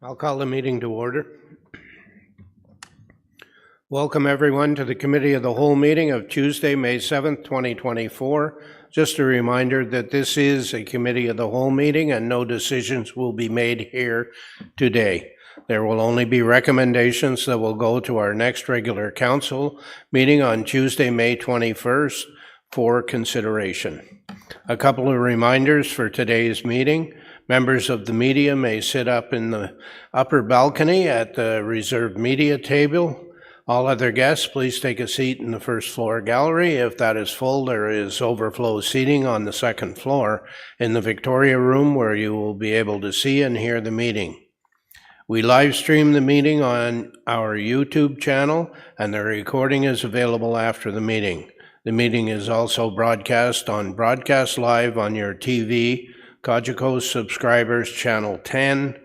I'll call the meeting to order. Welcome everyone to the Committee of the Whole meeting of Tuesday, May 7th, 2024. Just a reminder that this is a Committee of the Whole meeting and no decisions will be made here today. There will only be recommendations that will go to our next regular council meeting on Tuesday, May 21st for consideration. A couple of reminders for today's meeting. Members of the media may sit up in the upper balcony at the reserved media table. All other guests, please take a seat in the first floor gallery. If that is full, there is overflow seating on the second floor in the Victoria Room where you will be able to see and hear the meeting. We live stream the meeting on our YouTube channel and the recording is available after the meeting. The meeting is also broadcast Live on your TV, Cogeco Subscribers Channel 10,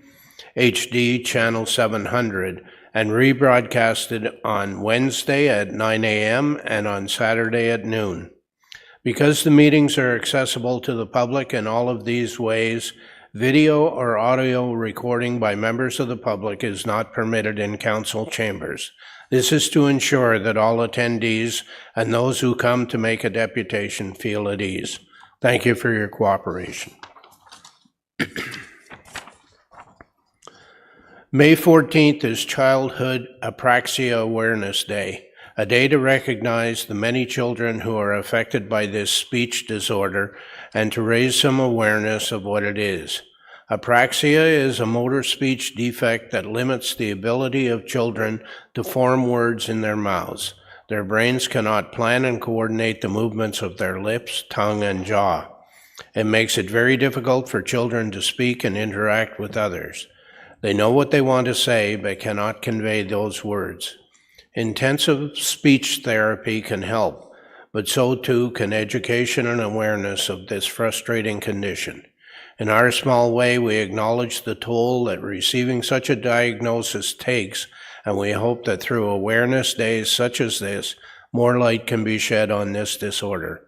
HD Channel 700, and rebroadcasted on Wednesday at 9 a.m. and on Saturday at noon. Because the meetings are accessible to the public in all of these ways, video or audio recording by members of the public is not permitted in council chambers. This is to ensure that all attendees and those who come to make a deputation feel at ease. Thank you for your cooperation. May 14th is Childhood Apraxia Awareness Day, a day to recognize the many children who are affected by this speech disorder and to raise some awareness of what it is. Apraxia is a motor speech defect that limits the ability of children to form words in their mouths. Their brains cannot plan and coordinate the movements of their lips, tongue, and jaw. It makes it very difficult for children to speak and interact with others. They know what they want to say, but cannot convey those words. Intensive speech therapy can help, but so too can education and awareness of this frustrating condition. In our small way, we acknowledge the toll that receiving such a diagnosis takes, and we hope that through awareness days such as this, more light can be shed on this disorder.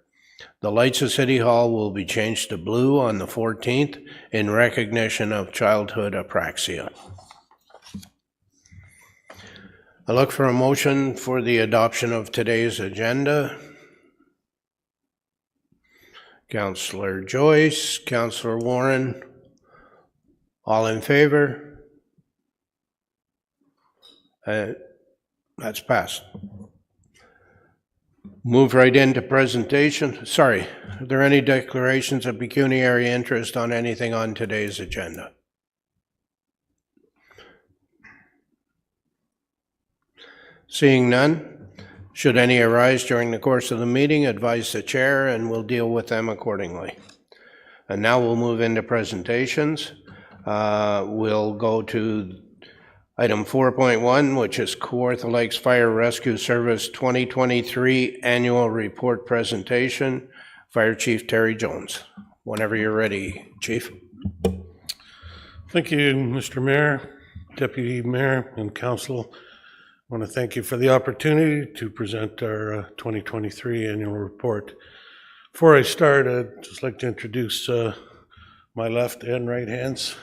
The lights of City Hall will be changed to blue on the 14th in recognition of childhood apraxia. I look for a motion for the adoption of today's agenda. Councillor Joyce, Councillor Warren, all in favor? That's passed. Move right into presentation. Sorry, are there any declarations of pecuniary interest on anything on today's agenda? Seeing none, should any arise during the course of the meeting, advise the chair and we'll deal with them accordingly. And now we'll move into presentations. We'll go to Item 4.1, which is Kawartha Lakes Fire Rescue Service 2023 Annual Report Presentation. Fire Chief Terry Jones. Whenever you're ready, Chief. Thank you, Mr. Mayor, Deputy Mayor, and Council. I want to thank you for the opportunity to present our 2023 Annual Report. Before I start, I'd just like to introduce my left and right hands.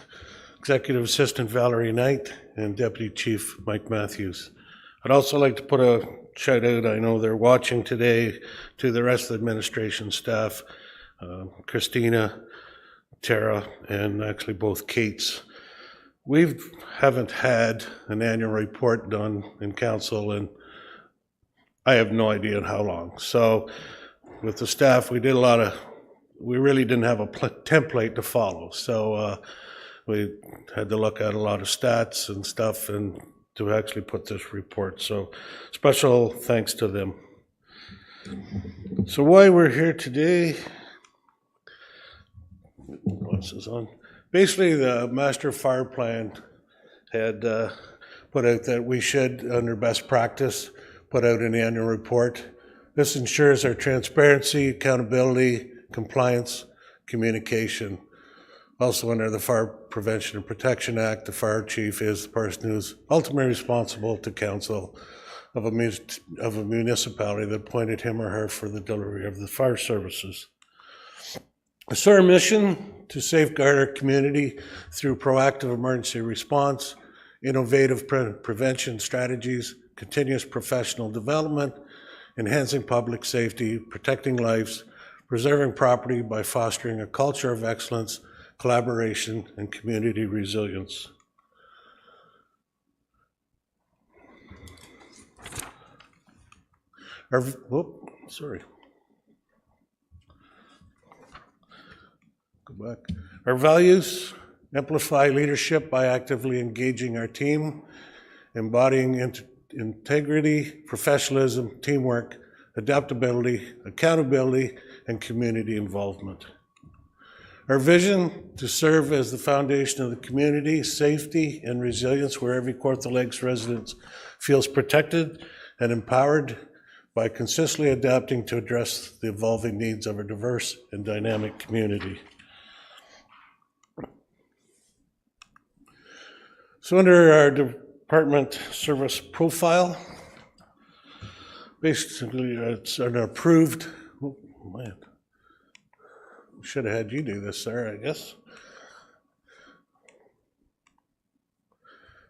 Executive Assistant Valerie Knight and Deputy Chief Mike Matthews. I'd also like to put a shout out, I know they're watching today, to the rest of the administration staff, Christina, Tara, and actually both Kates. We haven't had an annual report done in council and I have no idea how long. So with the staff, we really didn't have a template to follow. So we had to look at a lot of stats and stuff and to actually put this report. So special thanks to them. So why we're here today, what's this on? Basically the master fire plan had put out that we should, under best practice, put out an annual report. This ensures our transparency, accountability, compliance, communication. Also under the Fire Prevention and Protection Act, the fire chief is the person who's ultimately responsible to council of a municipality that appointed him or her for the delivery of the fire services. So our mission to safeguard our community through proactive emergency response, innovative prevention strategies, continuous professional development, enhancing public safety, protecting lives, preserving property by fostering a culture of excellence, collaboration, and community resilience. Go back. Our values: amplify leadership by actively engaging our team, embodying integrity, professionalism, teamwork, adaptability, accountability, and community involvement. Our vision: to serve as the foundation of the community, safety and resilience where every Kawartha Lakes resident feels protected and empowered by consistently adapting to address the evolving needs of a diverse and dynamic community. So under our department service profile, basically it's an approved, oh man, should have had you do this, sir, I guess.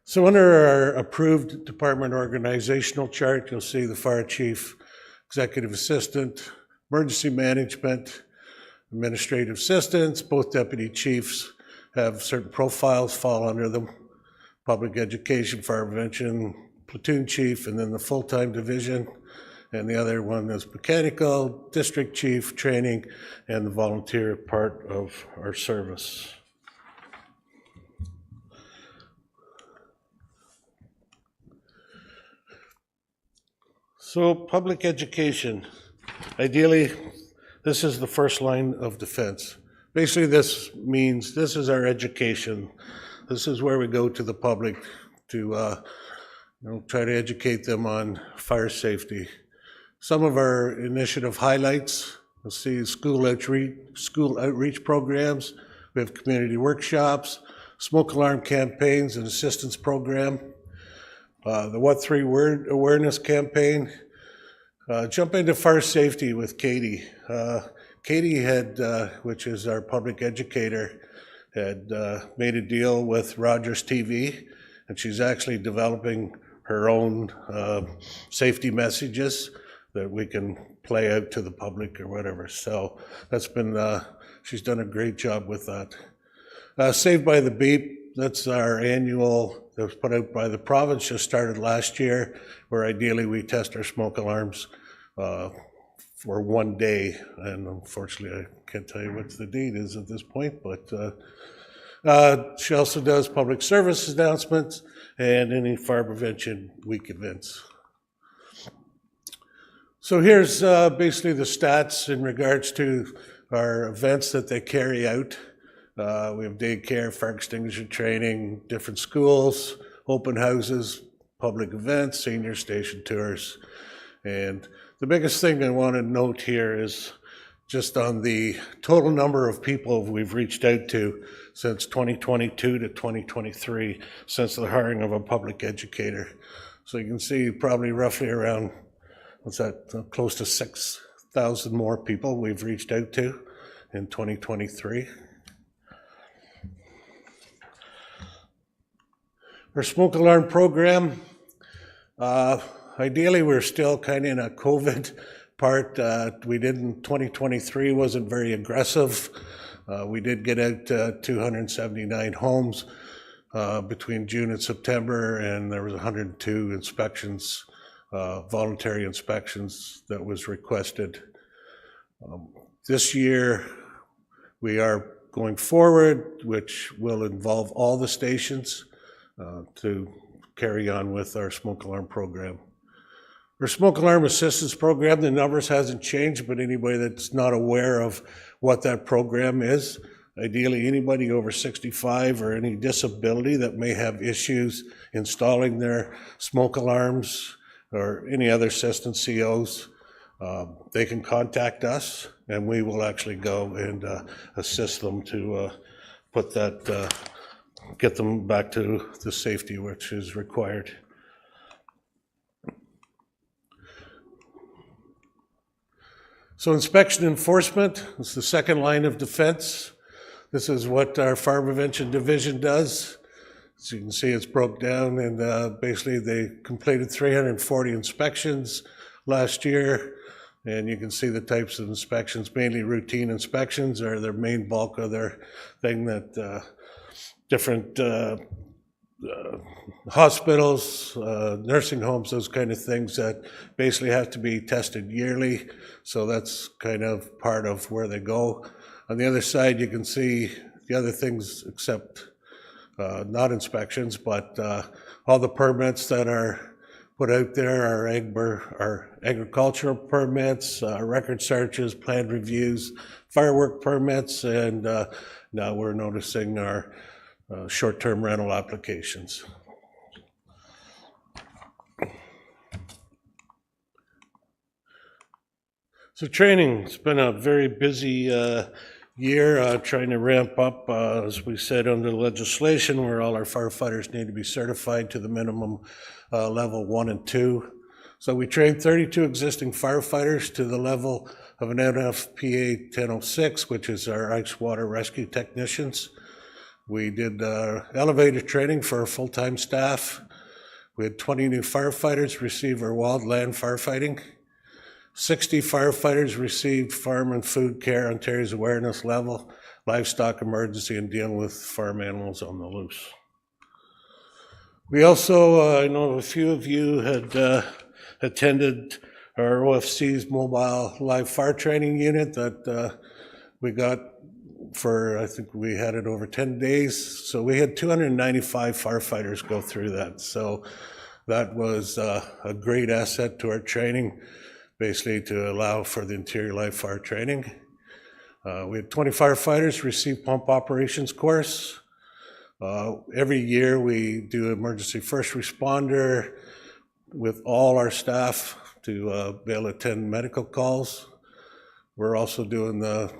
So under our approved department organizational chart, you'll see the fire chief, executive assistant, emergency management, administrative assistants, both deputy chiefs have certain profiles fall under them. Public education, fire prevention, platoon chief, and then the full-time division. And the other one is mechanical, district chief, training, and the volunteer part of our service. So public education, ideally, this is the first line of defense. Basically, this means this is our education. This is where we go to the public to try to educate them on fire safety. Some of our initiative highlights, you'll see school outreach programs. We have community workshops, smoke alarm campaigns and assistance program. The What 3 Word awareness campaign. Jump into fire safety with Katie. Katie had, which is our public educator, had made a deal with Rogers TV, and she's actually developing her own safety messages that we can play out to the public or whatever. So that's been, she's done a great job with that. Saved by the Beep, that's our annual, that was put out by the province, just started last year, where ideally we test our smoke alarms for 1 day. And unfortunately, I can't tell you what the date is at this point, but she also does public service announcements and any fire prevention week events. So here's basically the stats in regards to our events that they carry out. We have daycare, fire extinguisher training, different schools, open houses, public events, senior station tours. And the biggest thing I want to note here is just on the total number of people we've reached out to since 2022 to 2023, since the hiring of a public educator. So you can see probably roughly around, what's that, close to 6,000 more people we've reached out to in 2023. Our smoke alarm program, ideally we're still kind of in a COVID part. 2023 wasn't very aggressive. We did get out 279 homes between June and September, and there was 102 inspections, voluntary inspections that was requested. This year we are going forward, which will involve all the stations to carry on with our smoke alarm program. Our smoke alarm assistance program, the numbers hasn't changed, but anybody that's not aware of what that program is, ideally anybody over 65 or any disability that may have issues installing their smoke alarms or any other assistance COs, they can contact us and we will actually go and assist them to put that, get them back to the safety which is required. So inspection enforcement is the second line of defense. This is what our Fire Prevention Division does. As you can see, it's broke down, and basically they completed 340 inspections last year. And you can see the types of inspections, mainly routine inspections are their main bulk of their thing, that different hospitals, nursing homes, those kind of things that basically have to be tested yearly. So that's kind of part of where they go. On the other side, you can see the other things except not inspections, but all the permits that are put out there are agricultural permits, record searches, plan reviews, firework permits, and now we're noticing our short-term rental applications. So training, it's been a very busy year trying to ramp up, as we said, under legislation where all our firefighters need to be certified to the minimum level 1 and 2. So we trained 32 existing firefighters to the level of an NFPA 1006, which is our ice water rescue technicians. We did elevator training for our full-time staff. We had 20 new firefighters receive our wildland firefighting. 60 firefighters received Farm and Food Care Ontario's awareness level, livestock emergency, and dealing with farm animals on the loose. We also, I know a few of you had attended our OFC's mobile live fire training unit that we got for, I think we had it over 10 days. So we had 295 firefighters go through that. So that was a great asset to our training, basically to allow for the interior live fire training. We had 20 firefighters receive pump operations course. Every year we do emergency first responder with all our staff to be able to attend medical calls. We're also doing the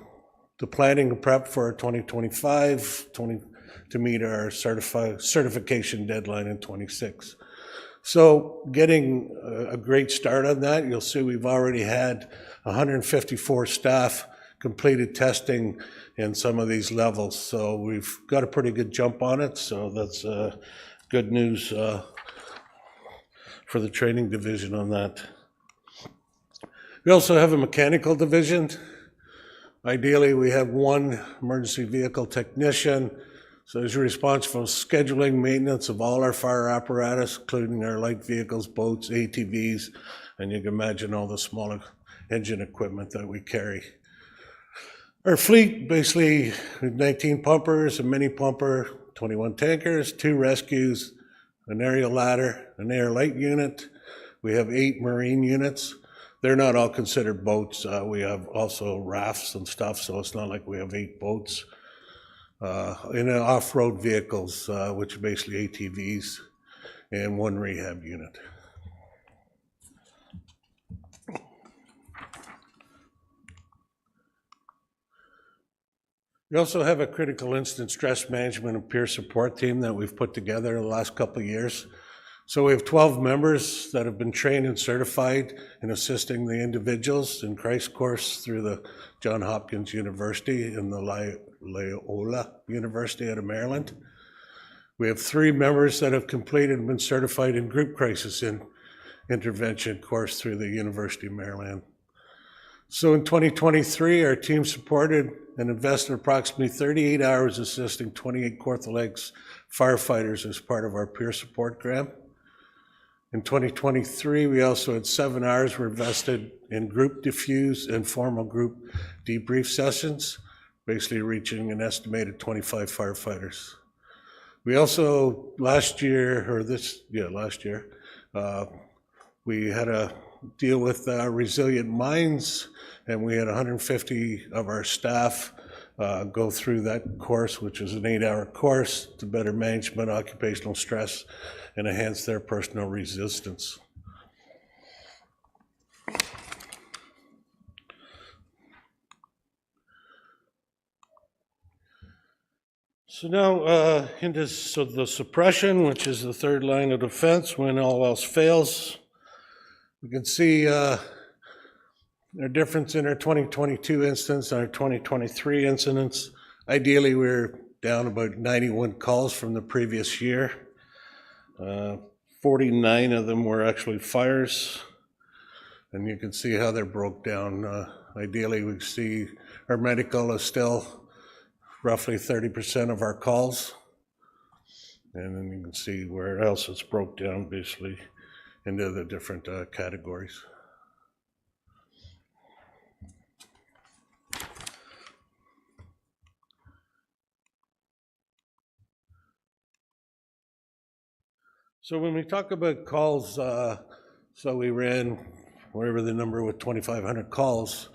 planning and prep for 2025 to meet our certification deadline in 26. So getting a great start on that. You'll see we've already had 154 staff completed testing in some of these levels. So we've got a pretty good jump on it. So that's good news for the training division on that. We also have a mechanical division. Ideally, we have one emergency vehicle technician. So he's responsible for scheduling maintenance of all our fire apparatus, including our light vehicles, boats, ATVs, and you can imagine all the smaller engine equipment that we carry. Our fleet, basically 19 pumpers, a mini pumper, 21 tankers, 2 rescues, an aerial ladder, an air light unit. We have 8 marine units. They're not all considered boats. We have also rafts and stuff, so it's not like we have 8 boats. In off-road vehicles, which are basically ATVs, and 1 rehab unit. We also have a critical incident stress management and peer support team that we've put together in the last couple of years. So we have 12 members that have been trained and certified in assisting the individuals in crisis course through the Johns Hopkins University and the Loyola University out of Maryland. We have 3 members that have completed and been certified in group crisis intervention course through the University of Maryland. So in 2023, our team supported and invested approximately 38 hours assisting 28 Kawartha Lakes firefighters as part of our peer support grant. In 2023, we also had 7 hours were invested in group diffuse and formal group debrief sessions, basically reaching an estimated 25 firefighters. We also, last year, we had a deal with Resilient Minds, and we had 150 of our staff go through that course, which is an 8-hour course to better management, occupational stress, and enhance their personal resistance. So now into the suppression, which is the third line of defense when all else fails. We can see Our difference in our 2022 instance and our 2023 incidents, ideally we're down about 91 calls from the previous year. 49 of them were actually fires, and you can see how they're broke down. Ideally, we see our medical is still roughly 30% of our calls, and then you can see where else it's broke down basically into the different categories. So when we talk about calls, so we ran whatever the number with 2,500 calls.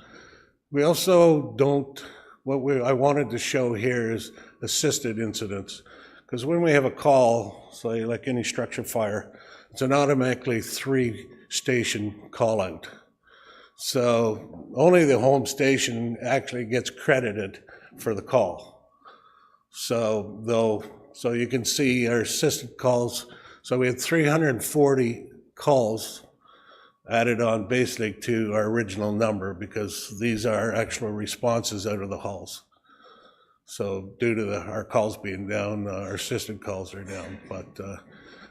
We also don't, I wanted to show here is assisted incidents. Because when we have a call, say like any structure fire, it's an automatically 3-station call out. So only the home station actually gets credited for the call. So you can see our assisted calls. So we had 340 calls added on basically to our original number because these are actual responses out of the halls. So due to our calls being down, our assisted calls are down. But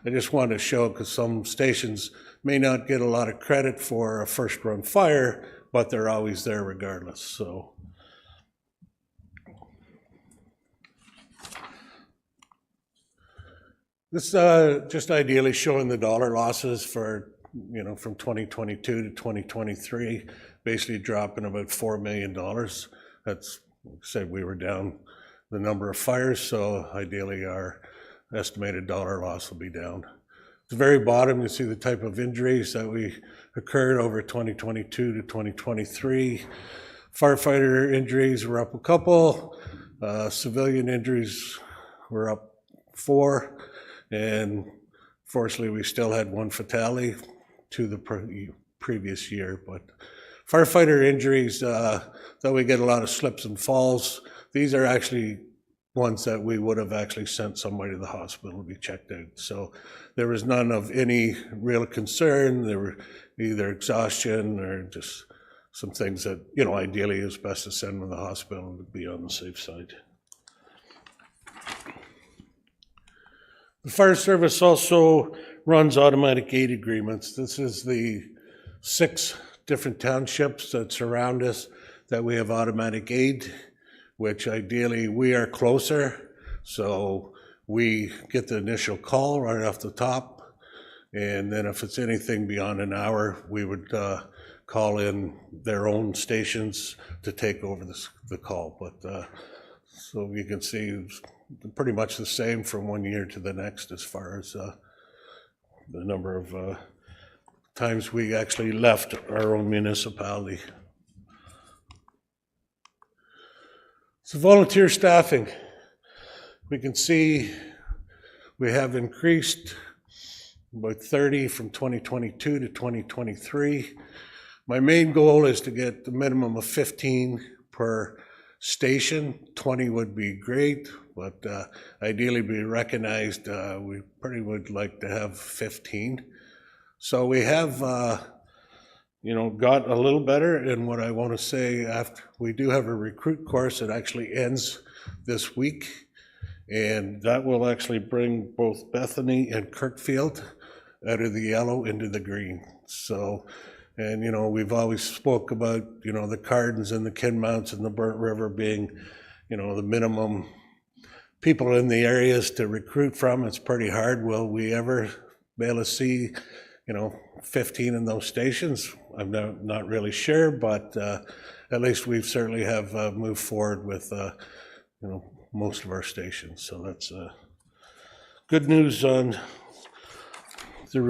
I just wanted to show, because some stations may not get a lot of credit for a first run fire, but they're always there regardless. So. This just ideally showing the dollar losses for, from 2022 to 2023, basically dropping about $4 million. That's, like I said, we were down the number of fires, so ideally our estimated dollar loss will be down. At the very bottom, you see the type of injuries that we occurred over 2022 to 2023. Firefighter injuries were up a couple, civilian injuries were up 4. And fortunately, we still had 1 fatality to the previous year. But firefighter injuries, though we get a lot of slips and falls, these are actually ones that we would have actually sent somebody to the hospital to be checked out. So there was none of any real concern. There were either exhaustion or just some things that, ideally it's best to send them to the hospital to be on the safe side. The fire service also runs automatic aid agreements. This is the 6 different townships that surround us that we have automatic aid, which ideally we are closer. So we get the initial call right off the top. And then if it's anything beyond an hour, we would call in their own stations to take over the call. But so you can see pretty much the same from one year to the next as far as the number of times we actually left our own municipality. So volunteer staffing, we can see we have increased about 30 from 2022 to 2023. My main goal is to get the minimum of 15 per station. 20 would be great, but ideally be recognized. We pretty would like to have 15. So we have, got a little better. And what I want to say, after we do have a recruit course that actually ends this week, and that will actually bring both Bethany and Kirkfield out of the yellow into the green. So. And, we've always spoke about, the Cardins and the Kinmounts and the Burnt River being, the minimum people in the areas to recruit from. It's pretty hard. Will we ever be able to see, 15 in those stations? I'm not really sure, but at least we certainly have moved forward with, most of our stations. So that's good news on the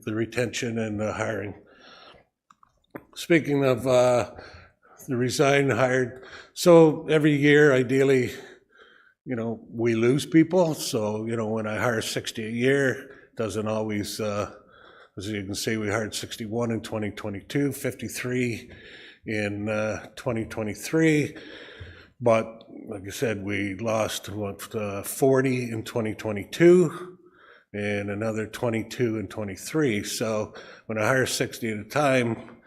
retention and the hiring. Speaking of the resigned, hired, so every year, ideally, we lose people. So, when I hire 60 a year, doesn't always, as you can see, we hired 61 in 2022, 53 in 2023. But like I said, we lost 40 in 2022. And another 22 and 23. So when I hire 60 at a time,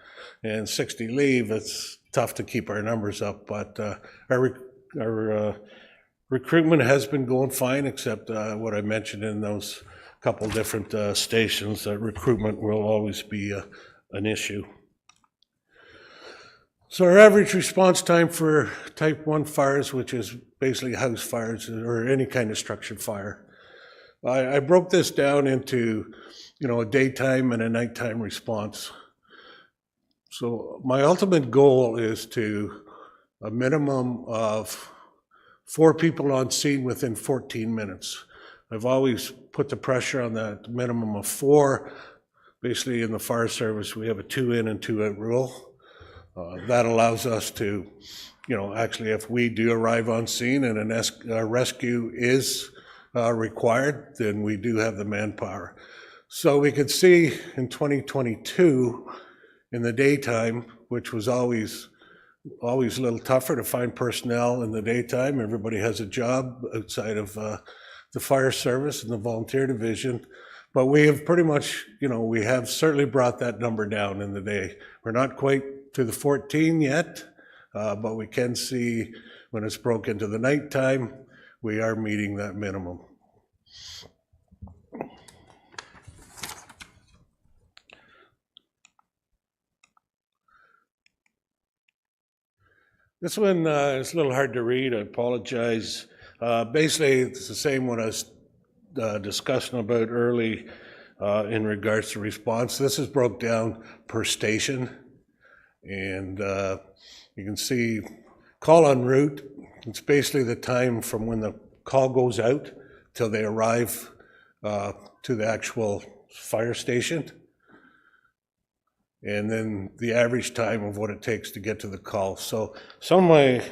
and 60 leave, it's tough to keep our numbers up. But our recruitment has been going fine, except what I mentioned in those couple different stations, that recruitment will always be an issue. So our average response time for type 1 fires, which is basically house fires or any kind of structured fire, I broke this down into, a daytime and a nighttime response. So my ultimate goal is to a minimum of 4 people on scene within 14 minutes. I've always put the pressure on that minimum of 4. Basically, in the fire service, we have a 2 in and 2 out rule. That allows us to, actually, if we do arrive on scene and a rescue is required, then we do have the manpower. So we could see in 2022, in the daytime, which was always a little tougher to find personnel in the daytime. Everybody has a job outside of the fire service and the volunteer division. But we have pretty much, we have certainly brought that number down in the day. We're not quite to the 14 yet, but we can see when it's broke into the nighttime, we are meeting that minimum. This one is a little hard to read, I apologize. Basically, it's the same one I was discussing about early in regards to response. This is broke down per station, and you can see call en route. It's basically the time from when the call goes out till they arrive to the actual fire station. And then the average time of what it takes to get to the call. So some of my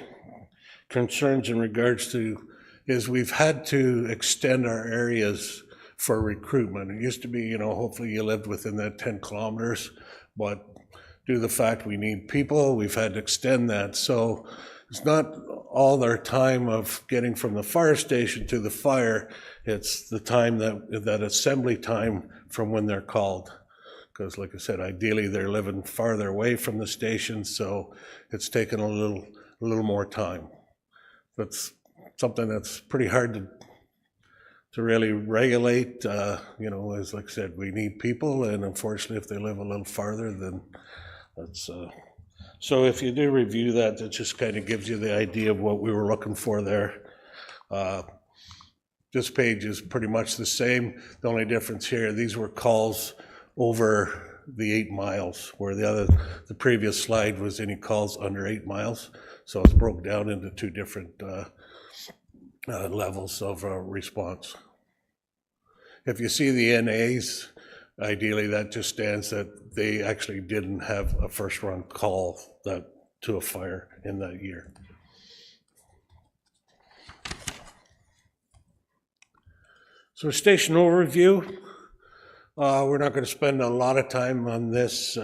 concerns in regards to is we've had to extend our areas for recruitment. It used to be, hopefully you lived within that 10 kilometers, but due to the fact we need people, we've had to extend that. So it's not all their time of getting from the fire station to the fire, it's the time that assembly time from when they're called. Because like I said, ideally they're living farther away from the station, so it's taken a little more time. That's something that's pretty hard to really regulate. As like I said, we need people, and unfortunately if they live a little farther, then that's... So if you do review that, it just kind of gives you the idea of what we were looking for there. This page is pretty much the same. The only difference here, these were calls over the 8 miles, where the previous slide was any calls under 8 miles. So it's broke down into 2 different levels of response. If you see the NAs, ideally that just stands that they actually didn't have a first run call to a fire in that year. So station overview. We're not going to spend a lot of time on this.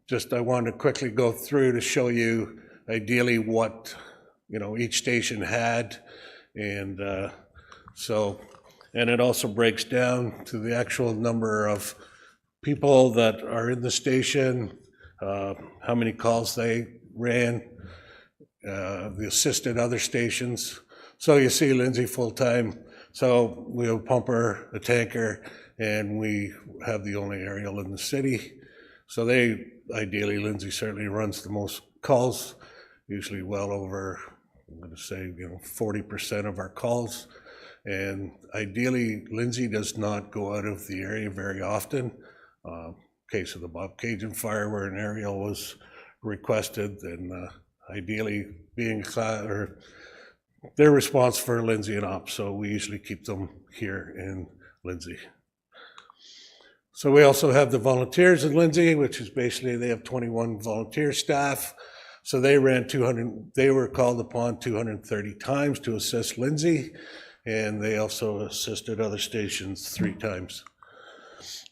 Just I wanted to quickly go through to show you ideally what each station had, and and it also breaks down to the actual number of people that are in the station, how many calls they ran, the assisted other stations. So you see Lindsay full-time. So we have a pumper, a tanker, and we have the only aerial in the city. So ideally, Lindsay certainly runs the most calls, usually well over, I'm going to say, 40% of our calls. And ideally, Lindsay does not go out of the area very often. Case of the Bobcaygeon fire where an aerial was requested, and ideally being their response for Lindsay and Ops, so we usually keep them here in Lindsay. So we also have the volunteers in Lindsay, which is basically they have 21 volunteer staff. So they were called upon 230 times to assist Lindsay, and they also assisted other stations 3 times.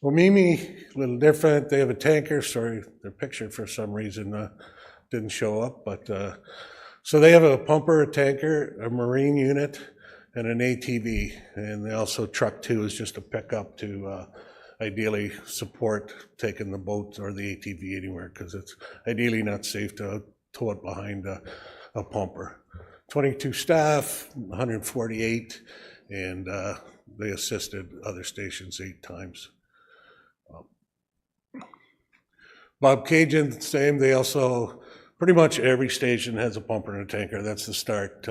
Omemee, a little different. They have a tanker. Sorry, their picture for some reason didn't show up, but so they have a pumper, a tanker, a marine unit, and an ATV, and they also truck 2 is just a pickup to ideally support taking the boat or the ATV anywhere, because it's ideally not safe to tow it behind a pumper. 22 staff, 148, and they assisted other stations 8 times. Bob Cajun, same. They also, pretty much every station has a pumper and a tanker. That's the start.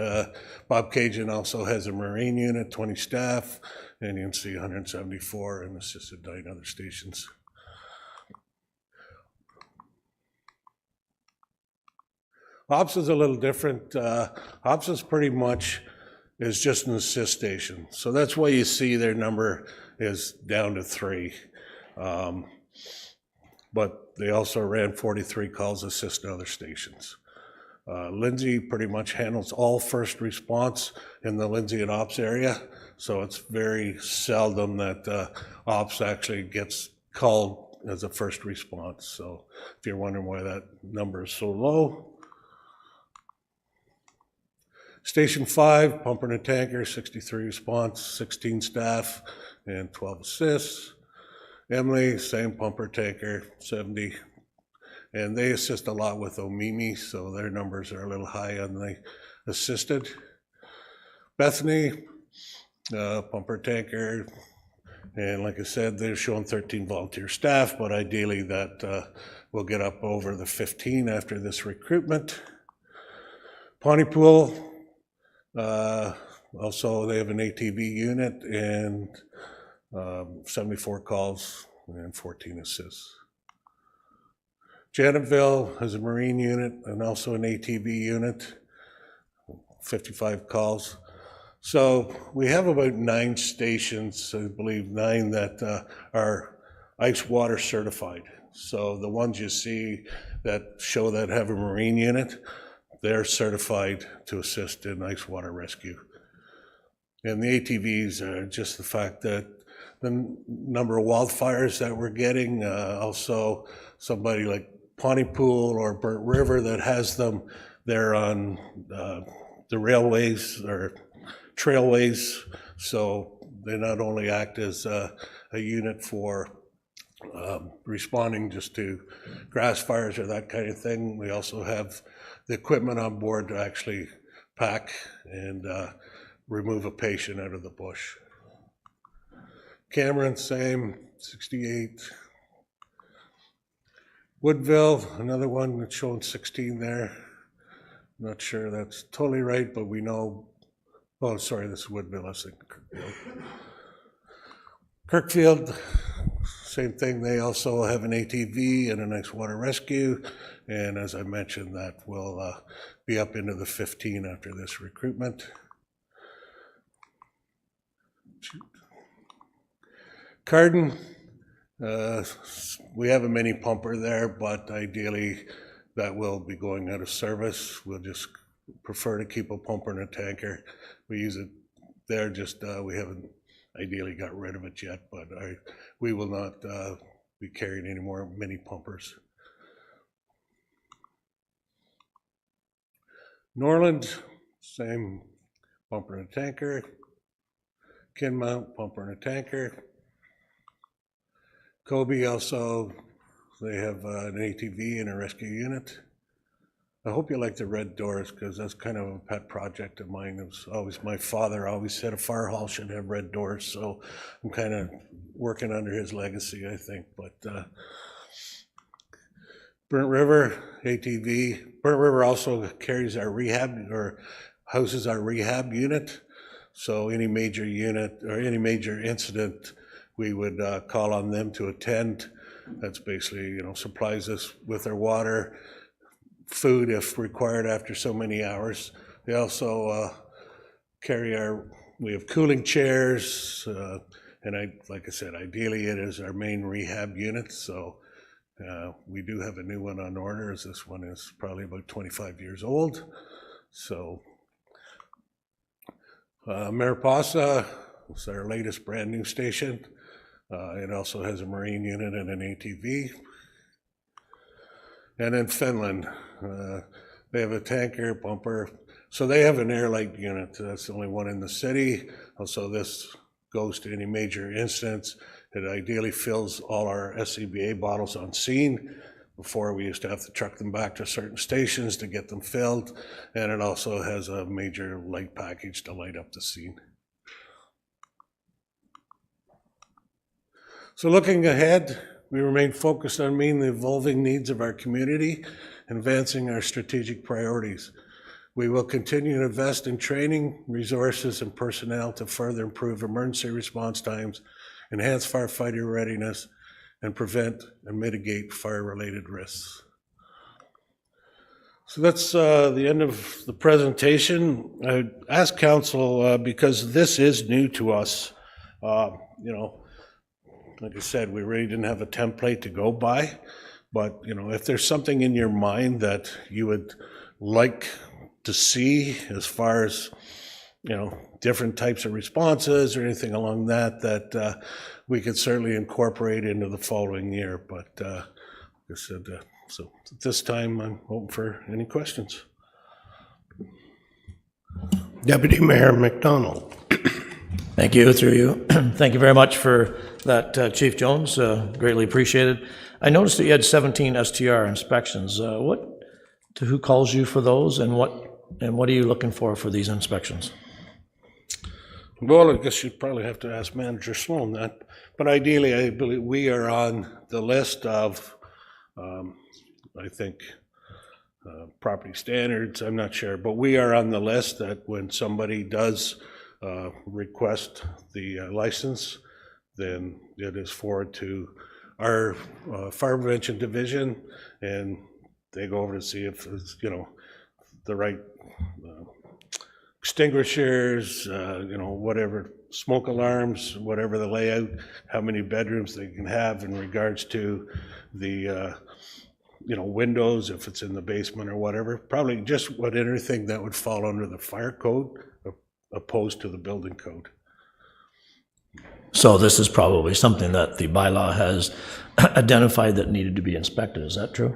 Bob Cajun also has a marine unit, 20 staff, and you can see 174 and assisted 9 other stations. Ops is a little different. Ops is pretty much is just an assist station. So that's why you see their number is down to 3. But they also ran 43 calls assist to other stations. Lindsay pretty much handles all first response in the Lindsay and Ops area. So it's very seldom that Ops actually gets called as a first response. So if you're wondering why that number is so low. Station 5, pumper and a tanker, 63 response, 16 staff, and 12 assists. Emily, same pumper tanker, 70. And they assist a lot with OMIMI, so their numbers are a little high on the assisted. Bethany, pumper tanker, and like I said, they're showing 13 volunteer staff, but ideally that will get up over the 15 after this recruitment. Pontypool, also they have an ATV unit and 74 calls and 14 assists. Jannetville has a marine unit and also an ATV unit, 55 calls. So we have about 9 stations, I believe 9 that are ice water certified. So the ones you see that show that have a marine unit, they're certified to assist in ice water rescue. And the ATVs are just the fact that the number of wildfires that we're getting, also somebody like Pontypool or Burnt River that has them, they're on the railways or trailways, so they not only act as a unit for responding just to grass fires or that kind of thing, we also have the equipment on board to actually pack and remove a patient out of the bush. Cameron, same, 68. Woodville, another one that's showing 16 there. Not sure that's totally right, but we know, oh, sorry, this is Woodville, I was thinking Kirkfield. Kirkfield, same thing, they also have an ATV and a nice water rescue, and as I mentioned, that will be up into the 15 after this recruitment. Carden, we have a mini pumper there, but ideally that will be going out of service. We'll just prefer to keep a pumper and a tanker. We use it there, just we haven't ideally got rid of it yet, but we will not be carrying any more mini pumpers. Norland, same pumper and a tanker. Kinmount, pumper and a tanker. Kobe also, they have an ATV and a rescue unit. I hope you like the red doors because that's kind of a pet project of mine. It was always, my father always said a fire hall should have red doors, so I'm kind of working under his legacy, I think. But Burnt River, ATV. Burnt River also carries our rehab or houses our rehab unit. So any major unit or any major incident, we would call on them to attend. That's basically, you know, supplies us with their water, food if required after so many hours. They also carry we have cooling chairs, and like I said, ideally it is our main rehab unit. So we do have a new one on order, as this one is probably about 25 years old. So Mariposa is our latest brand new station. It also has a marine unit and an ATV. And then Finland, they have a tanker, pumper. So they have an air light unit. That's the only one in the city. Also, this goes to any major incidents. It ideally fills all our SCBA bottles on scene. Before, we used to have to truck them back to certain stations to get them filled, and it also has a major light package to light up the scene. So looking ahead, we remain focused on meeting the evolving needs of our community and advancing our strategic priorities. We will continue to invest in training, resources, and personnel to further improve emergency response times, enhance firefighter readiness, and prevent and mitigate fire-related risks. So that's the end of the presentation. I ask council, because this is new to us, you know, like I said, we really didn't have a template to go by, but you know, if there's something in your mind that you would like to see as far as, you know, different types of responses or anything along that we could certainly incorporate into the following year. But like I said, so at this time, I'm open for any questions. Deputy Mayor McDonald. Thank you, through you. Thank you very much for that, Chief Jones. Greatly appreciated. I noticed that you had 17 STR inspections. Who calls you for those, and what are you looking for these inspections? Well, I guess you'd probably have to ask Manager Sloan that. But ideally, I believe we are on the list of, I think, property standards. I'm not sure, but we are on the list that when somebody does request the license, then it is forwarded to our fire prevention division, and they go over to see if it's, you know, the right extinguishers, you know, whatever, smoke alarms, whatever the layout, how many bedrooms they can have in regards to the, you know, windows, if it's in the basement or whatever. Probably just what anything that would fall under the fire code opposed to the building code. So this is probably something that the bylaw has identified that needed to be inspected. Is that true?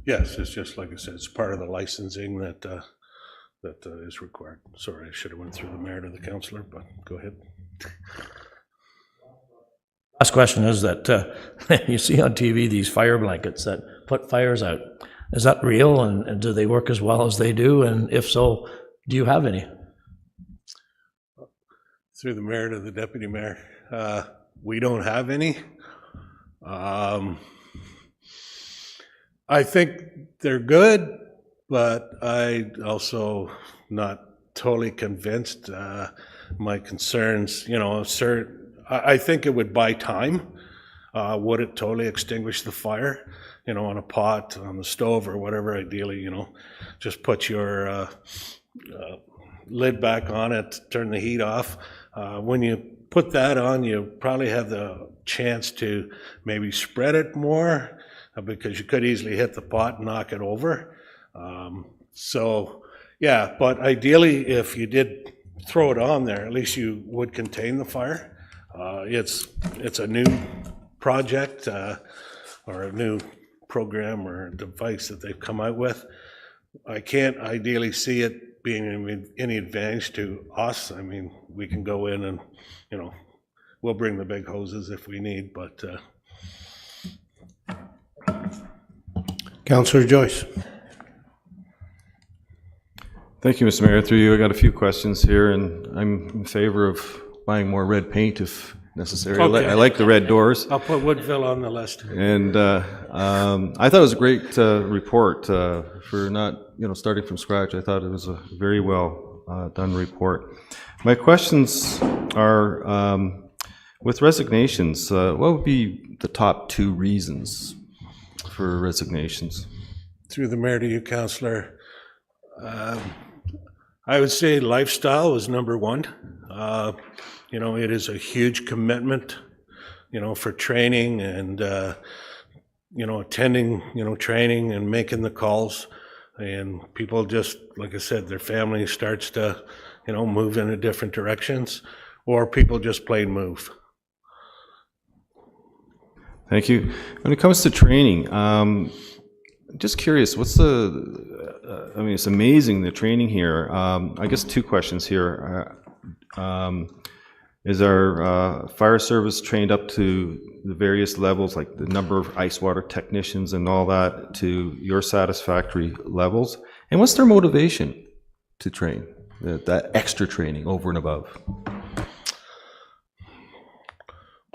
Yes, it's just like I said, it's part of the licensing that is required. Sorry, I should have went through the mayor to the councillor, but go ahead. Last question is that you see on TV these fire blankets that put fires out. Is that real, and do they work as well as they do? And if so, do you have any? Through the mayor to the deputy mayor, we don't have any. I think they're good, but I also not totally convinced. My concerns, you know, I think it would buy time. Would it totally extinguish the fire? You know, on a pot, on the stove, or whatever. Ideally, you know, just put your lid back on it, turn the heat off. When you put that on, you probably have the chance to maybe spread it more, because you could easily hit the pot and knock it over. So yeah, but ideally, if you did throw it on there, at least you would contain the fire. It's a new project or a new program or device that they've come out with. I can't ideally see it being any advantage to us. I mean, we can go in and, you know, we'll bring the big hoses if we need, but Councillor Joyce. Thank you, Mr. Mayor. Through you, I got a few questions here, and I'm in favor of buying more red paint if necessary. Okay. I like the red doors. I'll put Woodville on the list. And I thought it was a great report for not, you know, starting from scratch. I thought it was a very well done report. My questions are, with resignations, what would be the top 2 reasons for resignations? Through the mayor to you, councillor. I would say lifestyle is number 1. You know, it is a huge commitment, you know, for training and, you know, attending, you know, training and making the calls. And people just, like I said, their family starts to, you know, move in different directions, or people just plain move. Thank you. When it comes to training, just curious, what's the, I mean, it's amazing the training here. I guess 2 questions here. Is our fire service trained up to the various levels, like the number of ice water technicians and all that, to your satisfactory levels? And what's their motivation to train, that extra training over and above?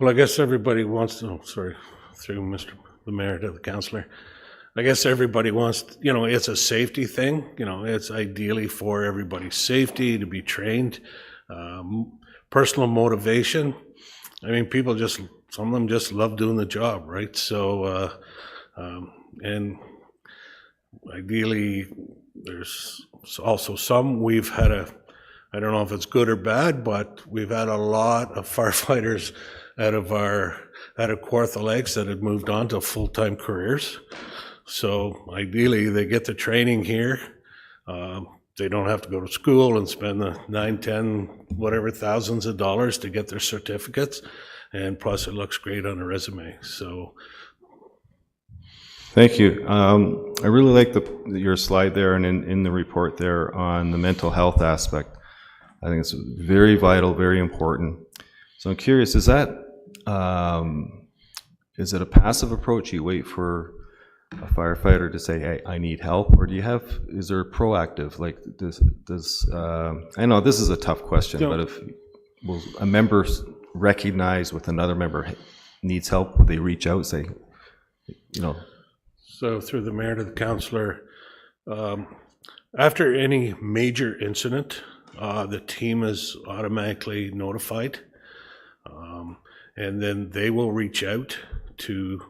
Well, I guess everybody wants to, through Mr. the Mayor to the councillor, I guess everybody wants, it's a safety thing, it's ideally for everybody's safety to be trained. Personal motivation, I mean, some of them just love doing the job, right? So, and ideally, there's also some, I don't know if it's good or bad, but we've had a lot of firefighters out of Kawartha Lakes that have moved on to full-time careers. So ideally, they get the training here. They don't have to go to school and spend the 9, 10, whatever thousands of dollars to get their certificates. And plus, it looks great on a resume. So, thank you. I really like your slide there and in the report there on the mental health aspect. I think it's very vital, very important. So I'm curious, is it a passive approach? You wait for a firefighter to say, hey, I need help, or is there proactive, like I know this is a tough question, but will a member recognize with another member needs help, would they reach out, say, So through the mayor to the councillor, after any major incident, the team is automatically notified, and then they will reach out to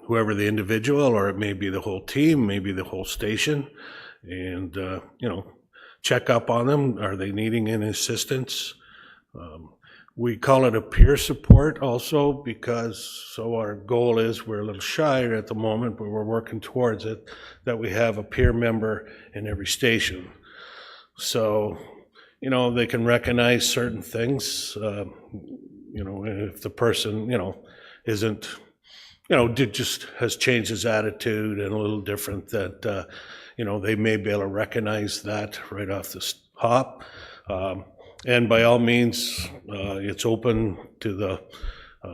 whoever the individual, or it may be the whole team, maybe the whole station, and check up on them. Are they needing any assistance? We call it a peer support also, because our goal is, we're a little shy at the moment, but we're working towards it, that we have a peer member in every station. So, they can recognize certain things, if the person, isn't, just has changed his attitude and a little different, that, they may be able to recognize that right off the hop. And by all means, it's open to the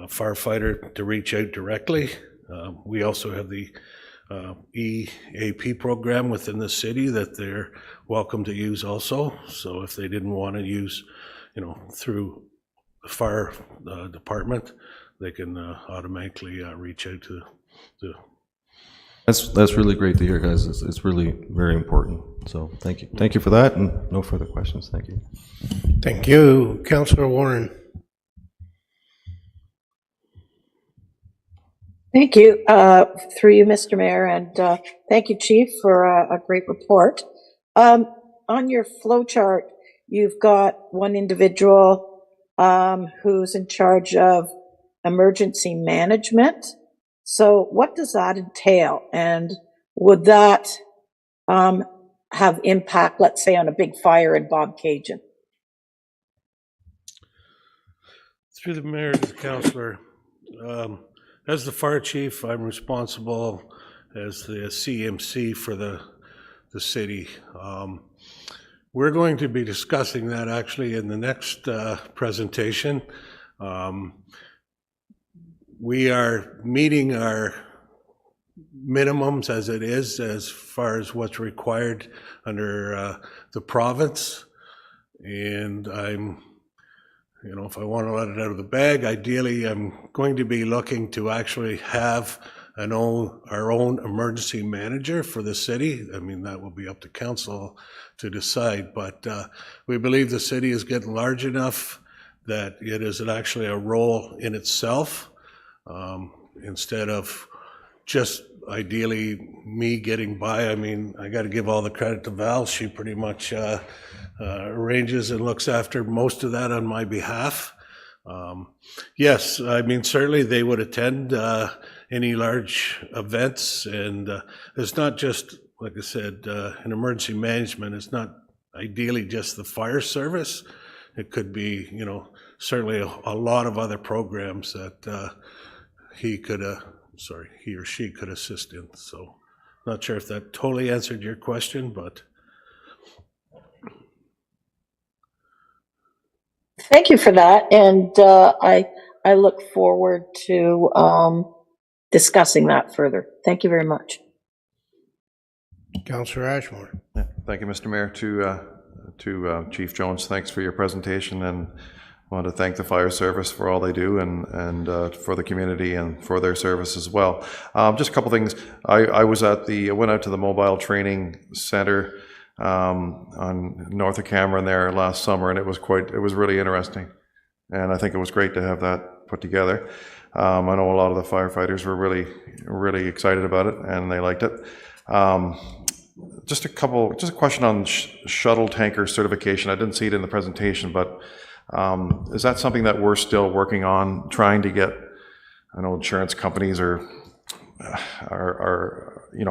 firefighter to reach out directly. We also have the EAP program within the city that they're welcome to use also. So if they didn't want to use, through the fire department, they can automatically reach out to the. That's really great to hear, guys. It's really very important. So thank you for that, and no further questions. Thank you. Thank you. Councillor Warren. Thank you, through you, Mr. Mayor, and thank you, Chief, for a great report. On your flow chart, you've got one individual who's in charge of emergency management. So what does that entail? And would that have impact, let's say, on a big fire in Bobcaygeon? Through the mayor to the councillor, as the fire chief, I'm responsible as the CMC for the city. We're going to be discussing that actually in the next presentation. We are meeting our minimums as it is, as far as what's required under the province. And I'm, if I want to let it out of the bag, ideally I'm going to be looking to actually have our own emergency manager for the city. I mean, that will be up to council to decide, but we believe the city is getting large enough that it is actually a role in itself, instead of just ideally me getting by. I mean, I got to give all the credit to Val. She pretty much arranges and looks after most of that on my behalf. Yes, I mean, certainly they would attend any large events, and it's not just, like I said, in emergency management, it's not ideally just the fire service. It could be, certainly a lot of other programs that he or she could assist in. So not sure if that totally answered your question, but. Thank you for that, and I look forward to discussing that further. Thank you very much. Councillor Ashmore. Thank you, Mr. Mayor. To Chief Jones, thanks for your presentation, and I want to thank the fire service for all they do and for the community and for their service as well. Just a couple things. I went out to the mobile training center on north of Cameron there last summer, and it was really interesting, and I think it was great to have that put together. I know a lot of the firefighters were really excited about it, and they liked it. Just a question on shuttle tanker certification. I didn't see it in the presentation, but is that something that we're still working on, trying to get? I know insurance companies are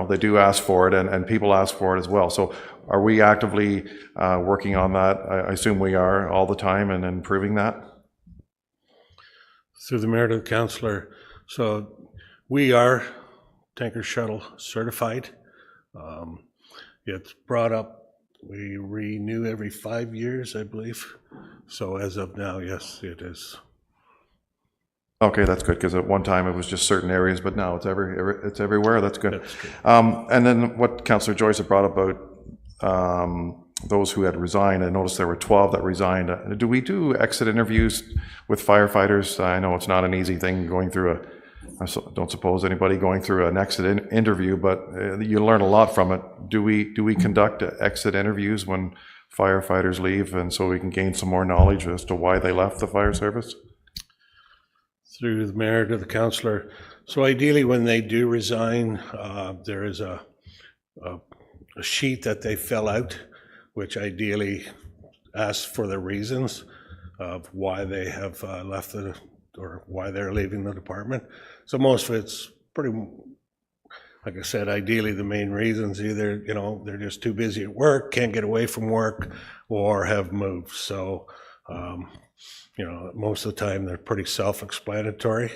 they do ask for it, and people ask for it as well. So are we actively working on that? I assume we are all the time and improving that. Through the mayor to the councillor. So we are tanker shuttle certified. It's brought up, we renew every 5 years, I believe. So as of now, yes, it is. Okay, that's good, because at one time it was just certain areas, but now it's everywhere. That's good. That's true. And then what Councillor Joyce had brought about those who had resigned. I noticed there were 12 that resigned. Do we do exit interviews with firefighters? I know it's not an easy thing going through I don't suppose anybody going through an exit interview, but you learn a lot from it. Do we conduct exit interviews when firefighters leave, and so we can gain some more knowledge as to why they left the fire service? Through the mayor to the councillor. So ideally, when they do resign, there is a sheet that they fill out, which ideally asks for the reasons of why they have left or why they're leaving the department. So most of it's pretty, like I said, ideally the main reasons, either, they're just too busy at work, can't get away from work, or have moved. So, most of the time they're pretty self-explanatory,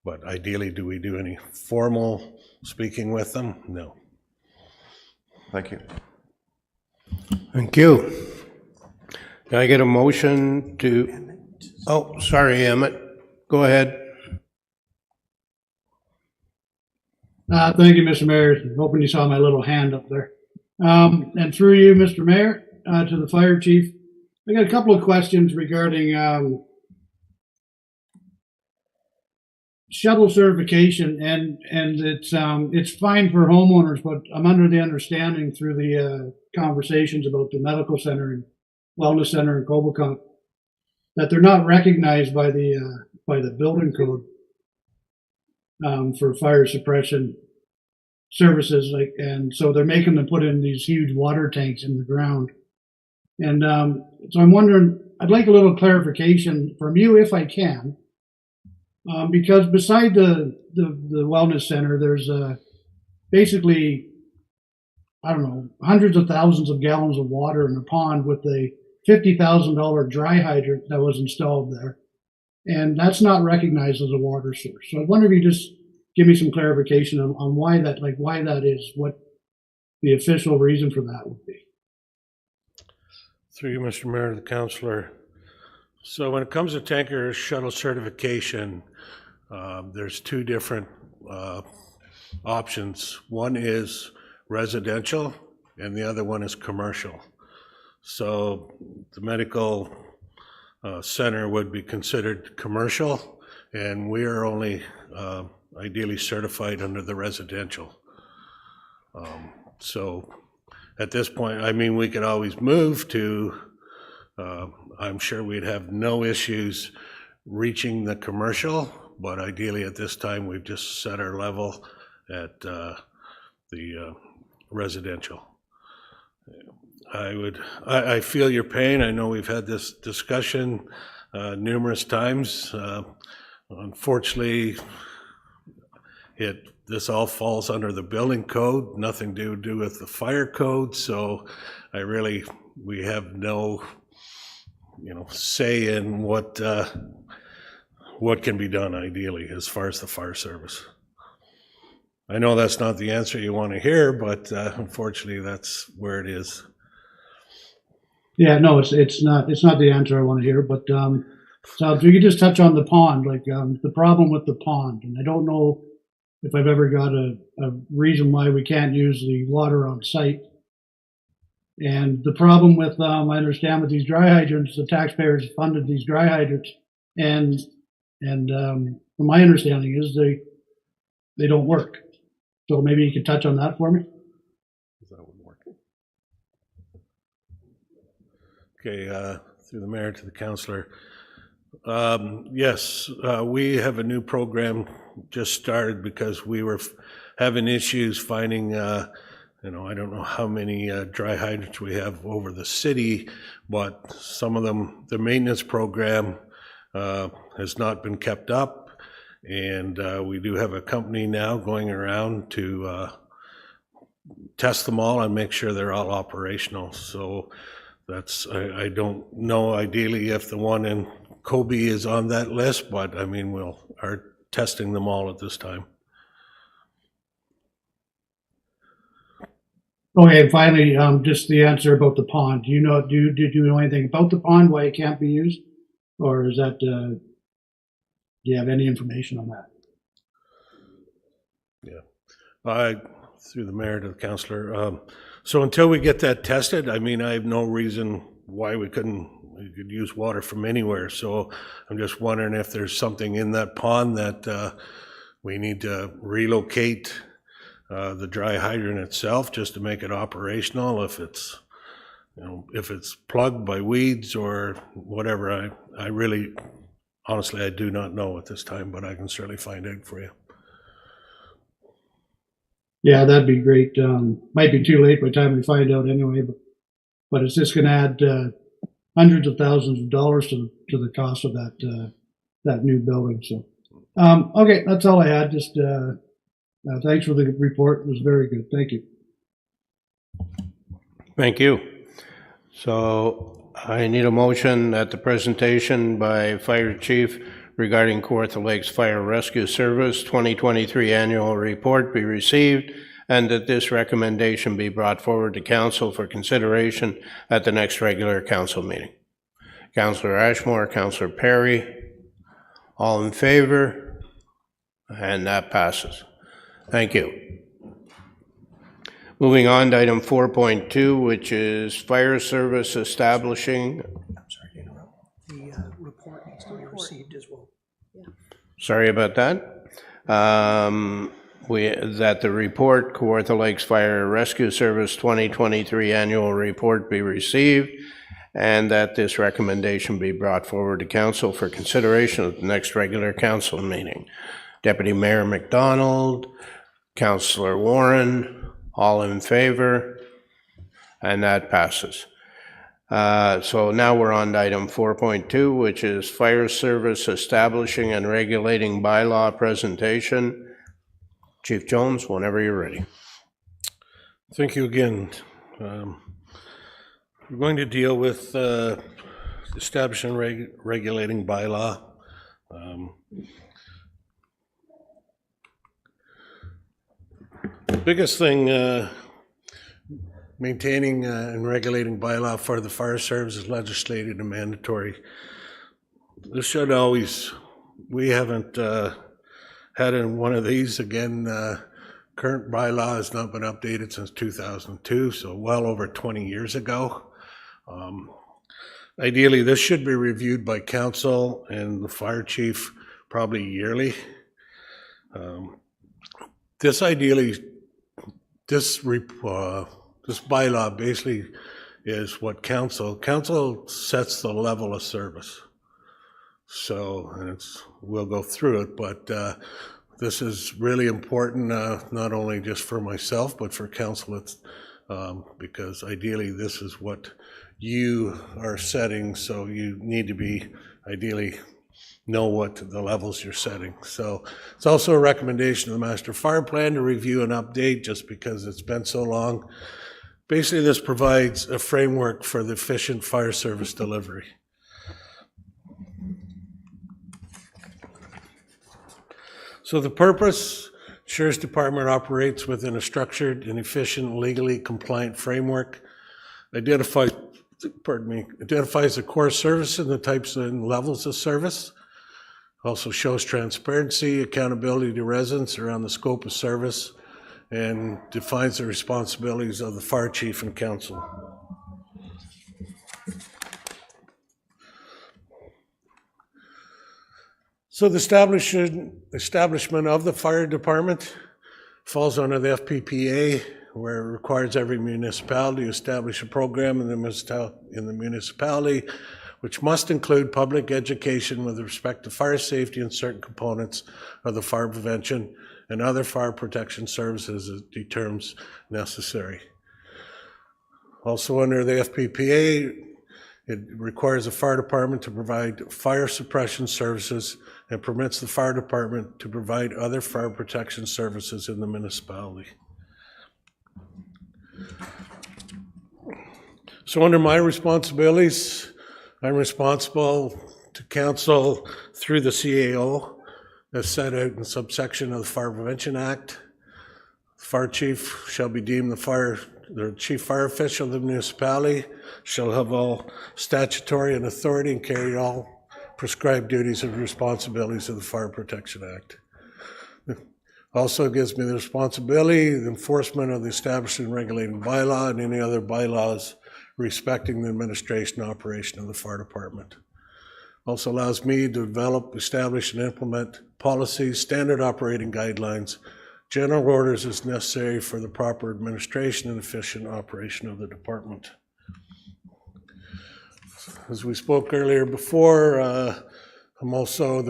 but ideally, do we do any formal speaking with them? No. Thank you. Thank you. Can I get a motion to, oh, sorry, Emmett. Go ahead. Thank you, Mr. Mayor. Hoping you saw my little hand up there. And through you, Mr. Mayor, to the fire chief, I got a couple of questions regarding shuttle certification, and it's fine for homeowners, but I'm under the understanding through the conversations about the medical center and wellness center in Cobequid that they're not recognized by the building code for fire suppression services, and so they're making them put in these huge water tanks in the ground. And so I'm wondering, I'd like a little clarification from you if I can, because beside the wellness center, there's basically, I don't know, hundreds of thousands of gallons of water in a pond with a $50,000 dry hydrant that was installed there. And that's not recognized as a water source. So I wonder if you just give me some clarification on why that is, what the official reason for that would be. Through you, Mr. Mayor, the councillor. So when it comes to tanker shuttle certification, there's two different options. One is residential and the other one is commercial. So the medical center would be considered commercial, and we are only ideally certified under the residential. So at this point, I mean, we could always move to, I'm sure we'd have no issues reaching the commercial, but ideally at this time, we've just set our level at the residential. I feel your pain. I know we've had this discussion numerous times. Unfortunately, this all falls under the building code, nothing to do with the fire code. So we have no, say in what can be done ideally as far as the fire service. I know that's not the answer you want to hear, but unfortunately, that's where it is. Yeah, no, it's not the answer I want to hear, but, so if you could just touch on the pond, like, the problem with the pond, and I don't know if I've ever got a reason why we can't use the water on site. And the problem with, I understand with these dry hydrants, the taxpayers funded these dry hydrants, and from my understanding is they don't work. So maybe you could touch on that for me? Okay, through the mayor to the councillor. Yes, we have a new program just started because we were having issues finding, I don't know how many dry hydrants we have over the city, but some of them, the maintenance program has not been kept up. And we do have a company now going around to test them all and make sure they're all operational. So that's, I don't know ideally if the one in Kobe is on that list, but I mean, are testing them all at this time. Okay, and finally, just the answer about the pond. Do you know anything about the pond, why it can't be used? Or is that, do you have any information on that? Yeah. Through the mayor to the councillor. So until we get that tested, I mean, I have no reason why we could use water from anywhere. So I'm just wondering if there's something in that pond that we need to relocate the dry hydrant itself just to make it operational. If it's, if it's plugged by weeds or whatever, I really, honestly, I do not know at this time, but I can certainly find out for you. Yeah, that'd be great. Might be too late by the time we find out anyway, but it's just going to add hundreds of thousands of dollars to the cost of that new building. So, okay, that's all I had. Just thanks for the report. It was very good. Thank you. Thank you. So I need a motion that the presentation by Fire Chief regarding Kawartha Lakes Fire Rescue Service 2023 annual report be received, and that this recommendation be brought forward to council for consideration at the next regular council meeting. Councillor Ashmore, Councillor Perry, all in favor? And that passes. Thank you. Moving on to item 4.2, which is fire service establishing. The report needs to be received as well. Sorry about that. That the report, Kawartha Lakes Fire Rescue Service 2023 annual report be received, and that this recommendation be brought forward to council for consideration at the next regular council meeting. Deputy Mayor McDonald, Councillor Warren, all in favor, and that passes. So now we're on to item 4.2, which is fire service establishing and regulating bylaw presentation. Chief Jones, whenever you're ready. Thank you again. We're going to deal with establishing regulating bylaw. The biggest thing, maintaining and regulating bylaw for the fire service is legislated and mandatory. This should always, we haven't had in one of these. Again, current bylaw has not been updated since 2002, so well over 20 years ago. Ideally, this should be reviewed by council and the fire chief probably yearly. This bylaw basically is what council sets the level of service. So, and we'll go through it, but this is really important, not only just for myself, but for council, because ideally this is what you are setting, so you need to be, ideally, know what the levels you're setting. So it's also a recommendation of the master fire plan to review and update, just because it's been so long. Basically, this provides a framework for the efficient fire service delivery. So the purpose, Sheriff's Department operates within a structured and efficient, legally compliant framework, identify pardon me, identifies the core service and the types and levels of service. Also shows transparency, accountability to residents around the scope of service, and defines the responsibilities of the fire chief and council. So the establishment of the fire department falls under the FPPA, where it requires every municipality to establish a program in the municipality, which must include public education with respect to fire safety and certain components of the fire prevention and other fire protection services as it determines necessary. Also under the FPPA, it requires the fire department to provide fire suppression services and permits the fire department to provide other fire protection services in the municipality. So under my responsibilities, I'm responsible to council through the CAO as set out in subsection of the Fire Prevention Act. The fire chief shall be deemed the chief fire official of the municipality, shall have all statutory and authority and carry all prescribed duties and responsibilities of the Fire Protection Act. It also gives me the responsibility, the enforcement of the establishing and regulating bylaw and any other bylaws respecting the administration and operation of the fire department. Also allows me to develop, establish, and implement policies, standard operating guidelines, general orders as necessary for the proper administration and efficient operation of the department. As we spoke earlier before, I'm also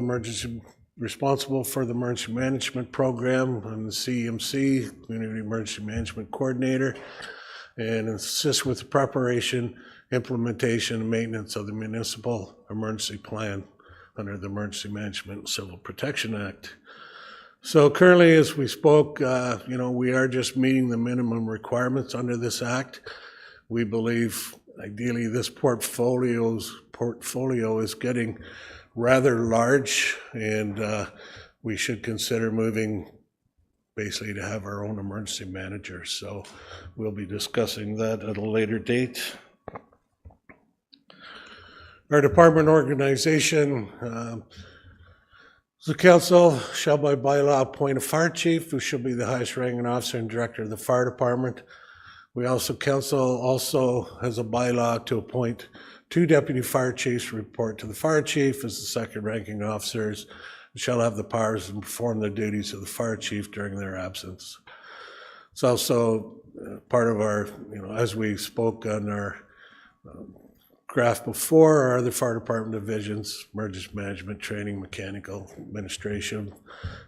responsible for the emergency management program. I'm the CEMC, Community Emergency Management Coordinator, and assist with the preparation, implementation, and maintenance of the municipal emergency plan under the Emergency Management and Civil Protection Act. So currently, as we spoke, we are just meeting the minimum requirements under this act. We believe ideally this portfolio is getting rather large, and we should consider moving basically to have our own emergency manager. So we'll be discussing that at a later date. Our department organization, the council shall by bylaw appoint a fire chief who shall be the highest ranking officer and director of the fire department. Council also has a bylaw to appoint 2 deputy fire chiefs to report to the fire chief as the second ranking officers, shall have the powers and perform the duties of the fire chief during their absence. It's also part of our, as we spoke on our graph before, our other fire department divisions: emergency management, training, mechanical, administration,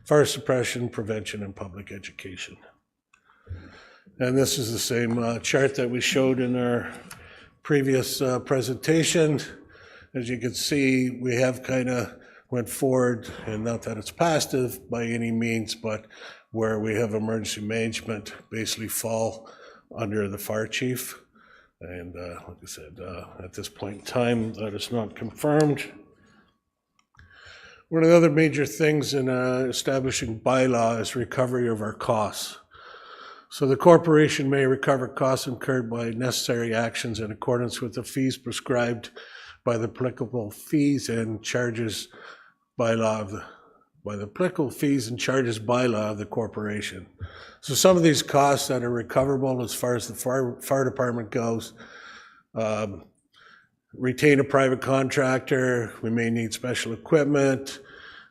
fire suppression, prevention, and public education. And this is the same chart that we showed in our previous presentation. As you can see, we have kind of went forward, and not that it's passive by any means, but where we have emergency management basically fall under the fire chief. And like I said, at this point in time, that is not confirmed. One of the other major things in establishing bylaw is recovery of our costs. So the corporation may recover costs incurred by necessary actions in accordance with the fees prescribed by the applicable fees and charges bylaw by the applicable fees and charges bylaw of the corporation. So some of these costs that are recoverable as far as the fire department goes, retain a private contractor, we may need special equipment,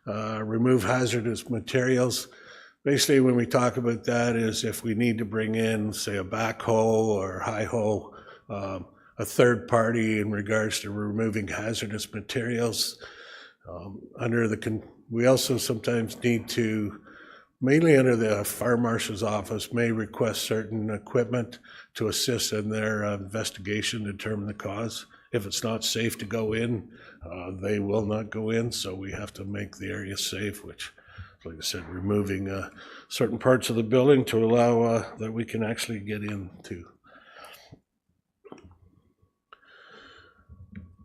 remove hazardous materials. Basically, when we talk about that is if we need to bring in, say, a backhoe or hi-ho, a third party in regards to removing hazardous materials. We also sometimes need to, mainly under the fire marshal's office, may request certain equipment to assist in their investigation, determine the cause. If it's not safe to go in, they will not go in, so we have to make the area safe, which, like I said, removing certain parts of the building to allow that we can actually get into.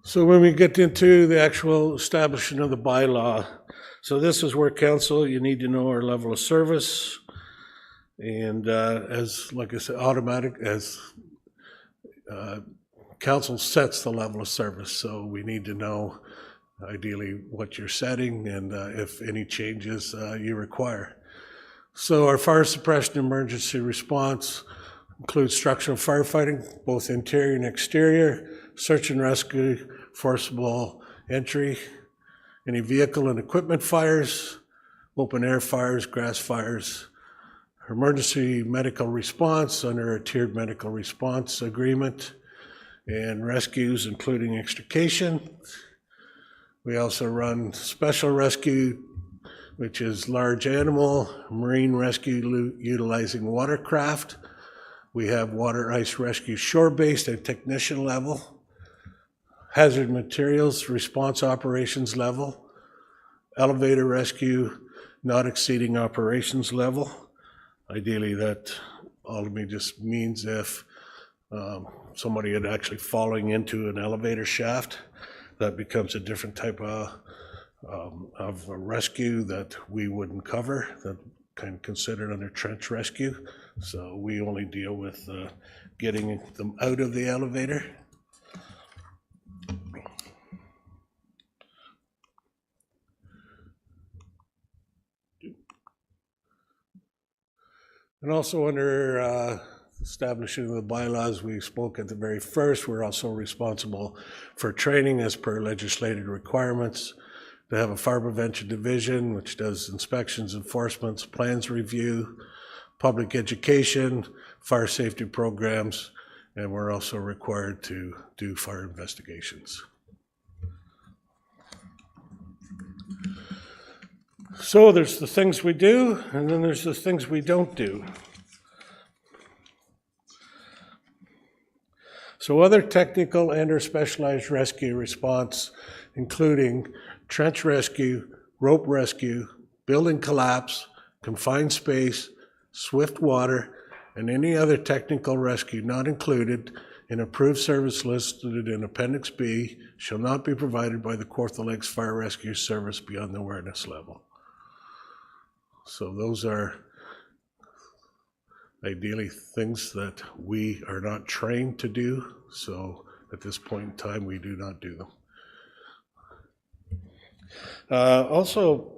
So when we get into the actual establishment of the bylaw, so this is where council, you need to know our level of service. And as, like I said, council sets the level of service, so we need to know ideally what you're setting and if any changes you require. So our fire suppression emergency response includes structural firefighting, both interior and exterior, search and rescue, forcible entry, any vehicle and equipment fires, open air fires, grass fires, emergency medical response under a tiered medical response agreement, and rescues including extrication. We also run special rescue, which is large animal, marine rescue utilizing watercraft. We have water ice rescue shore-based at technician level, hazard materials response operations level, elevator rescue not exceeding operations level. Ideally, that ultimately just means if somebody had actually falling into an elevator shaft, that becomes a different type of a rescue that we wouldn't cover, that kind of considered under trench rescue. So we only deal with getting them out of the elevator. And also under establishing the bylaws we spoke at the very first, we're also responsible for training as per legislated requirements, to have a fire prevention division, which does inspections, enforcements, plans review, public education, fire safety programs, and we're also required to do fire investigations. So there's the things we do, and then there's the things we don't do. So other technical and or specialized rescue response, including trench rescue, rope rescue, building collapse, confined space, swift water, and any other technical rescue not included in approved service listed in Appendix B shall not be provided by the Kawartha Lakes Fire Rescue Service beyond the awareness level. So those are ideally things that we are not trained to do. So at this point in time, we do not do them. Also,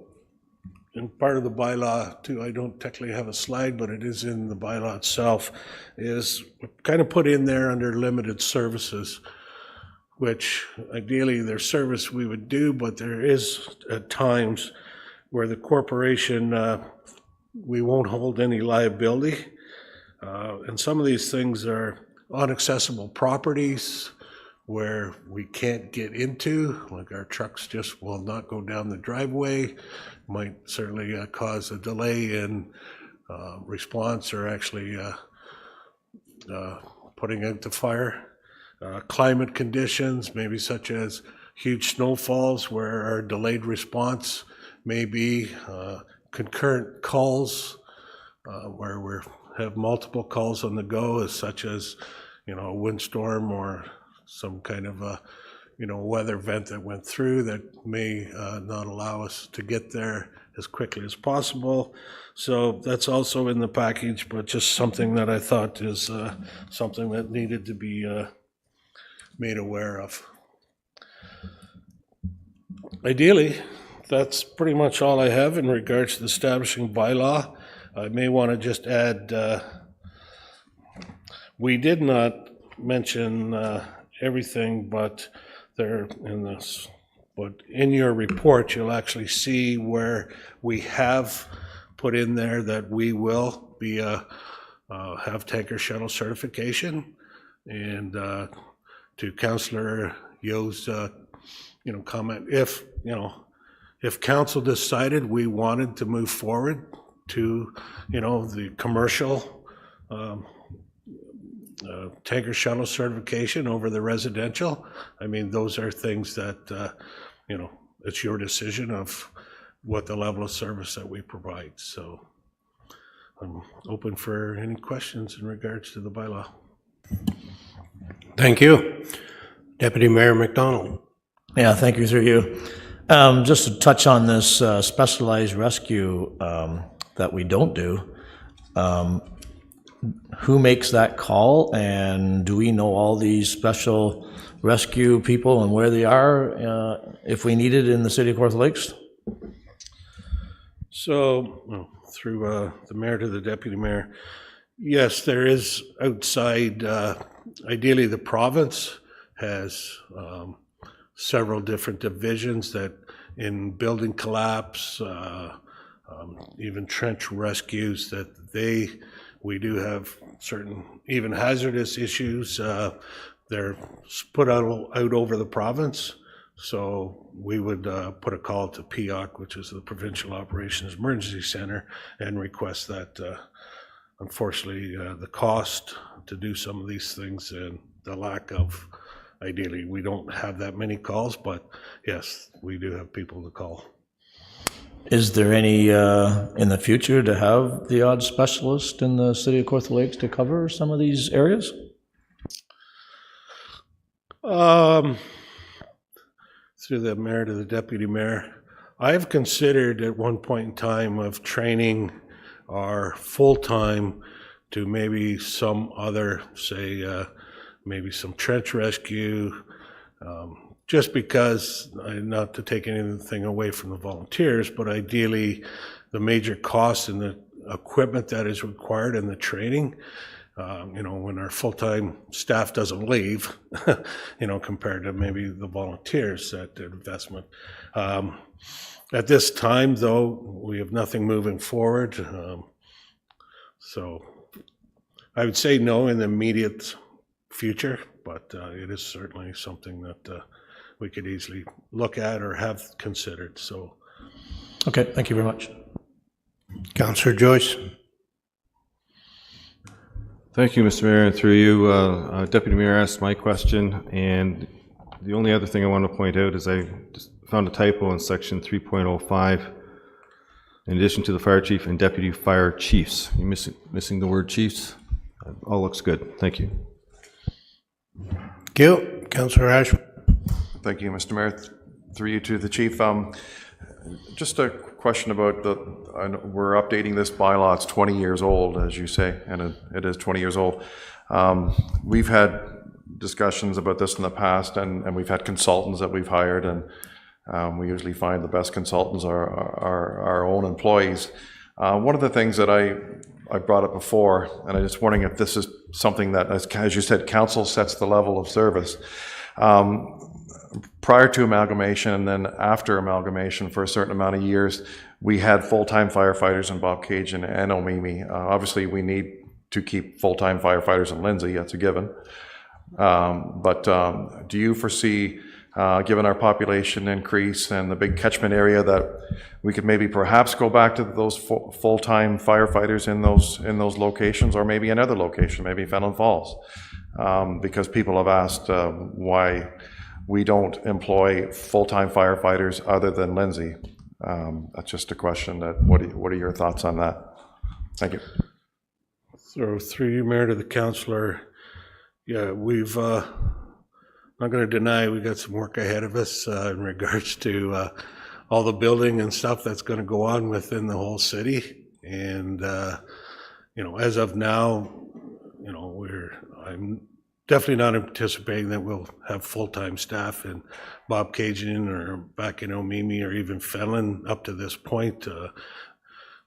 in part of the bylaw too, I don't technically have a slide, but it is in the bylaw itself, is kind of put in there under limited services, which ideally their service we would do, but there is at times where the corporation, we won't hold any liability. And some of these things are inaccessible properties where we can't get into, like our trucks just will not go down the driveway, might certainly cause a delay in response or actually putting out the fire. Climate conditions, maybe such as huge snowfalls where our delayed response may be concurrent calls where we have multiple calls on the go, as such as, you know, a windstorm or some kind of a, you know, weather event that went through that may not allow us to get there as quickly as possible. So that's also in the package, but just something that I thought is something that needed to be made aware of. Ideally, that's pretty much all I have in regards to establishing bylaw. I may want to just add, we did not mention everything, but there in this, but in your report, you'll actually see where we have put in there that we will be have tanker shuttle certification. And to Councillor Yo's, you know, comment, if, you know, if council decided we wanted to move forward to, you know, the commercial tanker shuttle certification over the residential, I mean, those are things that, you know, it's your decision of what the level of service that we provide. So I'm open for any questions in regards to the bylaw. Thank you. Deputy Mayor McDonald. Yeah, thank you, through you. Just to touch on this specialized rescue that we don't do, who makes that call, and do we know all these special rescue people and where they are if we need it in the city of Kawartha Lakes? So, well, through the mayor to the deputy mayor, yes, there is outside, ideally the province has several different divisions that in building collapse, even trench rescues that we do have certain even hazardous issues. They're put out over the province. So we would put a call to PEOC, which is the Provincial Operations Emergency Center, and request that, unfortunately, the cost to do some of these things and the lack of, ideally, we don't have that many calls, but yes, we do have people to call. Is there any in the future to have the odd specialist in the city of Kawartha Lakes to cover some of these areas? Through the mayor to the deputy mayor, I've considered at one point in time of training our full-time to maybe some other, say, maybe some trench rescue, just because, not to take anything away from the volunteers, but ideally the major cost in the equipment that is required in the training, when our full-time staff doesn't leave, compared to maybe the volunteers, that investment. At this time, though, we have nothing moving forward. So I would say no in the immediate future, but it is certainly something that we could easily look at or have considered. So, Okay, thank you very much. Councillor Joyce? Thank you, Mr. Mayor, and through you, Deputy Mayor asked my question, and the only other thing I want to point out is I just found a typo in section 3.05. In addition to the fire chief and deputy fire chiefs, you're missing the word chiefs. All looks good. Thank you. Thank you. Councillor Ashworth? Thank you, Mr. Mayor. Through you to the chief. Just a question about I know we're updating this bylaw. It's 20 years old, as you say, and it is 20 years old. We've had discussions about this in the past, and we've had consultants that we've hired, and we usually find the best consultants are our own employees. One of the things that I brought up before, and I'm just wondering if this is something that, as you said, council sets the level of service. Prior to amalgamation and then after amalgamation for a certain amount of years, we had full-time firefighters in Bobcaygeon and Omemee. Obviously, we need to keep full-time firefighters in Lindsay, that's a given. But do you foresee, given our population increase and the big catchment area, that we could maybe perhaps go back to those full-time firefighters in those locations, or maybe another location, maybe Fenelon Falls? Because people have asked why we don't employ full-time firefighters other than Lindsay. That's just a question. What are your thoughts on that? Thank you. So through you, Mayor, to the councillor, yeah, we've not going to deny we got some work ahead of us in regards to all the building and stuff that's going to go on within the whole city. And as of now, I'm definitely not anticipating that we'll have full-time staff in Bobcaygeon or back in Omemee or even Fenelon up to this point.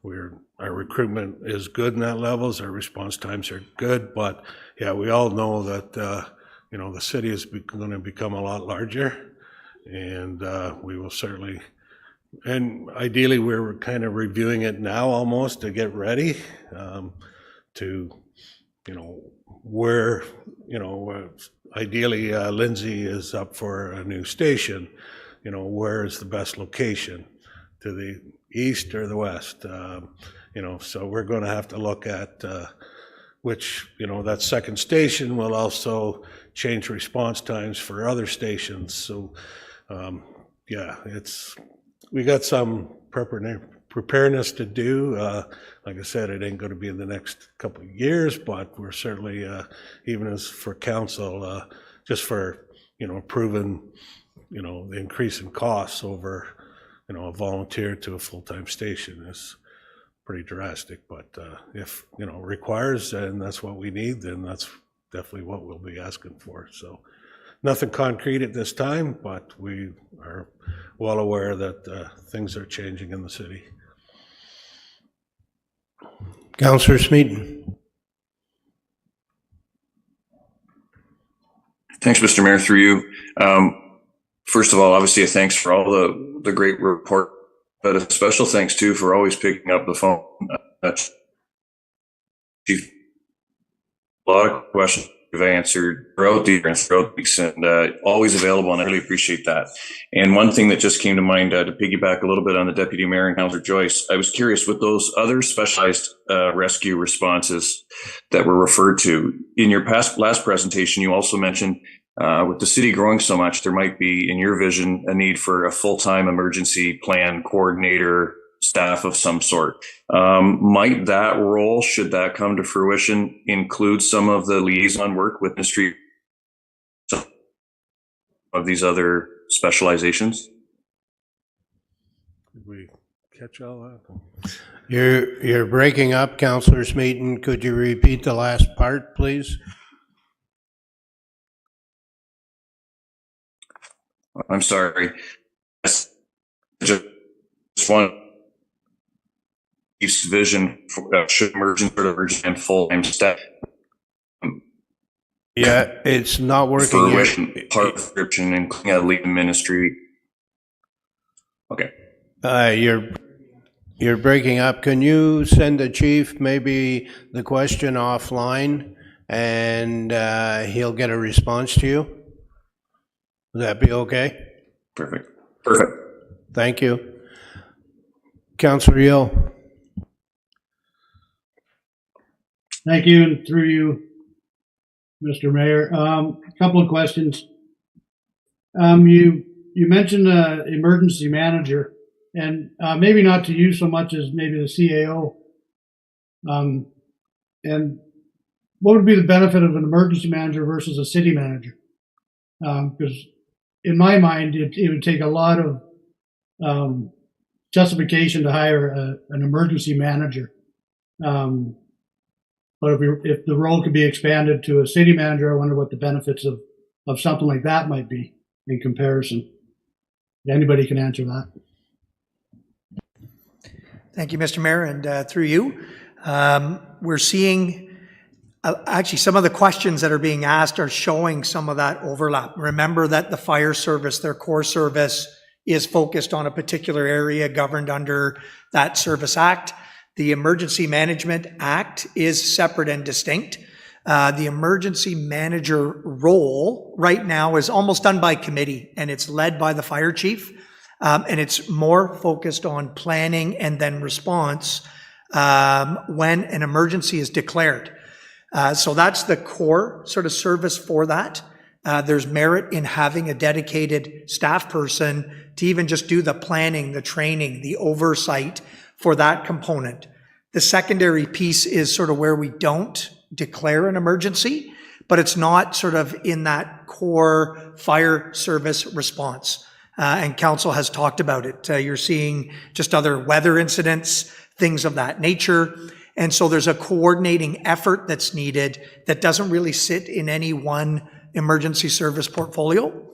Our recruitment is good in that levels, our response times are good, but yeah, we all know that the city is going to become a lot larger, and we will certainly, and ideally we're kind of reviewing it now almost to get ready to where, ideally Lindsay is up for a new station, where is the best location, to the east or the west? So we're going to have to look at which, that second station will also change response times for other stations. So we got some preparedness to do. Like I said, it ain't going to be in the next couple of years, but we're certainly, even as for council, just for, proven, the increase in costs over, a volunteer to a full-time station is pretty drastic, but if, requires, and that's what we need, then that's definitely what we'll be asking for. So nothing concrete at this time, but we are well aware that things are changing in the city. Councillor Smeaton. Thanks, Mr. Mayor, through you. First of all, obviously, a thanks for all the great report, but a special thanks too for always picking up the phone. Chief, a lot of questions you've answered throughout the year and throughout the weeks, and always available, and I really appreciate that. And one thing that just came to mind, to piggyback a little bit on the Deputy Mayor and Councillor Joyce, I was curious with those other specialized rescue responses that were referred to in your last presentation. You also mentioned with the city growing so much, there might be, in your vision, a need for a full-time emergency plan coordinator staff of some sort. Might that role, should that come to fruition, include some of the liaison work with ministry of these other specializations? Did we catch all that? You're breaking up, Councillor Smeaton. Could you repeat the last part, please? I'm sorry. Just one chief's vision for should emergency and full-time staff. Yeah, it's not working For here. which part of the description, including a lead ministry. Okay. You're breaking up. Can you send the chief maybe the question offline, and he'll get a response to you? Would that be okay? Perfect. Thank you. Councillor Yeo. Thank you, and through you, Mr. Mayor. A couple of questions. You mentioned emergency manager, and maybe not to you so much as maybe the CAO. And what would be the benefit of an emergency manager versus a city manager? Because in my mind, it would take a lot of justification to hire an emergency manager. But if the role could be expanded to a city manager, I wonder what the benefits of something like that might be in comparison. Anybody can answer that. Thank you, Mr. Mayor, and through you. We're seeing, actually, some of the questions that are being asked are showing some of that overlap. Remember that the fire service, their core service, is focused on a particular area governed under that Service Act. The Emergency Management Act is separate and distinct. The emergency manager role right now is almost done by committee, and it's led by the fire chief. And it's more focused on planning and then response when an emergency is declared. So that's the core sort of service for that. There's merit in having a dedicated staff person to even just do the planning, the training, the oversight for that component. The secondary piece is sort of where we don't declare an emergency, but it's not sort of in that core fire service response. And council has talked about it. You're seeing just other weather incidents, things of that nature. And so there's a coordinating effort that's needed that doesn't really sit in any one emergency service portfolio.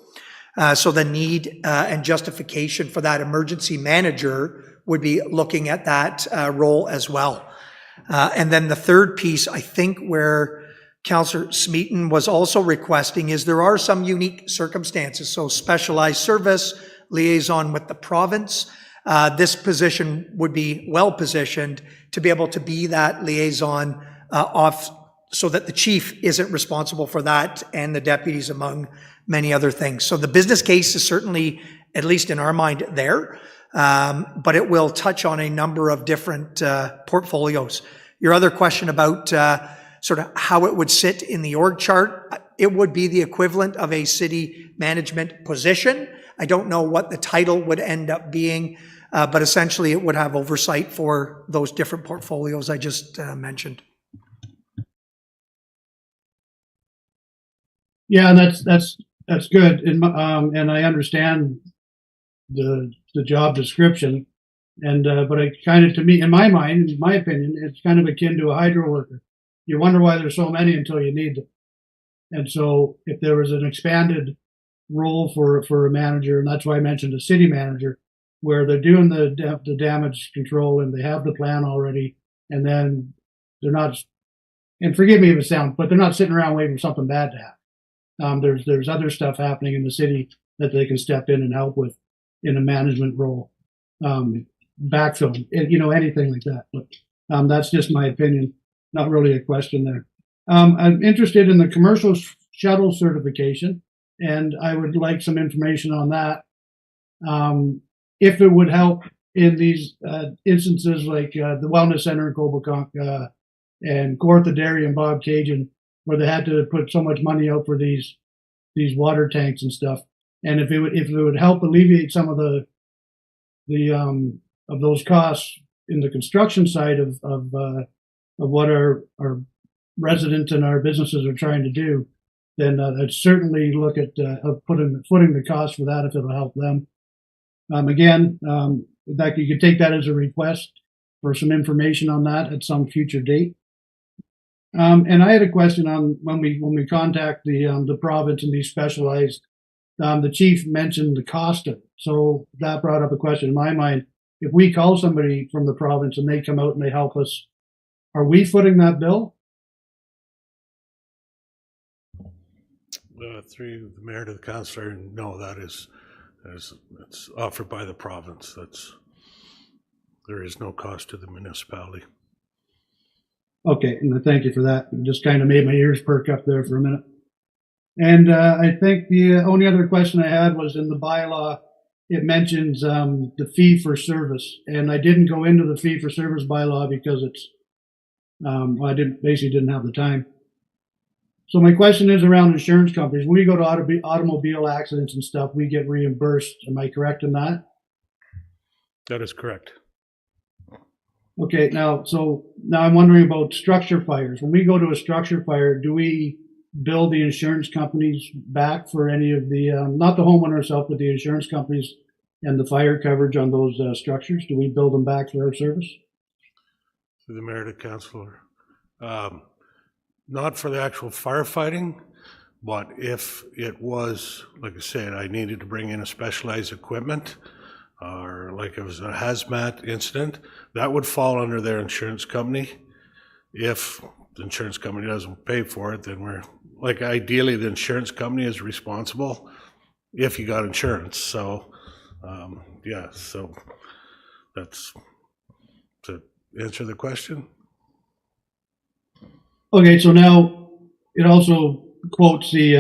So the need and justification for that emergency manager would be looking at that role as well. And then the third piece, I think, where Councillor Smeaton was also requesting is there are some unique circumstances. So specialized service, liaison with the province. This position would be well positioned to be able to be that liaison off so that the chief isn't responsible for that and the deputies, among many other things. So the business case is certainly, at least in our mind, there, but it will touch on a number of different portfolios. Your other question about sort of how it would sit in the org chart, it would be the equivalent of a city management position. I don't know what the title would end up being, but essentially it would have oversight for those different portfolios I just mentioned. Yeah, that's good, and I understand the job description. And, but it kind of, to me, in my mind, in my opinion, it's kind of akin to a hydro worker. You wonder why there's so many until you need them. And so if there was an expanded role for a manager, and that's why I mentioned a city manager, where they're doing the damage control and they have the plan already, and then they're not, and forgive me if it sounds, but they're not sitting around waiting for something bad to happen. There's other stuff happening in the city that they can step in and help with in a management role, backfill, anything like that. But that's just my opinion, not really a question there. I'm interested in the commercial shuttle certification, and I would like some information on that. If it would help in these instances like the Wellness Center in Coboconk and Gortha Dairy and Bob Cajun, where they had to put so much money out for these water tanks and stuff. And if it would help alleviate some of those costs in the construction side of what our residents and our businesses are trying to do, then I'd certainly look at footing the cost for that if it'll help them. Again, that you could take that as a request for some information on that at some future date. And I had a question on when we contact the province and these specialized. The chief mentioned the cost of it, so that brought up a question in my mind. If we call somebody from the province and they come out and they help us, are we footing that bill? Through the mayor to the councillor, no, that is it's offered by the province. There is no cost to the municipality. Okay, and thank you for that. It just kind of made my ears perk up there for a minute. And I think the only other question I had was in the bylaw, it mentions the fee for service, and I didn't go into the fee for service bylaw because it's I didn't have the time. So my question is around insurance companies. When we go to automobile accidents and stuff, we get reimbursed. Am I correct in that? That is correct. Okay, now I'm wondering about structure fires. When we go to a structure fire, do we bill the insurance companies back for any of the, not the homeowner itself, but the insurance companies and the fire coverage on those structures? Do we bill them back for our service? Through the mayor to councillor. Not for the actual firefighting, but if it was, like I said, I needed to bring in a specialized equipment, or like it was a hazmat incident, that would fall under their insurance company. If the insurance company doesn't pay for it, then ideally the insurance company is responsible if you got insurance. So, yeah, so that's to answer the question. Okay, so now it also quotes the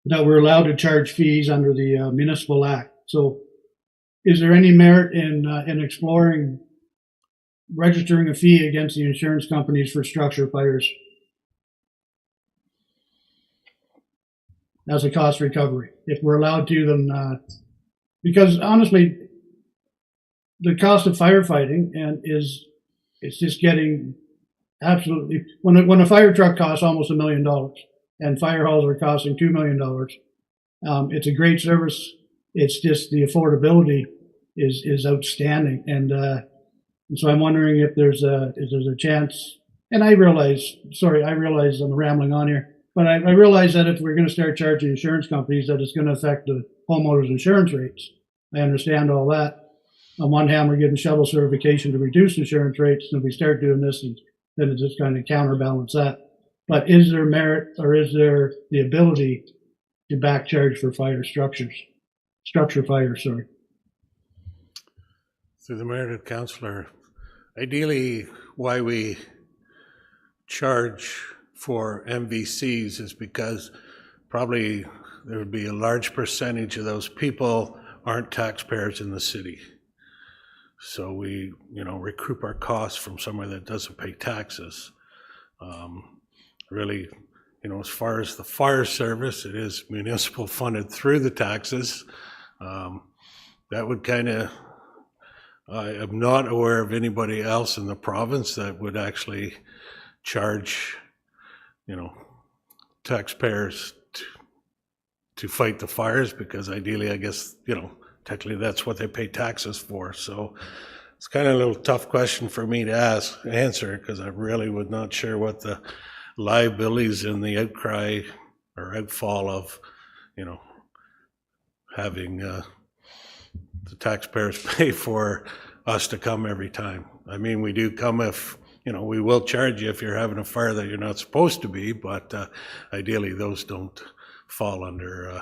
that we're allowed to charge fees under the Municipal Act. So, is there any merit in exploring registering a fee against the insurance companies for structure fires as a cost recovery? If we're allowed to, then because honestly, the cost of firefighting it's just getting absolutely, when a fire truck costs almost $1 million and fire halls are costing $2 million, it's a great service. It's just the affordability is outstanding, and so I'm wondering if there's a chance. And I realize I'm rambling on here, but I realize that if we're going to start charging insurance companies, that it's going to affect the homeowners' insurance rates. I understand all that. On one hand, we're getting shuttle certification to reduce insurance rates, and if we start doing this, then it just kind of counterbalance that. But is there merit, or is there the ability to back charge for structure fires, sorry? Through the mayor to councillor, ideally why we charge for MVCs is because probably there would be a large percentage of those people aren't taxpayers in the city. So we, recoup our costs from somewhere that doesn't pay taxes. Really, as far as the fire service, it is municipal funded through the taxes. That would kind of, I am not aware of anybody else in the province that would actually charge, taxpayers to fight the fires, because ideally, I guess, technically that's what they pay taxes for. So it's kind of a little tough question for me to answer, because I really was not sure what the liabilities in the outcry or outfall of, having the taxpayers pay for us to come every time. I mean, we do come if, we will charge you if you're having a fire that you're not supposed to be, but ideally those don't fall under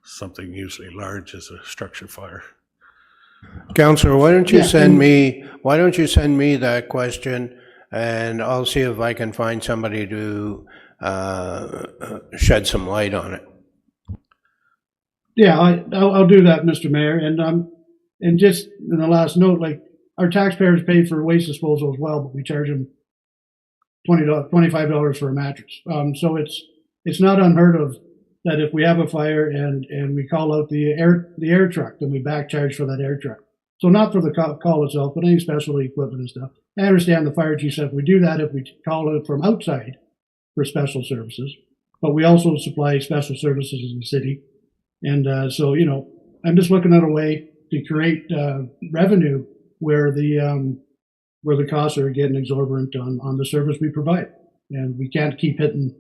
something usually large as a structure fire. Counselor, why don't you Yeah, send and- me that question, and I'll see if I can find somebody to shed some light on it. Yeah, I'll do that, Mr. Mayor. And just in the last note, like, our taxpayers pay for waste disposal as well, but we charge them $25 for a mattress. So it's not unheard of that if we have a fire and we call out the air truck, then we back charge for that air truck. So not for the call itself, but any special equipment and stuff. I understand the fire chief said we do that if we call it from outside for special services, but we also supply special services in the city. And so, I'm just looking at a way to create revenue where the costs are getting exorbitant on the service we provide. And we can't keep hitting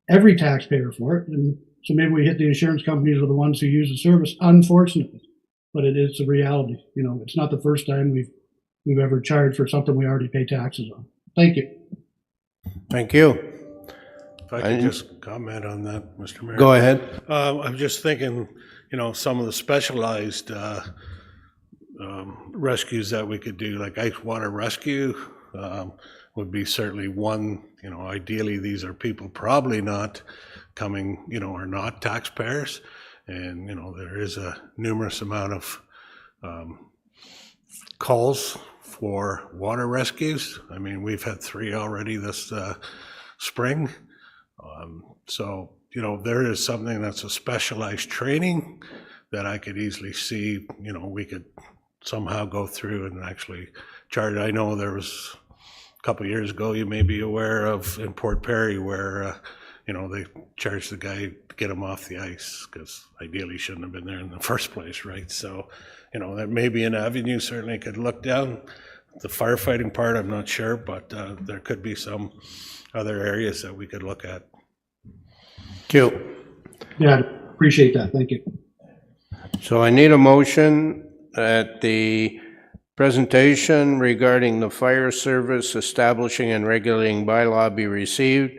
every taxpayer for it. And so maybe we hit the insurance companies are the ones who use the service, unfortunately. But it is a reality. It's not the first time we've ever charged for something we already pay taxes on. Thank you. Thank you. If I could just comment on that, Mr. Mayor. Go ahead. I'm just thinking, some of the specialized rescues that we could do, like ice water rescue, would be certainly one. Ideally, these are people probably not coming, are not taxpayers. And, there is a numerous amount of calls for water rescues. I mean, we've had 3 already this spring. So, there is something that's a specialized training that I could easily see, we could somehow go through and actually charge. I know there was a couple of years ago, you may be aware of in Port Perry where, they charged the guy to get him off the ice because ideally shouldn't have been there in the first place, right? So, that may be an avenue certainly could look down. The firefighting part, I'm not sure, but there could be some other areas that we could look at. Thank you. Yeah, appreciate that. Thank you. So I need a motion that the presentation regarding the fire service establishing and regulating bylaw be received,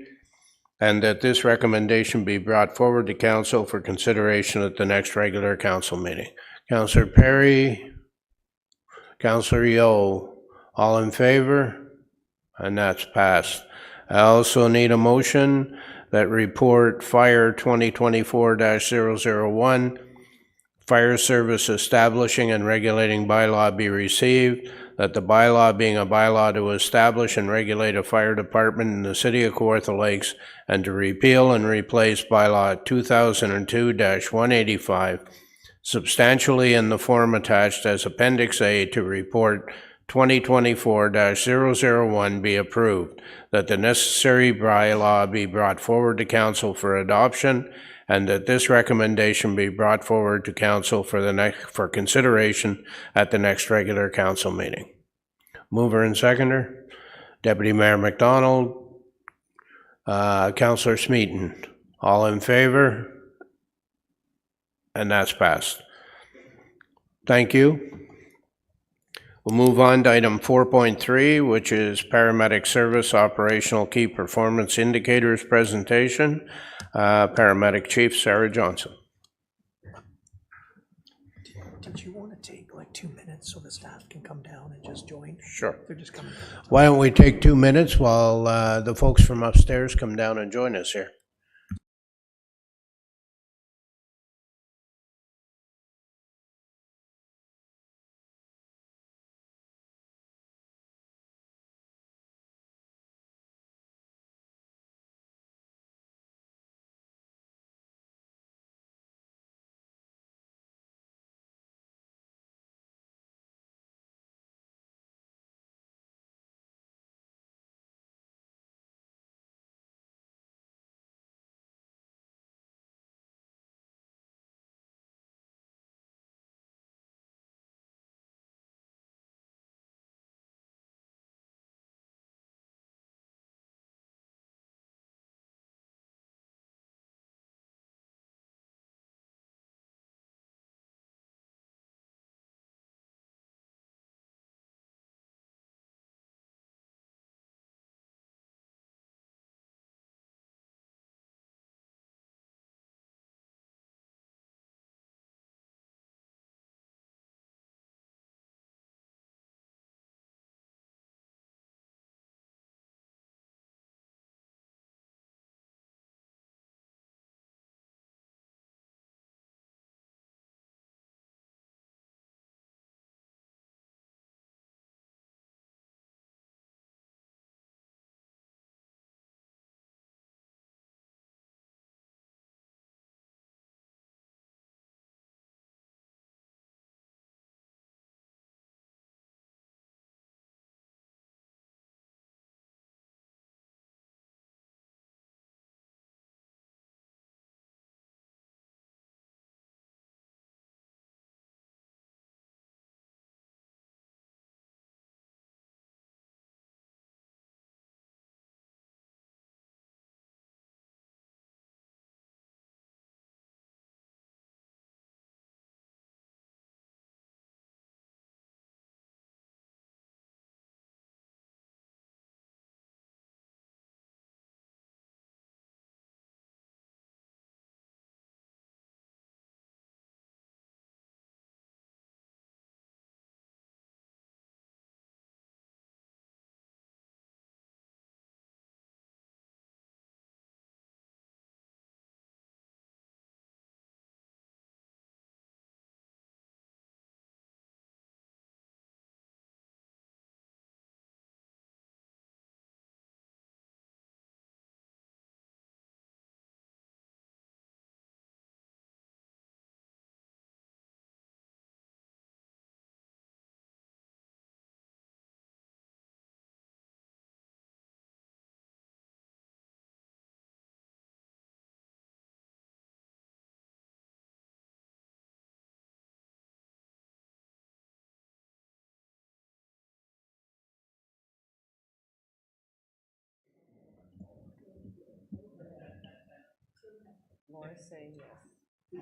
and that this recommendation be brought forward to council for consideration at the next regular council meeting. Councillor Perry, Councillor Yeo, all in favor? And that's passed. I also need a motion that report Fire 2024-001, Fire Service Establishing and Regulating Bylaw be received, that the bylaw being a bylaw to establish and regulate a fire department in the city of Kawartha Lakes and to repeal and replace bylaw 2002-185, substantially in the form attached as Appendix A to report 2024-001 be approved, that the necessary bylaw be brought forward to council for adoption, and that this recommendation be brought forward to council for consideration at the next regular council meeting. Mover and seconder, Deputy Mayor McDonald, Councillor Smeaton, all in favor? And that's passed. Thank you. We'll move on to item 4.3, which is Paramedic Service Operational Key Performance Indicators presentation. Paramedic Chief Sarah Johnson. Did you want to take like 2 minutes so the staff can come down and just join? Sure. They're just coming. Why don't we take 2 minutes while the folks from upstairs come down and join us here?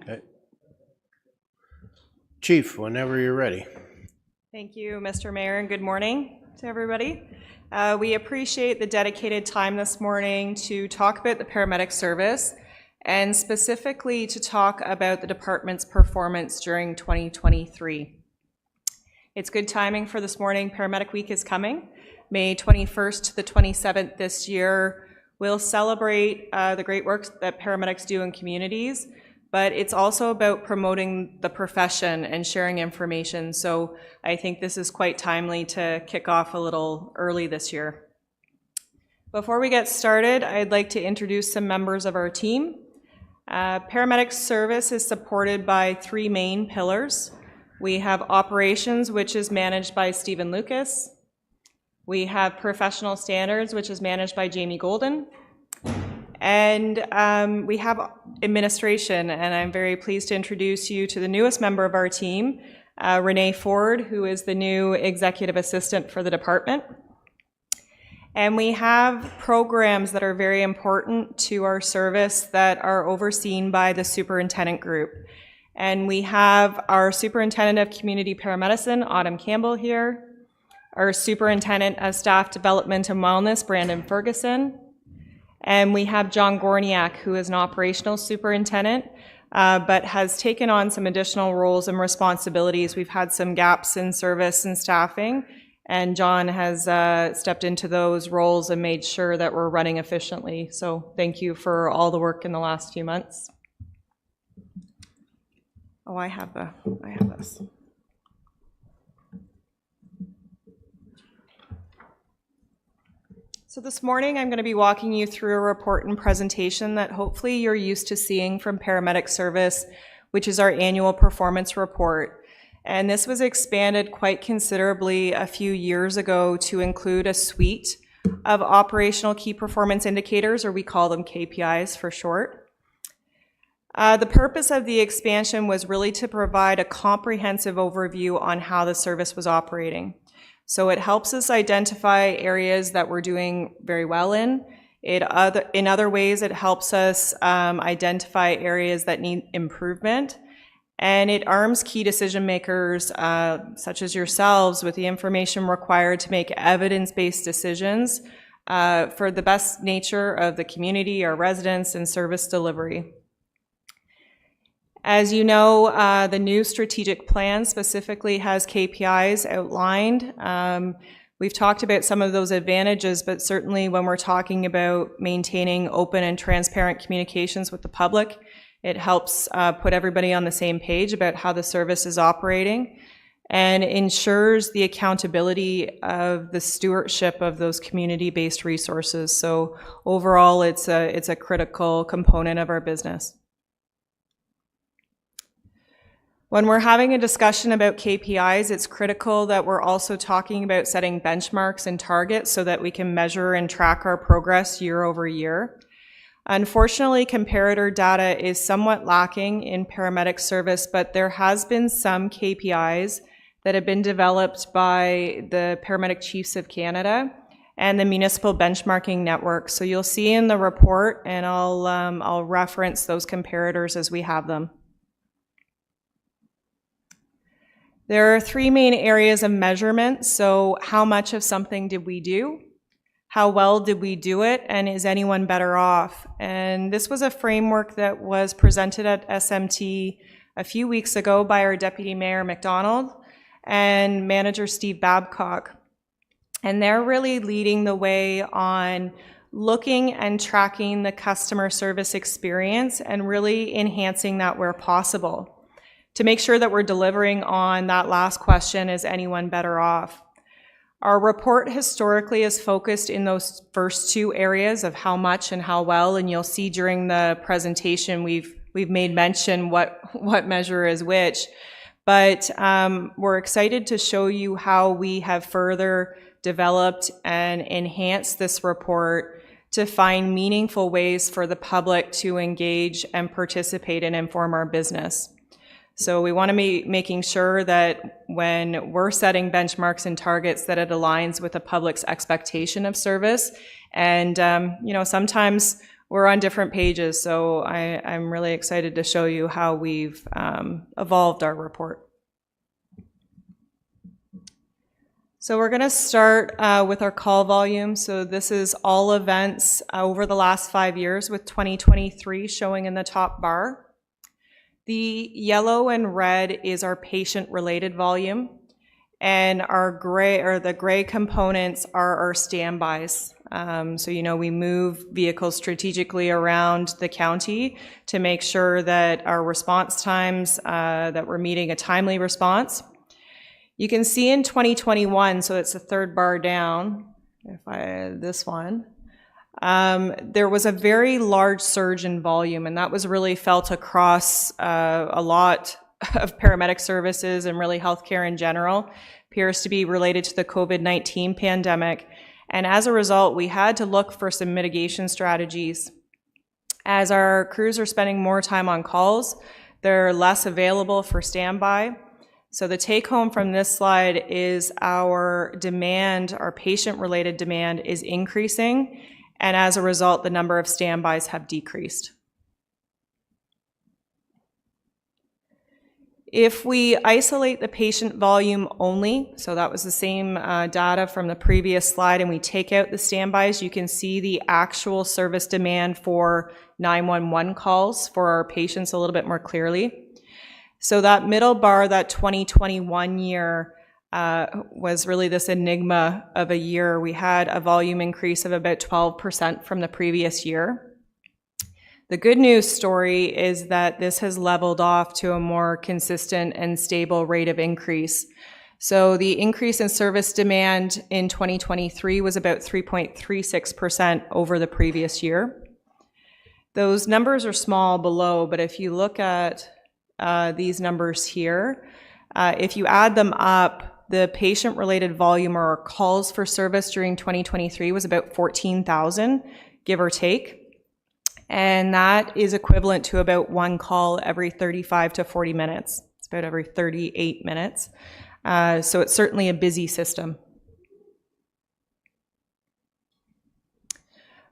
Okay. Chief, whenever you're ready. Thank you, Mr. Mayor, and good morning to everybody. We appreciate the dedicated time this morning to talk about the paramedic service and specifically to talk about the department's performance during 2023. It's good timing for this morning. Paramedic Week is coming. May 21st to the 27th this year. We'll celebrate the great work that paramedics do in communities, but it's also about promoting the profession and sharing information. So I think this is quite timely to kick off a little early this year. Before we get started, I'd like to introduce some members of our team. Paramedic service is supported by three main pillars. We have operations, which is managed by Stephen Lucas. We have professional standards, which is managed by Jamie Golden. And we have administration, and I'm very pleased to introduce you to the newest member of our team, Renee Ford, who is the new executive assistant for the department. And we have programs that are very important to our service that are overseen by the superintendent group. And we have our superintendent of community paramedicine, Autumn Campbell, here, our superintendent of staff development and wellness, Brandon Ferguson, and we have John Gorniak, who is an operational superintendent, but has taken on some additional roles and responsibilities. We've had some gaps in service and staffing, and John has stepped into those roles and made sure that we're running efficiently. So thank you for all the work in the last few months. Oh, I have this. So this morning, I'm going to be walking you through a report and presentation that hopefully you're used to seeing from Paramedic Service, which is our annual performance report. And this was expanded quite considerably a few years ago to include a suite of operational key performance indicators, or we call them KPIs for short. The purpose of the expansion was really to provide a comprehensive overview on how the service was operating. So it helps us identify areas that we're doing very well in. In other ways, it helps us identify areas that need improvement. And it arms key decision makers, such as yourselves, with the information required to make evidence-based decisions for the best nature of the community, our residents, and service delivery. As you know, the new strategic plan specifically has KPIs outlined. We've talked about some of those advantages, but certainly when we're talking about maintaining open and transparent communications with the public, it helps put everybody on the same page about how the service is operating and ensures the accountability of the stewardship of those community-based resources. So overall, it's a critical component of our business. When we're having a discussion about KPIs, it's critical that we're also talking about setting benchmarks and targets so that we can measure and track our progress year over year. Unfortunately, comparator data is somewhat lacking in paramedic service, but there has been some KPIs that have been developed by the Paramedic Chiefs of Canada and the Municipal Benchmarking Network. So you'll see in the report, and I'll reference those comparators as we have them. There are three main areas of measurement. So how much of something did we do? How well did we do it? And is anyone better off? And this was a framework that was presented at SMT a few weeks ago by our Deputy Mayor McDonald and Manager Steve Babcock. And they're really leading the way on looking and tracking the customer service experience and really enhancing that where possible, to make sure that we're delivering on that last question, is anyone better off? Our report historically is focused in those first two areas of how much and how well, and you'll see during the presentation we've made mention what measure is which. But we're excited to show you how we have further developed and enhanced this report to find meaningful ways for the public to engage and participate and inform our business. So we want to be making sure that when we're setting benchmarks and targets that it aligns with the public's expectation of service. And, sometimes we're on different pages, so I'm really excited to show you how we've evolved our report. So we're going to start with our call volume. So this is all events over the last 5 years, with 2023 showing in the top bar. The yellow and red is our patient-related volume, and our gray, or the gray components, are our standbys. So, you know, we move vehicles strategically around the county to make sure that our response times, that we're meeting a timely response. You can see in 2021, so it's the third bar down, this one, there was a very large surge in volume, and that was really felt across a lot of paramedic services and really healthcare in general. Appears to be related to the COVID-19 pandemic. And as a result, we had to look for some mitigation strategies. As our crews are spending more time on calls, they're less available for standby. So the take home from this slide is our demand, our patient-related demand, is increasing, and as a result, the number of standbys have decreased. If we isolate the patient volume only, so that was the same data from the previous slide, and we take out the standbys, you can see the actual service demand for 911 calls for our patients a little bit more clearly. So that middle bar, that 2021 year, was really this enigma of a year. We had a volume increase of about 12% from the previous year. The good news story is that this has leveled off to a more consistent and stable rate of increase. So the increase in service demand in 2023 was about 3.36% over the previous year. Those numbers are small below, but if you look at these numbers here, if you add them up, the patient-related volume, or calls for service during 2023, was about 14,000, give or take. And that is equivalent to about one call every 35 to 40 minutes. It's about every 38 minutes. So it's certainly a busy system.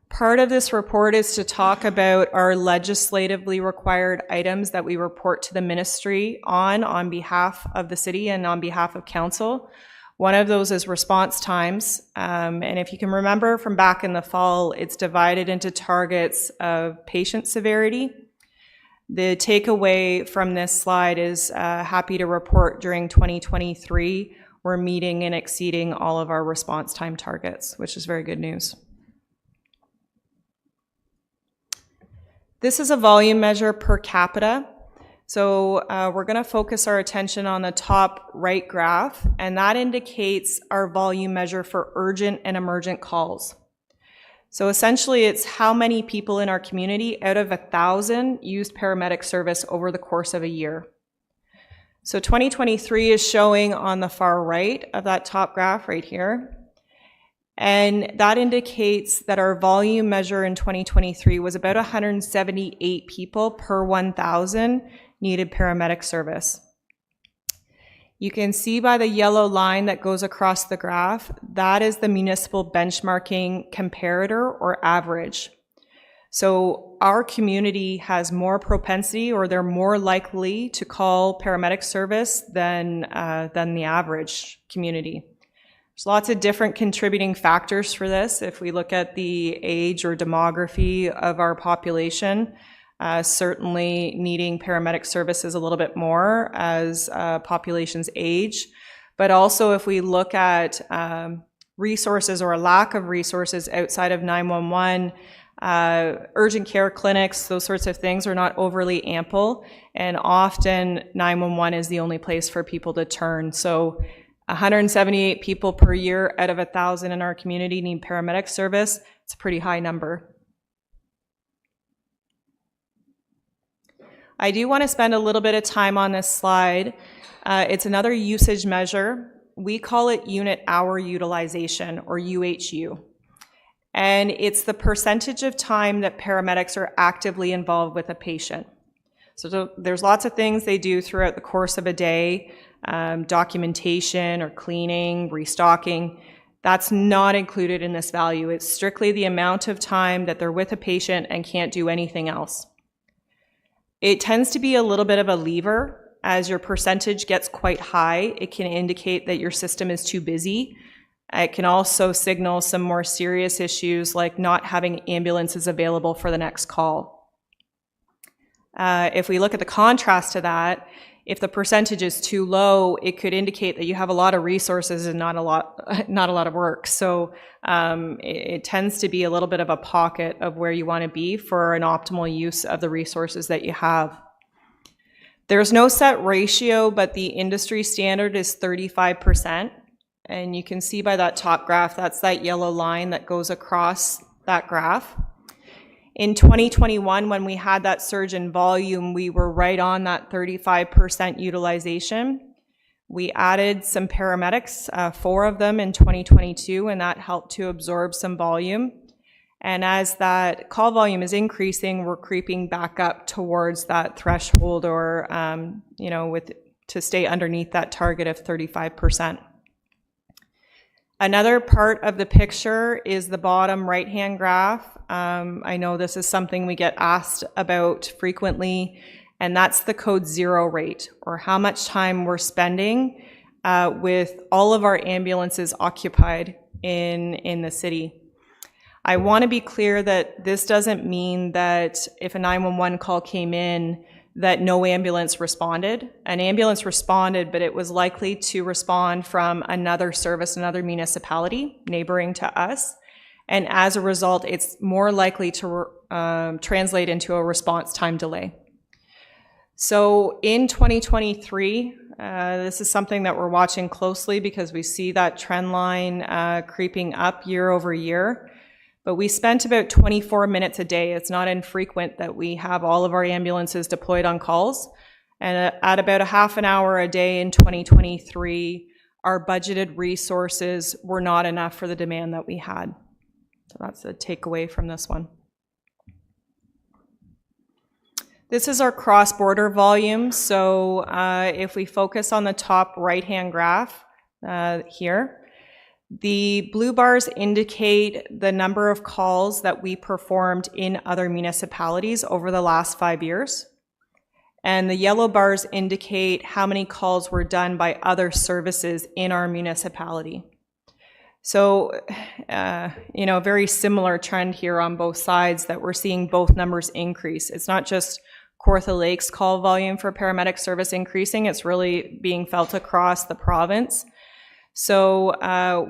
Part of this report is to talk about our legislatively required items that we report to the ministry on behalf of the city and on behalf of council. One of those is response times. And if you can remember from back in the fall, it's divided into targets of patient severity. The takeaway from this slide is happy to report during 2023, we're meeting and exceeding all of our response time targets, which is very good news. This is a volume measure per capita. So we're going to focus our attention on the top right graph, and that indicates our volume measure for urgent and emergent calls. So essentially, it's how many people in our community out of 1,000 used paramedic service over the course of a year. So 2023 is showing on the far right of that top graph right here. And that indicates that our volume measure in 2023 was about 178 people per 1,000 needed paramedic service. You can see by the yellow line that goes across the graph, that is the municipal benchmarking comparator or average. So our community has more propensity, or they're more likely to call paramedic service than the average community. There's lots of different contributing factors for this. If we look at the age or demography of our population, certainly needing paramedic services a little bit more as populations age. But also if we look at resources or a lack of resources outside of 911, urgent care clinics, those sorts of things are not overly ample. And often 911 is the only place for people to turn. So 178 people per year out of 1,000 in our community need paramedic service. It's a pretty high number. I do want to spend a little bit of time on this slide. It's another usage measure. We call it unit hour utilization, or UHU. And it's the percentage of time that paramedics are actively involved with a patient. So there's lots of things they do throughout the course of a day, documentation or cleaning, restocking. That's not included in this value. It's strictly the amount of time that they're with a patient and can't do anything else. It tends to be a little bit of a lever. As your percentage gets quite high, it can indicate that your system is too busy. It can also signal some more serious issues like not having ambulances available for the next call. If we look at the contrast to that, if the percentage is too low, it could indicate that you have a lot of resources and not a lot of work. So it tends to be a little bit of a pocket of where you want to be for an optimal use of the resources that you have. There's no set ratio, but the industry standard is 35%. And you can see by that top graph, that's that yellow line that goes across that graph. In 2021, when we had that surge in volume, we were right on that 35% utilization. We added some paramedics, 4 of them in 2022, and that helped to absorb some volume. And as that call volume is increasing, we're creeping back up towards that threshold or, to stay underneath that target of 35%. Another part of the picture is the bottom right-hand graph. I know this is something we get asked about frequently, and that's the code 0 rate, or how much time we're spending with all of our ambulances occupied in the city. I want to be clear that this doesn't mean that if a 911 call came in, that no ambulance responded. An ambulance responded, but it was likely to respond from another service, another municipality neighboring to us. And as a result, it's more likely to translate into a response time delay. So in 2023, this is something that we're watching closely because we see that trend line creeping up year over year. But we spent about 24 minutes a day. It's not infrequent that we have all of our ambulances deployed on calls. And at about a half an hour a day in 2023, our budgeted resources were not enough for the demand that we had. So that's a takeaway from this one. This is our cross-border volume. So if we focus on the top right-hand graph here, the blue bars indicate the number of calls that we performed in other municipalities over the last 5 years. And the yellow bars indicate how many calls were done by other services in our municipality. So, very similar trend here on both sides that we're seeing both numbers increase. It's not just Kawartha Lakes call volume for paramedic service increasing, it's really being felt across the province. So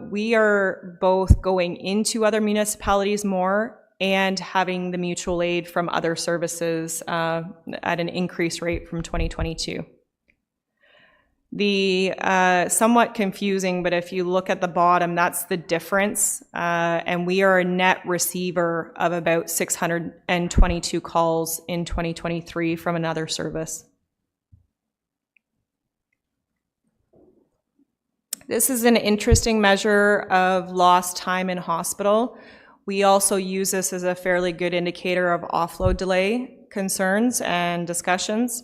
we are both going into other municipalities more and having the mutual aid from other services at an increased rate from 2022. The somewhat confusing, but if you look at the bottom, that's the difference. And we are a net receiver of about 622 calls in 2023 from another service. This is an interesting measure of lost time in hospital. We also use this as a fairly good indicator of offload delay concerns and discussions.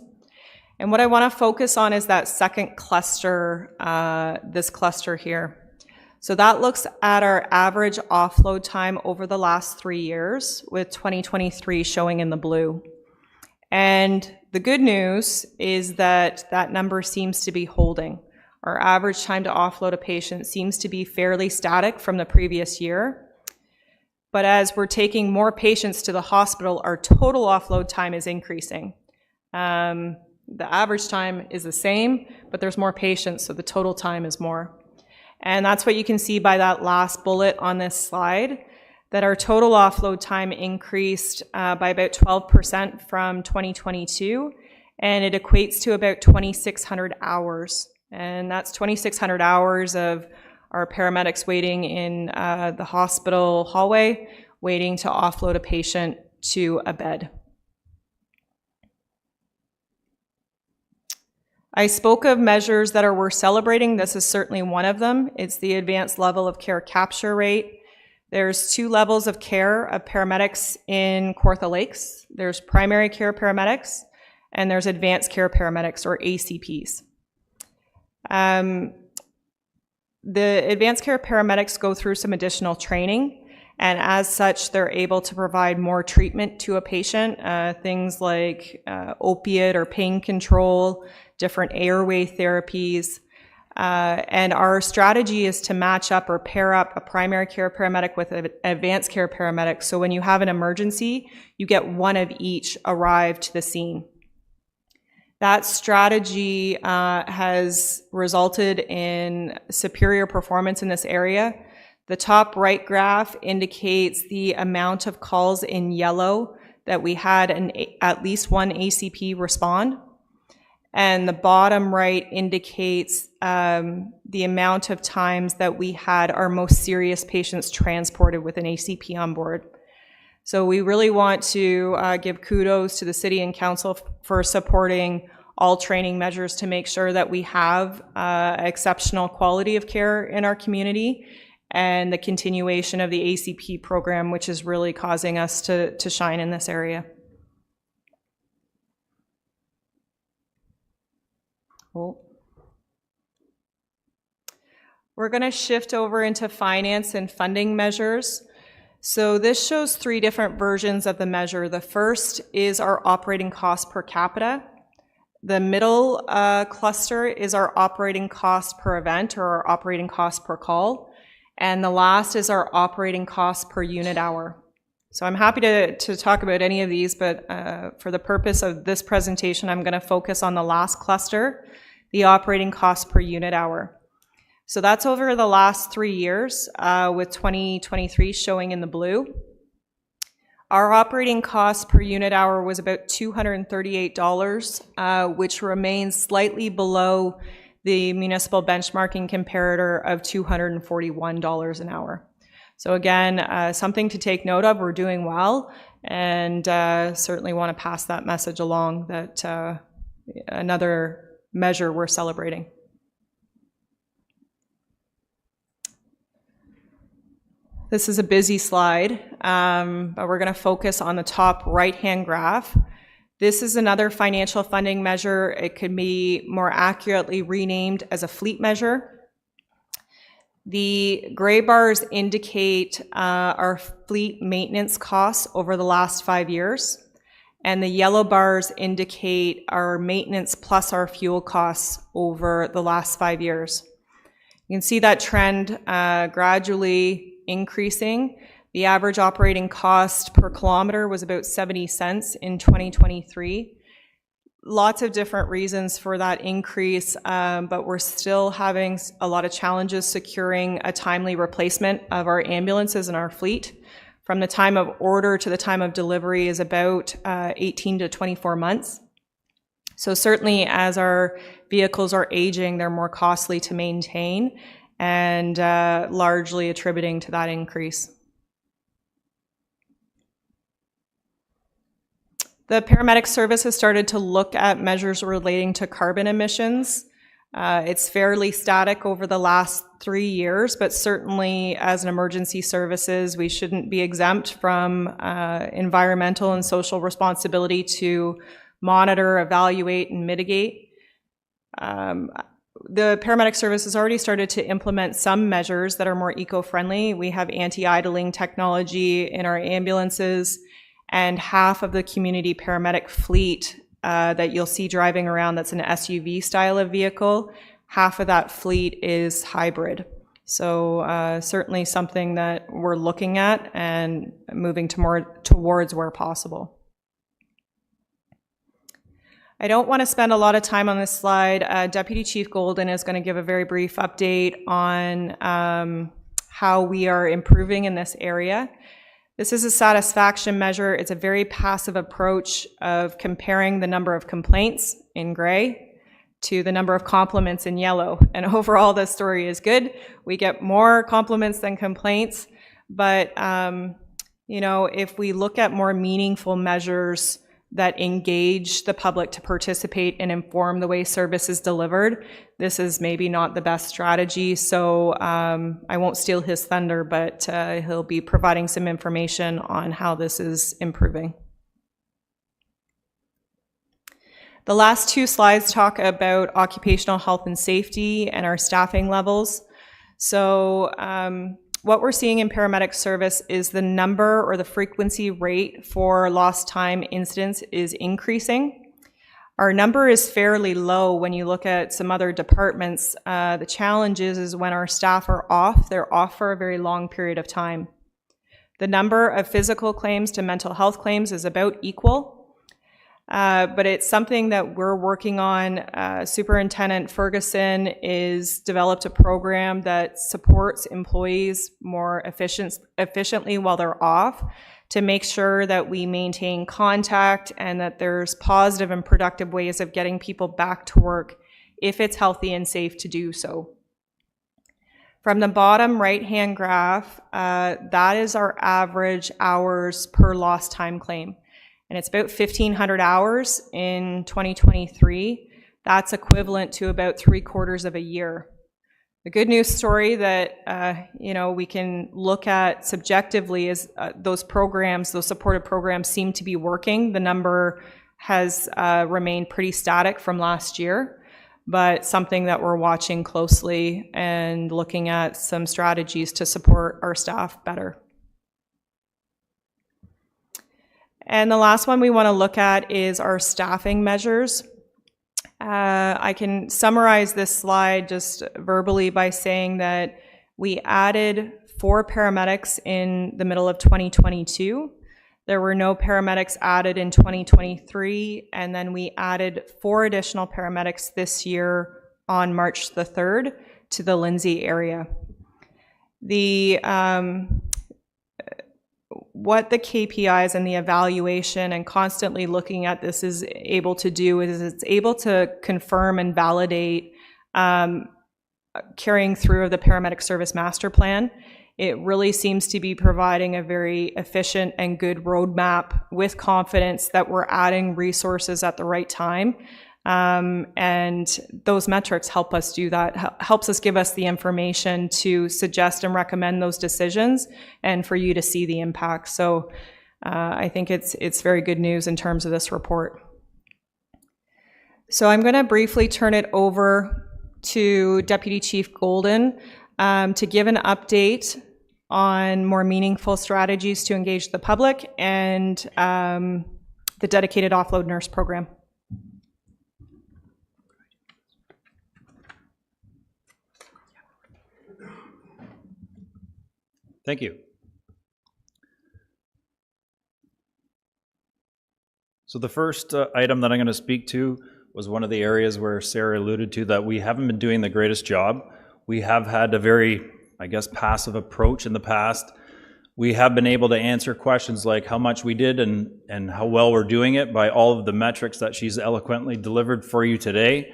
And what I want to focus on is that second cluster, this cluster here. So that looks at our average offload time over the last 3 years, with 2023 showing in the blue. And the good news is that that number seems to be holding. Our average time to offload a patient seems to be fairly static from the previous year. But as we're taking more patients to the hospital, our total offload time is increasing. The average time is the same, but there's more patients, so the total time is more. And that's what you can see by that last bullet on this slide, that our total offload time increased by about 12% from 2022, and it equates to about 2,600 hours. And that's 2,600 hours of our paramedics waiting in the hospital hallway, waiting to offload a patient to a bed. I spoke of measures that are worth celebrating. This is certainly one of them. It's the advanced level of care capture rate. There's 2 levels of care of paramedics in Kawartha Lakes. There's primary care paramedics, and there's advanced care paramedics, or ACPs. The advanced care paramedics go through some additional training, and as such, they're able to provide more treatment to a patient, things like opiate or pain control, different airway therapies. And our strategy is to match up or pair up a primary care paramedic with an advanced care paramedic. So when you have an emergency, you get one of each arrive to the scene. That strategy has resulted in superior performance in this area. The top right graph indicates the amount of calls in yellow that we had at least one ACP respond. And the bottom right indicates the amount of times that we had our most serious patients transported with an ACP on board. So we really want to give kudos to the city and council for supporting all training measures to make sure that we have exceptional quality of care in our community, and the continuation of the ACP program, which is really causing us to shine in this area. Cool. We're going to shift over into finance and funding measures. So this shows three different versions of the measure. The first is our operating cost per capita. The middle cluster is our operating cost per event, or our operating cost per call. And the last is our operating cost per unit hour. So I'm happy to talk about any of these, but for the purpose of this presentation, I'm going to focus on the last cluster, the operating cost per unit hour. So that's over the last 3 years, with 2023 showing in the blue. Our operating cost per unit hour was about $238, which remains slightly below the municipal benchmarking comparator of $241 an hour. So again, something to take note of. We're doing well, and certainly want to pass that message along, that another measure we're celebrating. This is a busy slide, but we're going to focus on the top right-hand graph. This is another financial funding measure. It could be more accurately renamed as a fleet measure. The gray bars indicate our fleet maintenance costs over the last 5 years, and the yellow bars indicate our maintenance plus our fuel costs over the last 5 years. You can see that trend gradually increasing. The average operating cost per kilometer was about 70 cents in 2023. Lots of different reasons for that increase, but we're still having a lot of challenges securing a timely replacement of our ambulances and our fleet. From the time of order to the time of delivery is about 18 to 24 months. So certainly as our vehicles are aging, they're more costly to maintain, and largely attributing to that increase. The paramedic service has started to look at measures relating to carbon emissions. It's fairly static over the last 3 years, but certainly as an emergency services, we shouldn't be exempt from environmental and social responsibility to monitor, evaluate, and mitigate. The paramedic service has already started to implement some measures that are more eco-friendly. We have anti-idling technology in our ambulances, and half of the community paramedic fleet that you'll see driving around, that's an SUV style of vehicle, half of that fleet is hybrid. So certainly something that we're looking at and moving towards where possible. I don't want to spend a lot of time on this slide. Deputy Chief Golden is going to give a very brief update on how we are improving in this area. This is a satisfaction measure. It's a very passive approach of comparing the number of complaints in gray to the number of compliments in yellow. And overall, the story is good. We get more compliments than complaints. But, you know, if we look at more meaningful measures that engage the public to participate and inform the way service is delivered, this is maybe not the best strategy. So I won't steal his thunder, but he'll be providing some information on how this is improving. The last two slides talk about occupational health and safety and our staffing levels. So what we're seeing in paramedic service is the number or the frequency rate for lost time incidents is increasing. Our number is fairly low when you look at some other departments. The challenge is when our staff are off, they're off for a very long period of time. The number of physical claims to mental health claims is about equal, but it's something that we're working on. Superintendent Ferguson is developed a program that supports employees more efficiently while they're off, to make sure that we maintain contact and that there's positive and productive ways of getting people back to work if it's healthy and safe to do so. From the bottom right-hand graph, that is our average hours per lost time claim. And it's about 1,500 hours in 2023. That's equivalent to about 3/4 of a year. The good news story that we can look at subjectively is those programs, those supportive programs seem to be working. The number has remained pretty static from last year, but something that we're watching closely and looking at some strategies to support our staff better. And the last one we want to look at is our staffing measures. I can summarize this slide just verbally by saying that we added 4 paramedics in the middle of 2022. There were no paramedics added in 2023, and then we added 4 additional paramedics this year on March the 3rd to the Lindsay area. What the KPIs and the evaluation and constantly looking at this is able to do is it's able to confirm and validate carrying through of the paramedic service master plan. It really seems to be providing a very efficient and good roadmap with confidence that we're adding resources at the right time. And those metrics help us do that, helps us give us the information to suggest and recommend those decisions and for you to see the impact. So I think it's very good news in terms of this report. So I'm going to briefly turn it over to Deputy Chief Golden to give an update on more meaningful strategies to engage the public and the dedicated offload nurse program. Thank you. So the first item that I'm going to speak to was one of the areas where Sarah alluded to that we haven't been doing the greatest job. We have had a very, passive approach in the past. We have been able to answer questions like how much we did and how well we're doing it by all of the metrics that she's eloquently delivered for you today.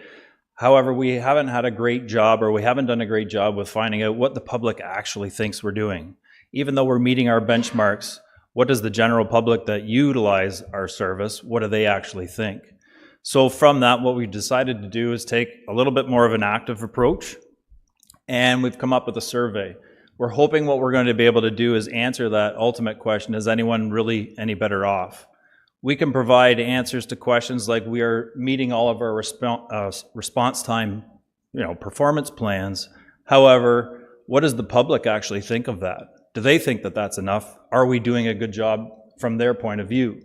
However, we haven't had a great job, or we haven't done a great job with finding out what the public actually thinks we're doing. Even though we're meeting our benchmarks, what does the general public that utilize our service, what do they actually think? So from that, what we decided to do is take a little bit more of an active approach, and we've come up with a survey. We're hoping what we're going to be able to do is answer that ultimate question, is anyone really any better off? We can provide answers to questions like we are meeting all of our response time, performance plans. However, what does the public actually think of that? Do they think that that's enough? Are we doing a good job from their point of view?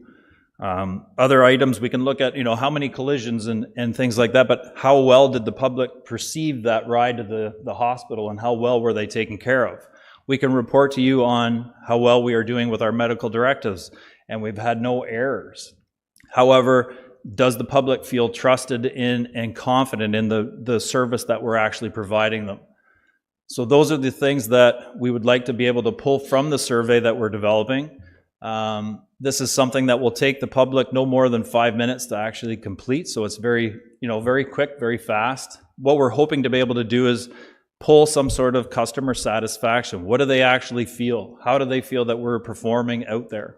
Other items we can look at, how many collisions and things like that, but how well did the public perceive that ride to the hospital and how well were they taken care of? We can report to you on how well we are doing with our medical directives, and we've had no errors. However, does the public feel trusted in and confident in the service that we're actually providing them? So those are the things that we would like to be able to pull from the survey that we're developing. This is something that will take the public no more than 5 minutes to actually complete. So it's very, very quick, very fast. What we're hoping to be able to do is pull some sort of customer satisfaction. What do they actually feel? How do they feel that we're performing out there?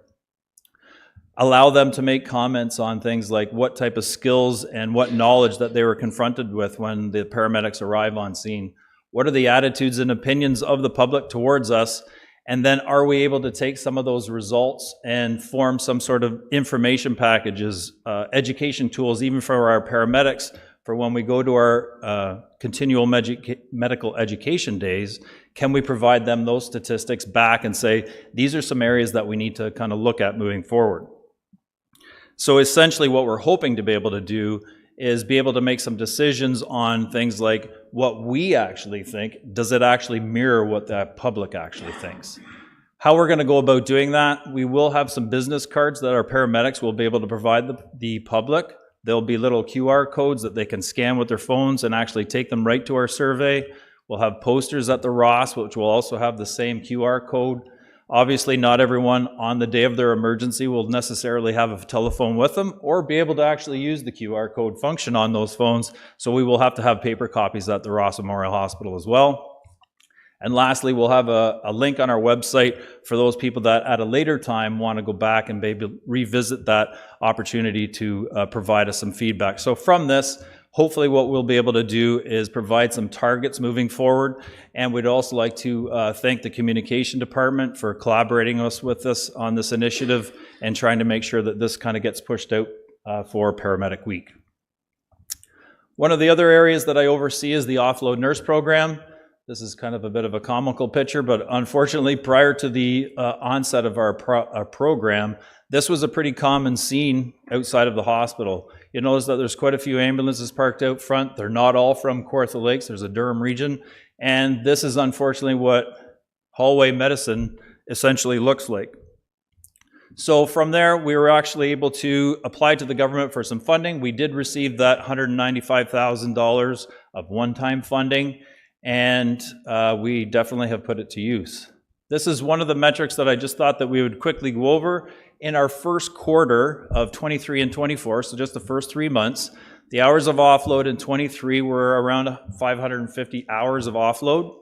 Allow them to make comments on things like what type of skills and what knowledge that they were confronted with when the paramedics arrive on scene. What are the attitudes and opinions of the public towards us? And then are we able to take some of those results and form some sort of information packages, education tools, even for our paramedics, for when we go to our continual medical education days, can we provide them those statistics back and say, these are some areas that we need to kind of look at moving forward. So essentially what we're hoping to be able to do is be able to make some decisions on things like what we actually think. Does it actually mirror what the public actually thinks? How we're going to go about doing that, we will have some business cards that our paramedics will be able to provide the public. There'll be little QR codes that they can scan with their phones and actually take them right to our survey. We'll have posters at the Ross, which will also have the same QR code. Obviously, not everyone on the day of their emergency will necessarily have a telephone with them or be able to actually use the QR code function on those phones. So we will have to have paper copies at the Ross Memorial Hospital as well. And lastly, we'll have a link on our website for those people that at a later time want to go back and maybe revisit that opportunity to provide us some feedback. So from this, hopefully what we'll be able to do is provide some targets moving forward. And we'd also like to thank the communication department for collaborating with us on this initiative and trying to make sure that this kind of gets pushed out for Paramedic Week. One of the other areas that I oversee is the offload nurse program. This is kind of a bit of a comical picture, but unfortunately, prior to the onset of our program, this was a pretty common scene outside of the hospital. You notice that there's quite a few ambulances parked out front. They're not all from Kawartha Lakes. There's a Durham region. And this is unfortunately what hallway medicine essentially looks like. So from there, we were actually able to apply to the government for some funding. We did receive that $195,000 of one-time funding. And we definitely have put it to use. This is one of the metrics that I just thought that we would quickly go over. In our first quarter of 23 and 24, so just the first 3 months, the hours of offload in 23 were around 550 hours of offload.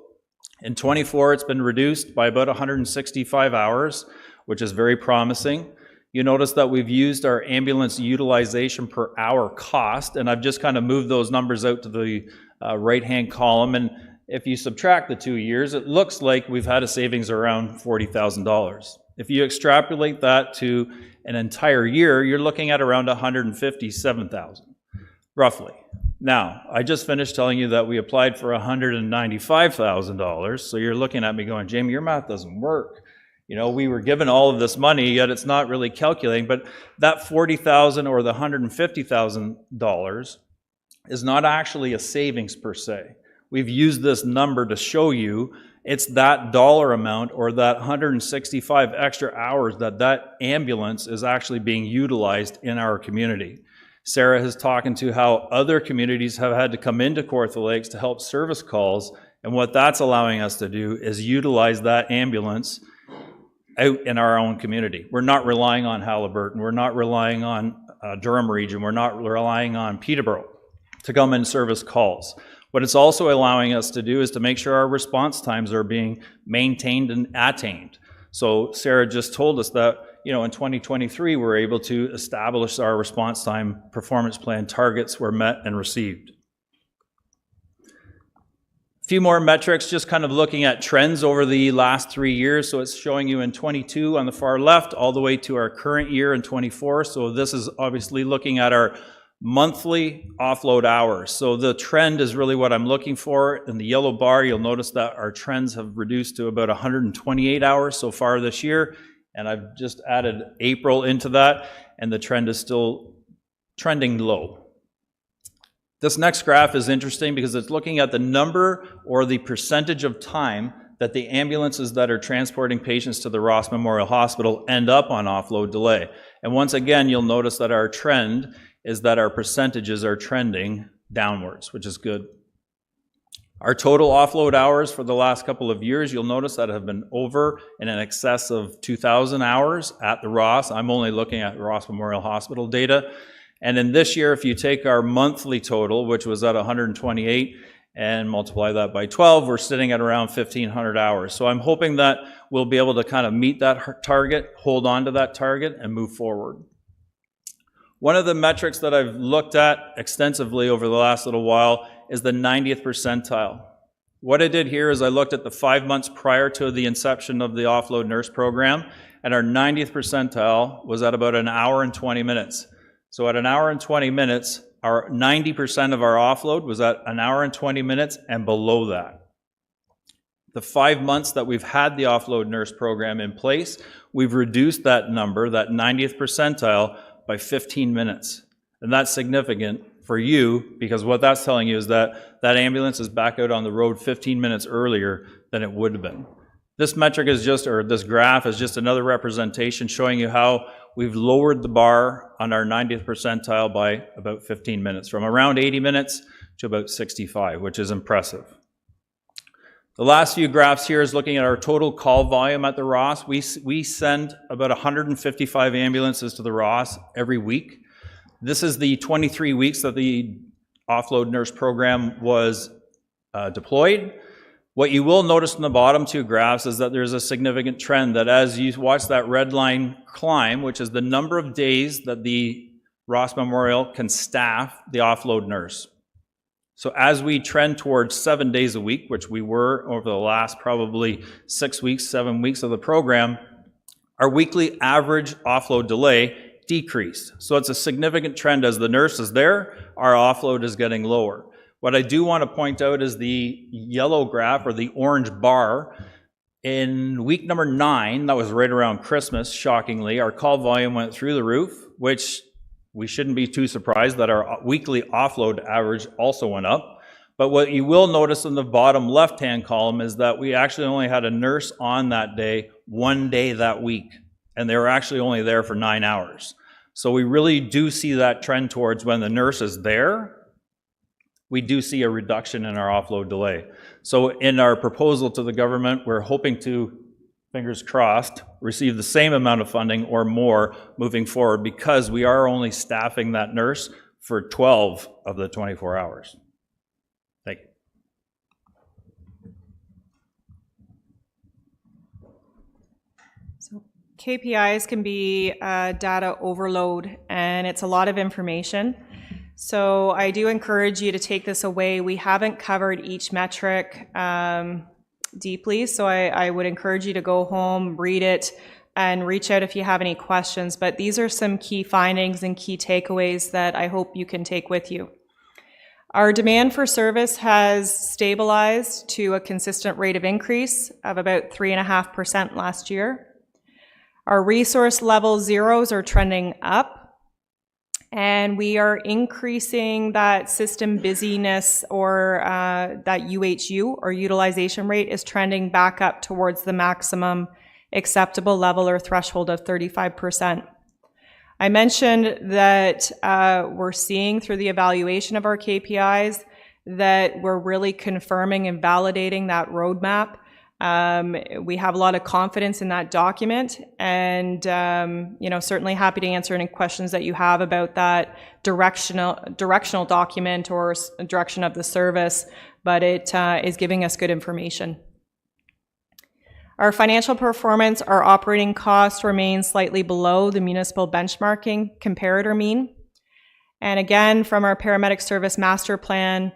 In 24, it's been reduced by about 165 hours, which is very promising. You notice that we've used our ambulance utilization per hour cost, and I've just kind of moved those numbers out to the right-hand column. And if you subtract the 2 years, it looks like we've had a savings around $40,000. If you extrapolate that to an entire year, you're looking at around $157,000, roughly. Now, I just finished telling you that we applied for $195,000, so you're looking at me going, Jamie, your math doesn't work. You know, we were given all of this money, yet it's not really calculating, but that $40,000 or the $150,000 is not actually a savings per se. We've used this number to show you it's that dollar amount or that 165 extra hours that ambulance is actually being utilized in our community. Sarah has talked to how other communities have had to come into Kawartha Lakes to help service calls, and what that's allowing us to do is utilize that ambulance out in our own community. We're not relying on Halliburton, we're not relying on Durham region, we're not relying on Peterborough to come and service calls. What it's also allowing us to do is to make sure our response times are being maintained and attained. So Sarah just told us that, you know, in 2023, we're able to establish our response time performance plan targets were met and received. A few more metrics, just kind of looking at trends over the last 3 years. So it's showing you in 22 on the far left, all the way to our current year in 24. So this is obviously looking at our monthly offload hours. So the trend is really what I'm looking for. In the yellow bar, you'll notice that our trends have reduced to about 128 hours so far this year. And I've just added April into that, and the trend is still trending low. This next graph is interesting because it's looking at the number or the percentage of time that the ambulances that are transporting patients to the Ross Memorial Hospital end up on offload delay. And once again, you'll notice that our trend is that our percentages are trending downwards, which is good. Our total offload hours for the last couple of years, you'll notice that have been over and in excess of 2,000 hours at the Ross. I'm only looking at Ross Memorial Hospital data. And in this year, if you take our monthly total, which was at 128, and multiply that by 12, we're sitting at around 1,500 hours. So I'm hoping that we'll be able to kind of meet that target, hold on to that target, and move forward. One of the metrics that I've looked at extensively over the last little while is the 90th percentile. What I did here is I looked at the 5 months prior to the inception of the offload nurse program, and our 90th percentile was at about 1 hour and 20 minutes. So at 1 hour and 20 minutes, Our 90% of our offload was at an hour and 20 minutes and below that. The 5 months that we've had the offload nurse program in place, we've reduced that number, that 90th percentile, by 15 minutes. And that's significant for you, because what that's telling you is that that ambulance is back out on the road 15 minutes earlier than it would have been. This metric is just, or this graph is just another representation showing you how we've lowered the bar on our 90th percentile by about 15 minutes, from around 80 minutes to about 65, which is impressive. The last few graphs here is looking at our total call volume at the Ross. We send about 155 ambulances to the Ross every week. This is the 23 weeks that the offload nurse program was deployed. What you will notice in the bottom two graphs is that there's a significant trend that as you watch that red line climb, which is the number of days that the Ross Memorial can staff the offload nurse. So as we trend towards 7 days a week, which we were over the last probably 6 weeks, 7 weeks of the program, our weekly average offload delay decreased. So it's a significant trend. As the nurse is there, our offload is getting lower. What I do want to point out is the yellow graph, or the orange bar. In week number 9, that was right around Christmas, shockingly, our call volume went through the roof, which we shouldn't be too surprised that our weekly offload average also went up. But what you will notice in the bottom left-hand column is that we actually only had a nurse on that day, 1 day that week, and they were actually only there for 9 hours. So we really do see that trend towards when the nurse is there, we do see a reduction in our offload delay. So in our proposal to the government, we're hoping to, fingers crossed, receive the same amount of funding or more moving forward, because we are only staffing that nurse for 12 of the 24 hours. Thank you. So KPIs can be data overload, and it's a lot of information. So I do encourage you to take this away. We haven't covered each metric deeply, so I would encourage you to go home, read it, and reach out if you have any questions. But these are some key findings and key takeaways that I hope you can take with you. Our demand for service has stabilized to a consistent rate of increase of about 3.5% last year. Our resource level zeros are trending up, and we are increasing that system busyness, or that UHU, or utilization rate, is trending back up towards the maximum acceptable level or threshold of 35%. I mentioned that we're seeing through the evaluation of our KPIs that we're really confirming and validating that roadmap. We have a lot of confidence in that document, and certainly happy to answer any questions that you have about that directional document or direction of the service, but it is giving us good information. Our financial performance, our operating costs remain slightly below the municipal benchmarking comparator mean. And again, from our paramedic service master plan,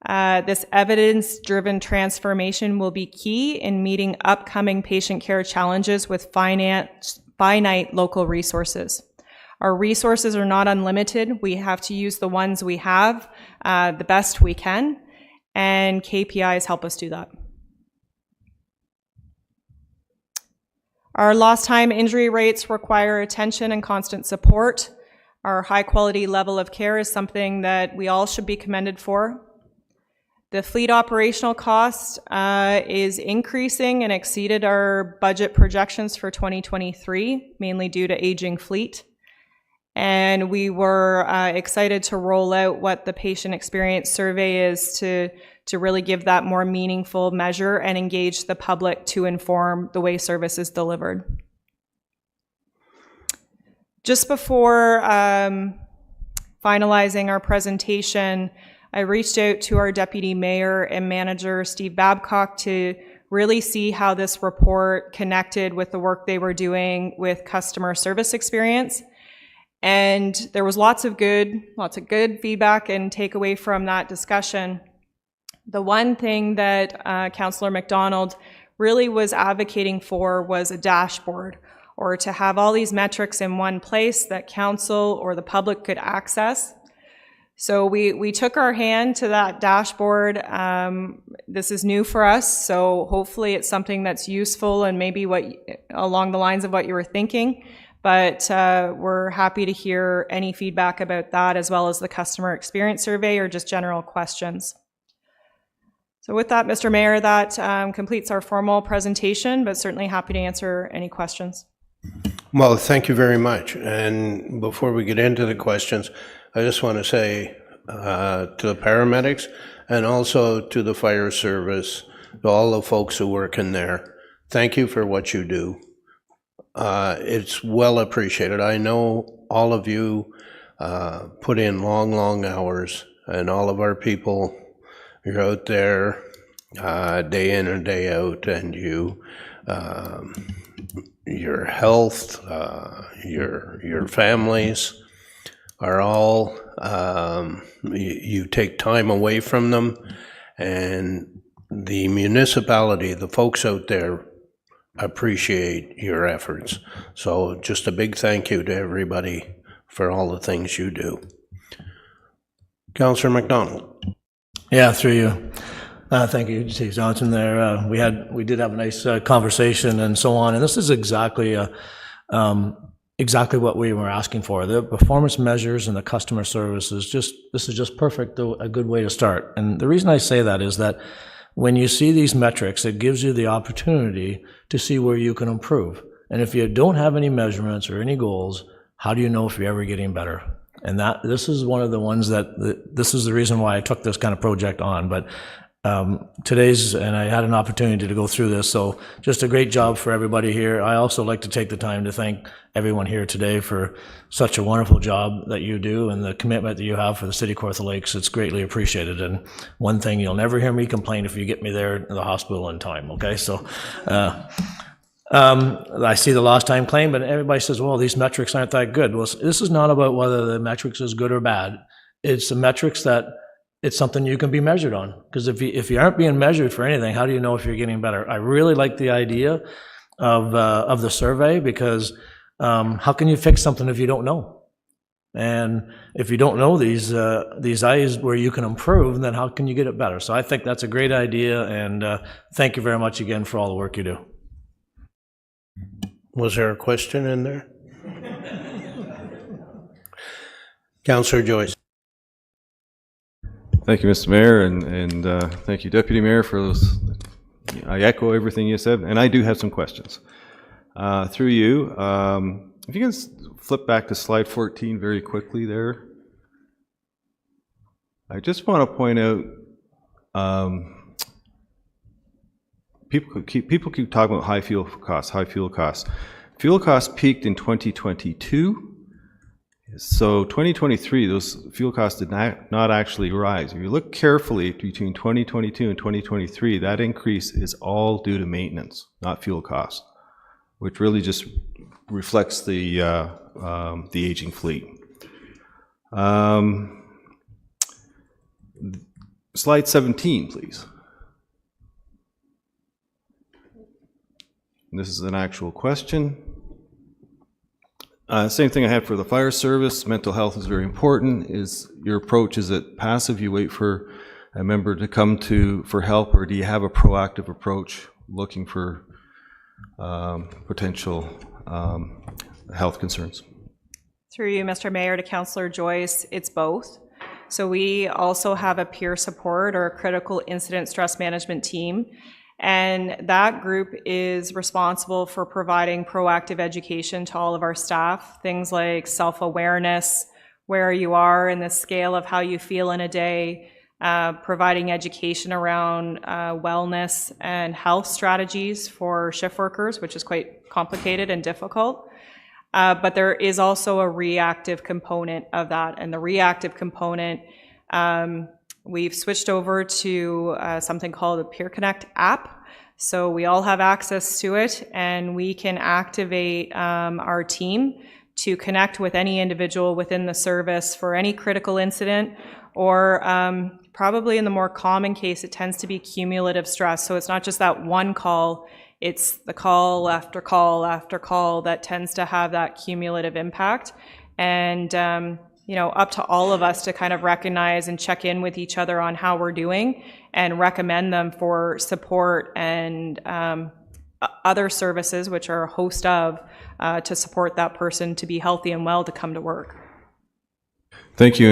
this evidence-driven transformation will be key in meeting upcoming patient care challenges with finite local resources. Our resources are not unlimited. We have to use the ones we have the best we can, and KPIs help us do that. Our lost time injury rates require attention and constant support. Our high quality level of care is something that we all should be commended for. The fleet operational cost is increasing and exceeded our budget projections for 2023, mainly due to aging fleet. And we were excited to roll out what the patient experience survey is to really give that more meaningful measure and engage the public to inform the way service is delivered. Just before finalizing our presentation, I reached out to our Deputy Mayor and Manager, Steve Babcock, to really see how this report connected with the work they were doing with customer service experience. And there was lots of good feedback and takeaway from that discussion. The one thing that Councillor McDonald really was advocating for was a dashboard, or to have all these metrics in one place that council or the public could access. So we took our hand to that dashboard. This is new for us, so hopefully it's something that's useful and maybe along the lines of what you were thinking. But we're happy to hear any feedback about that, as well as the customer experience survey or just general questions. So with that, Mr. Mayor, that completes our formal presentation, but certainly happy to answer any questions. Well, thank you very much. And before we get into the questions, I just want to say to the paramedics and also to the fire service, to all the folks who work in there, thank you for what you do. It's well appreciated. I know all of you put in long, long hours, and all of our people, you're out there day in and day out, and your health, your families are all, you take time away from them, and the municipality, the folks out there, appreciate your efforts. So just a big thank you to everybody for all the things you do. Councillor McDonald. Yeah, through you. Thank you, Chief Johnson there. We did have a nice conversation and so on, and this is exactly what we were asking for. The performance measures and the customer service this is just perfect, a good way to start. And the reason I say that is that when you see these metrics, it gives you the opportunity to see where you can improve. And if you don't have any measurements or any goals, how do you know if you're ever getting better? And this is one of the ones this is the reason why I took this kind of project on. But and I had an opportunity to go through this, so just a great job for everybody here. I also like to take the time to thank everyone here today for such a wonderful job that you do and the commitment that you have for the City of Kawartha Lakes. It's greatly appreciated. And one thing, you'll never hear me complain if you get me there to the hospital in time, okay? So I see the lost time claim, but everybody says, well, these metrics aren't that good. Well, this is not about whether the metrics is good or bad. It's the metrics that it's something you can be measured on. Because if you aren't being measured for anything, how do you know if you're getting better? I really like the idea of the survey, because how can you fix something if you don't know? And if you don't know these areas where you can improve, then how can you get it better? So I think that's a great idea, and thank you very much again for all the work you do. Was there a question in there? Councillor Joyce. Thank you, Mr. Mayor, and thank you, Deputy Mayor, for those. I echo everything you said, and I do have some questions. Through you, if you can flip back to slide 14 very quickly there. I just want to point out, people keep talking about high fuel costs. Fuel costs peaked in 2022. So 2023, those fuel costs did not actually rise. If you look carefully between 2022 and 2023, that increase is all due to maintenance, not fuel costs, which really just reflects the aging fleet. Slide 17, please. And this is an actual question. Same thing I had for the fire service. Mental health is very important. Is your approach, is it passive? You wait for a member to come for help, or do you have a proactive approach looking for potential health concerns? Through you, Mr. Mayor, to Councillor Joyce, it's both. So we also have a peer support or a critical incident stress management team. And that group is responsible for providing proactive education to all of our staff, things like self-awareness, where you are in the scale of how you feel in a day, providing education around wellness and health strategies for shift workers, which is quite complicated and difficult. But there is also a reactive component of that. And the reactive component, we've switched over to something called the Peer Connect app. So we all have access to it, and we can activate our team to connect with any individual within the service for any critical incident, or probably in the more common case, it tends to be cumulative stress. So it's not just that one call, it's the call after call after call that tends to have that cumulative impact. And up to all of us to kind of recognize and check in with each other on how we're doing and recommend them for support and other services, which are a host of, to support that person to be healthy and well to come to work. Thank you.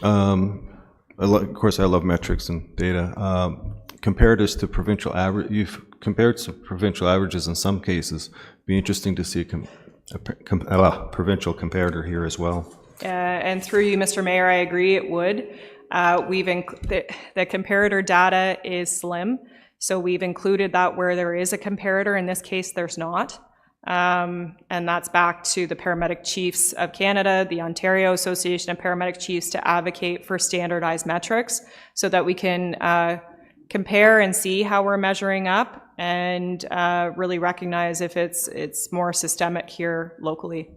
Of course, I love metrics and data. Compared us to provincial average, you've compared to provincial averages in some cases. Be interesting to see a provincial comparator here as well. And through you, Mr. Mayor, I agree it would. The comparator data is slim, so we've included that where there is a comparator. In this case, there's not. And that's back to the Paramedic Chiefs of Canada, the Ontario Association of Paramedic Chiefs, to advocate for standardized metrics so that we can compare and see how we're measuring up and really recognize if it's more systemic here locally.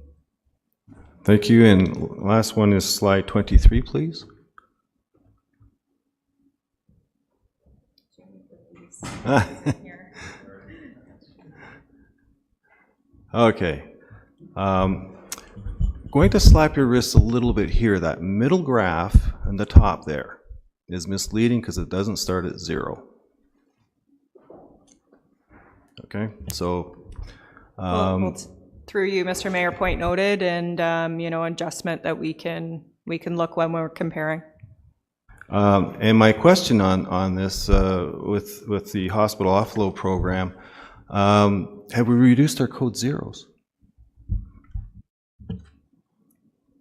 Thank you. And last one is slide 23, please. Okay. Going to slap your wrists a little bit here. That middle graph on the top there is misleading because it doesn't start at 0. Okay, so Through you, Mr. Mayor, point noted, and adjustment that we can look when we're comparing. and my question on this with the hospital offload program, have we reduced our code zeros?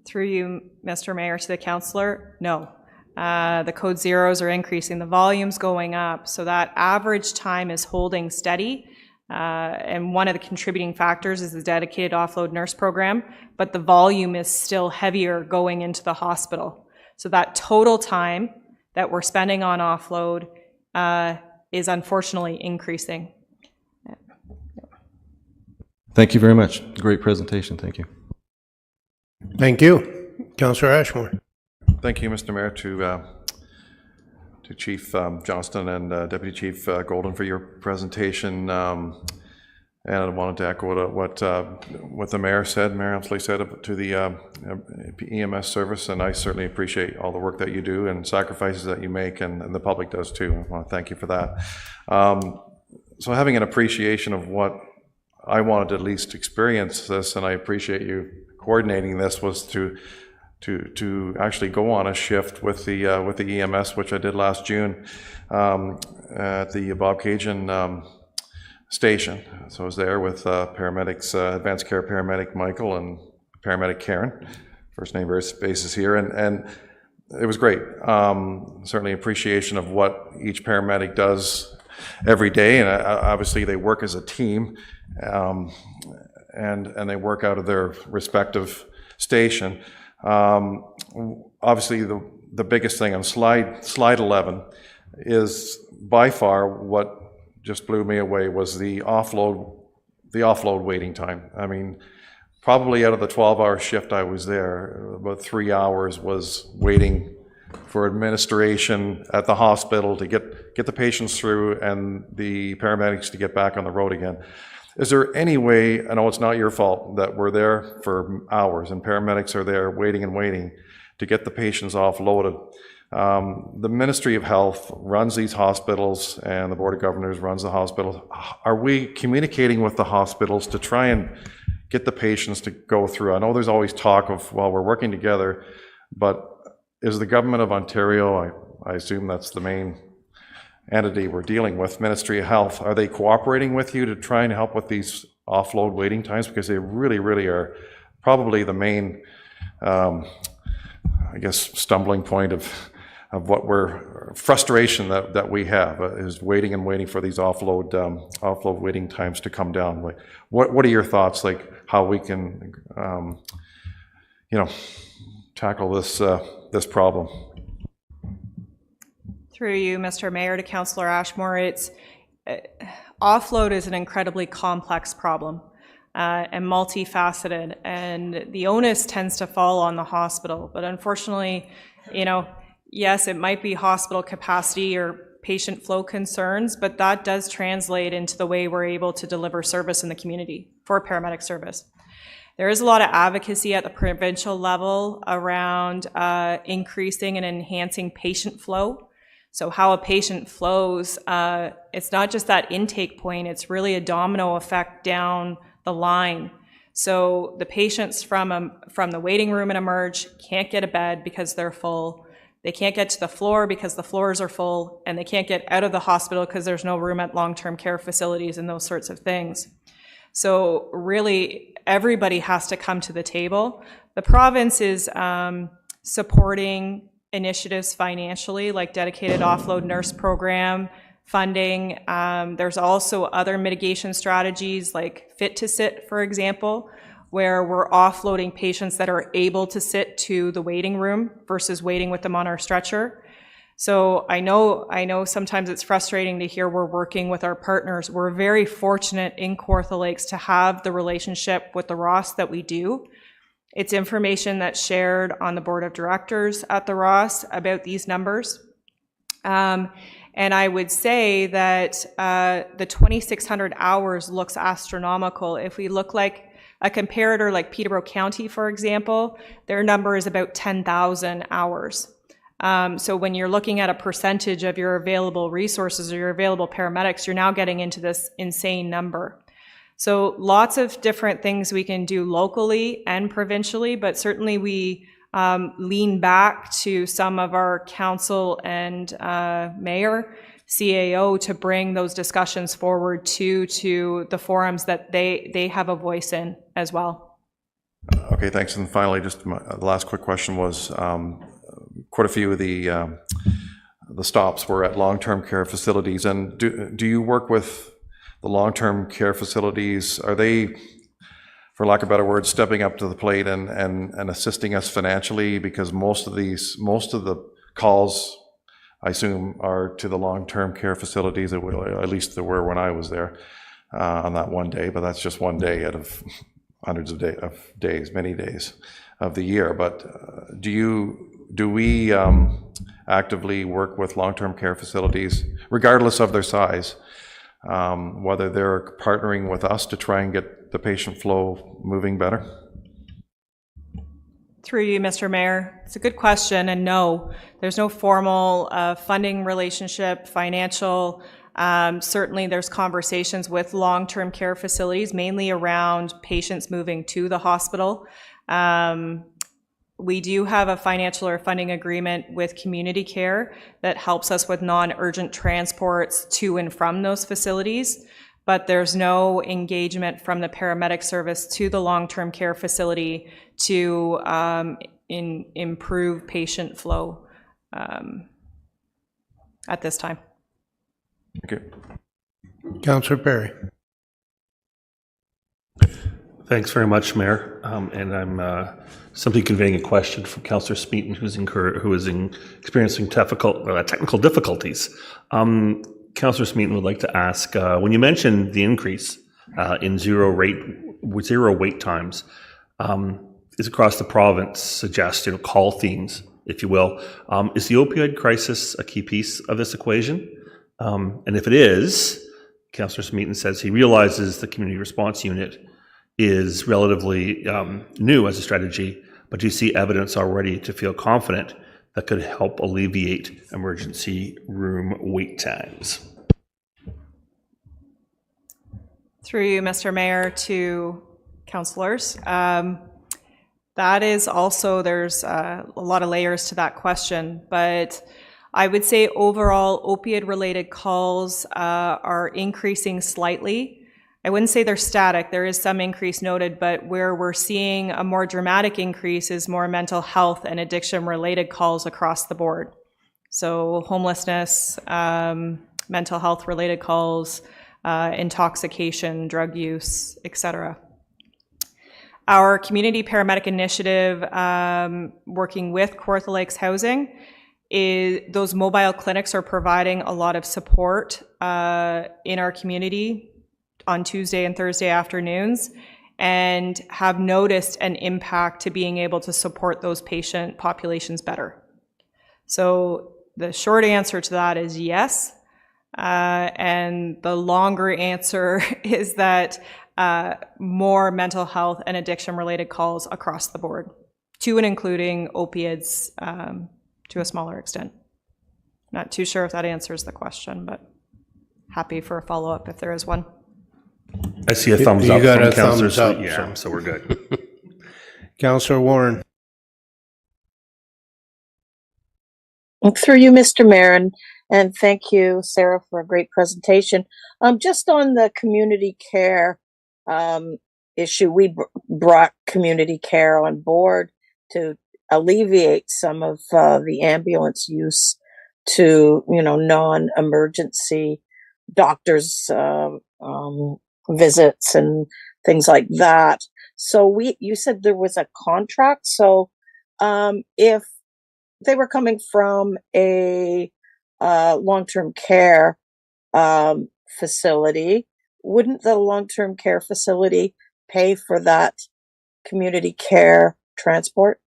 Through you, Mr. Mayor, to the councillor, no. The code zeros are increasing, the volume's going up, so that average time is holding steady. And one of the contributing factors is the dedicated offload nurse program, but the volume is still heavier going into the hospital. So that total time that we're spending on offload is unfortunately increasing. Thank you very much. Great presentation. Thank you. Thank you. Councillor Ashmore. Thank you, Mr. Mayor, to Chief Johnston and Deputy Chief Golden for your presentation. And I wanted to echo what the Mayor said, Mayor Emsley said to the EMS service, and I certainly appreciate all the work that you do and sacrifices that you make, and the public does too. I want to thank you for that. So having an appreciation of what I wanted to at least experience this, and I appreciate you coordinating this, was to actually go on a shift with the EMS, which I did last June at the Bob Cajun station. So I was there with paramedics, advanced care paramedic Michael and paramedic Karen, first name basis here, and it was great. Certainly appreciation of what each paramedic does every day, and obviously they work as a team, and they work out of their respective station. Obviously the biggest thing on slide 11 is by far what just blew me away was the offload waiting time. I mean, probably out of the 12-hour shift I was there, about 3 hours was waiting for administration at the hospital to get the patients through and the paramedics to get back on the road again. Is there any way, I know it's not your fault, that we're there for hours and paramedics are there waiting and waiting to get the patients offloaded? The Ministry of Health runs these hospitals and the Board of Governors runs the hospitals. Are we communicating with the hospitals to try and get the patients to go through? I know there's always talk of, well, we're working together, but is the Government of Ontario, I assume that's the main entity we're dealing with, Ministry of Health, are they cooperating with you to try and help with these offload waiting times? Because they really, really are probably the main, I guess, stumbling point of what we're, frustration that we have is waiting and waiting for these offload waiting times to come down. Like, what are your thoughts, like how we can, tackle this problem? Through you, Mr. Mayor, to Councillor Ashmore, offload is an incredibly complex problem and multifaceted, and the onus tends to fall on the hospital. But unfortunately, yes, it might be hospital capacity or patient flow concerns, but that does translate into the way we're able to deliver service in the community for paramedic service. There is a lot of advocacy at the provincial level around increasing and enhancing patient flow. So how a patient flows, it's not just that intake point, it's really a domino effect down the line. So the patients from the waiting room and emerge can't get a bed because they're full. They can't get to the floor because the floors are full, and they can't get out of the hospital because there's no room at long-term care facilities and those sorts of things. So really, everybody has to come to the table. The province is supporting initiatives financially, like dedicated offload nurse program funding. There's also other mitigation strategies like Fit to Sit, for example, where we're offloading patients that are able to sit to the waiting room versus waiting with them on our stretcher. So I know sometimes it's frustrating to hear we're working with our partners. We're very fortunate in Kawartha Lakes to have the relationship with the Ross that we do. It's information that's shared on the board of directors at the Ross about these numbers. And I would say that the 2,600 hours looks astronomical. If we look like a comparator like Peterborough County, for example, their number is about 10,000 hours. So when you're looking at a percentage of your available resources or your available paramedics, you're now getting into this insane number. So lots of different things we can do locally and provincially, but certainly we lean back to some of our council and mayor, CAO, to bring those discussions forward to the forums that they have a voice in as well. Okay, thanks. And finally, just the last quick question was, quite a few of the stops were at long-term care facilities. And do you work with the long-term care facilities? Are they, for lack of better words, stepping up to the plate and assisting us financially? Because most of the calls, I assume, are to the long-term care facilities. At least there were when I was there on that one day, but that's just one day out of hundreds of days, many days of the year. But do we actively work with long-term care facilities, regardless of their size, whether they're partnering with us to try and get the patient flow moving better? Through you, Mr. Mayor. It's a good question, and no, there's no formal funding relationship, financial. Certainly there's conversations with long-term care facilities, mainly around patients moving to the hospital. We do have a financial or funding agreement with Community Care that helps us with non-urgent transports to and from those facilities, but there's no engagement from the paramedic service to the long-term care facility to improve patient flow at this time. Okay. Councillor Perry. Thanks very much, Mayor. And I'm simply conveying a question from Councillor Smeaton, who is experiencing technical difficulties. Councillor Smeaton would like to ask, when you mentioned the increase in zero wait times, is across the province suggest call themes, if you will. Is the opioid crisis a key piece of this equation? And if it is, Councillor Smeaton says he realizes the community response unit is relatively new as a strategy, but do you see evidence already to feel confident that could help alleviate emergency room wait times? Through you, Mr. Mayor, to councillors. That is also, there's a lot of layers to that question, but I would say overall opioid-related calls are increasing slightly. I wouldn't say they're static. There is some increase noted, but where we're seeing a more dramatic increase is more mental health and addiction-related calls across the board. So homelessness, mental health-related calls, intoxication, drug use, etc. Our community paramedic initiative, working with Kawartha Lakes Housing, those mobile clinics are providing a lot of support in our community on Tuesday and Thursday afternoons, and have noticed an impact to being able to support those patient populations better. So the short answer to that is yes. And the longer answer is that more mental health and addiction-related calls across the board, to and including opiates to a smaller extent. Not too sure if that answers the question, but happy for a follow-up if there is one. I see a thumbs You up got from a Councillor thumbs up, Sweet. Yeah, so we're good. Councillor Warren. Through you, Mr. Mayor, and thank you, Sarah, for a great presentation. Just on the community care issue, we brought community care on board to alleviate some of the ambulance use to, non-emergency doctors' visits and things like that. So you said there was a contract. So if they were coming from a long-term care facility, wouldn't the long-term care facility pay for that community care transport?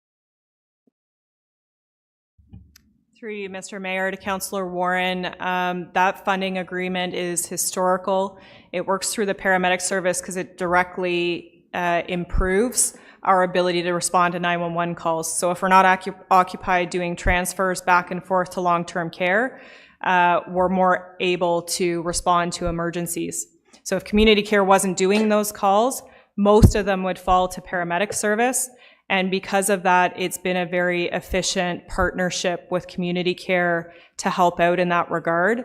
Through you, Mr. Mayor, to Councillor Warren, that funding agreement is historical. It works through the paramedic service because it directly improves our ability to respond to 911 calls. So if we're not occupied doing transfers back and forth to long-term care, we're more able to respond to emergencies. So if community care wasn't doing those calls, most of them would fall to paramedic service. And because of that, it's been a very efficient partnership with community care to help out in that regard.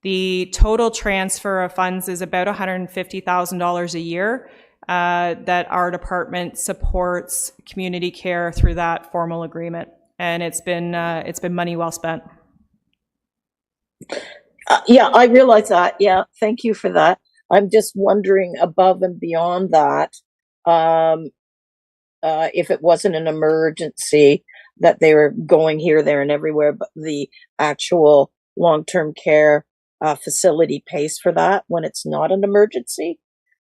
The total transfer of funds is about $150,000 a year that our department supports community care through that formal agreement. And it's been money well spent. Yeah, I realize that. Yeah, thank you for that. I'm just wondering above and beyond that, if it wasn't an emergency that they were going here, there, and everywhere, but the actual long-term care facility pays for that when it's not an emergency.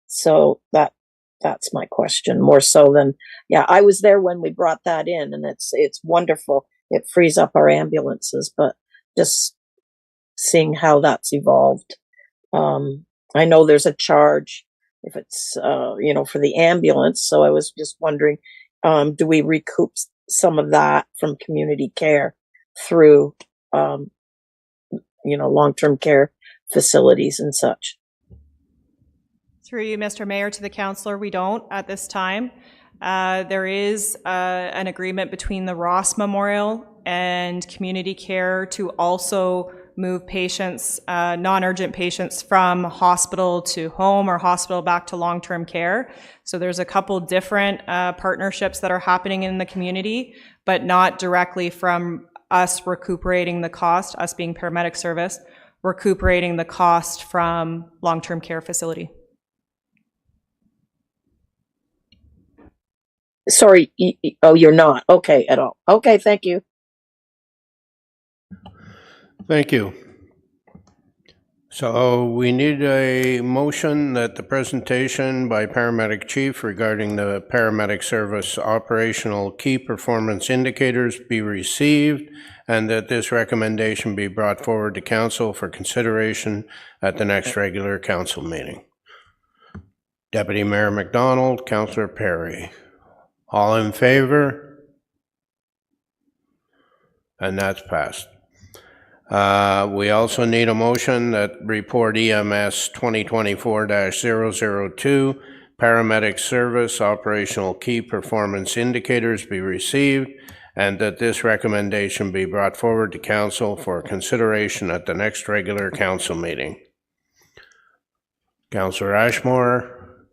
So that's my question, more so than, yeah, I was there when we brought that in, and it's wonderful. It frees up our ambulances, but just seeing how that's evolved. I know there's a charge if it's, for the ambulance. So I was just wondering, do we recoup some of that from community care through, long-term care facilities and such? Through you, Mr. Mayor, to the councillor, we don't at this time. There is an agreement between the Ross Memorial and community care to also move patients, non-urgent patients, from hospital to home or hospital back to long-term care. So there's a couple different partnerships that are happening in the community, but not directly from us recuperating the cost, us being paramedic service, recuperating the cost from long-term care facility. Sorry, you're not. Okay, at all. Okay, thank you. Thank you. So we need a motion that the presentation by Paramedic Chief regarding the paramedic service operational key performance indicators be received, and that this recommendation be brought forward to council for consideration at the next regular council meeting. Deputy Mayor McDonald, Councillor Perry. All in favor? And that's passed. We also need a motion that report EMS 2024-002, paramedic service operational key performance indicators be received, and that this recommendation be brought forward to council for consideration at the next regular council meeting. Councillor Ashmore,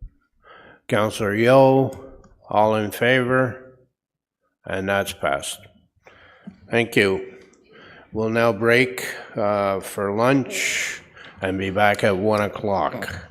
Councillor Yeo, all in favor? And that's passed. Thank you. We'll now break for lunch and be back at 1 o'clock.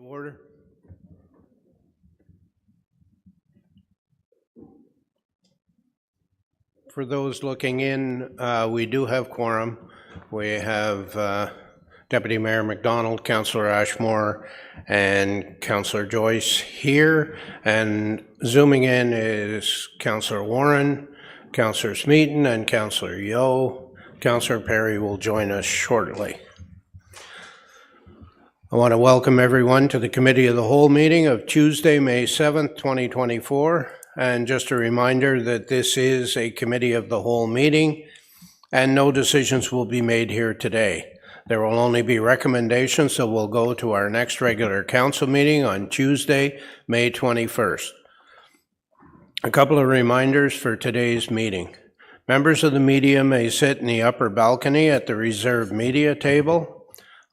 Order. For those looking in, we do have quorum. We have Deputy Mayor McDonald, Councillor Ashmore, and Councillor Joyce here. And zooming in is Councillor Warren, Councillor Smeaton, and Councillor Yeo. Councillor Perry will join us shortly. I want to welcome everyone to the Committee of the Whole meeting of Tuesday, May 7th, 2024. And just a reminder that this is a Committee of the Whole meeting and no decisions will be made here today. There will only be recommendations that will go to our next regular council meeting on Tuesday, May 21st. A couple of reminders for today's meeting. Members of the media may sit in the upper balcony at the reserved media table.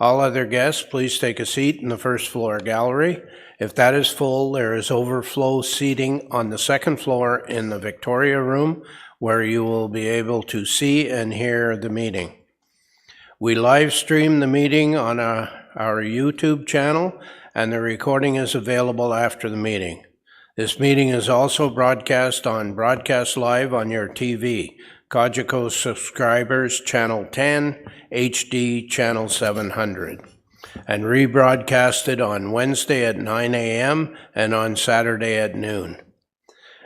All other guests, please take a seat in the first floor gallery. If that is full, there is overflow seating on the second floor in the Victoria Room, where you will be able to see and hear the meeting. We live stream the meeting on our YouTube channel, and the recording is available after the meeting. This meeting is also broadcast Live on your TV. Cogeco subscribers channel 10, HD channel 700, and rebroadcasted on Wednesday at 9 a.m. and on Saturday at noon.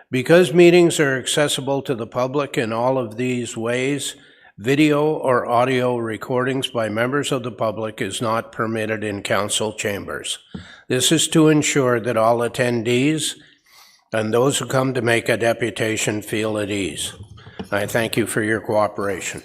Because meetings are accessible to the public in all of these ways, video or audio recordings by members of the public is not permitted in council chambers. This is to ensure that all attendees and those who come to make a deputation feel at ease. I thank you for your cooperation.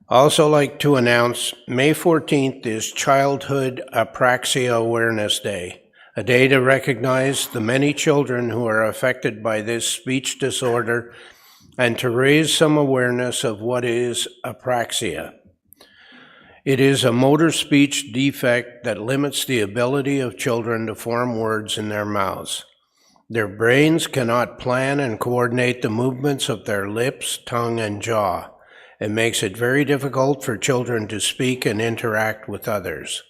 I also like to announce May 14th is Childhood Apraxia Awareness Day, a day to recognize the many children who are affected by this speech disorder and to raise some awareness of what is apraxia. It is a motor speech defect that limits the ability of children to form words in their mouths. Their brains cannot plan and coordinate the movements of their lips, tongue, and jaw. It makes it very difficult for children to speak and interact with others.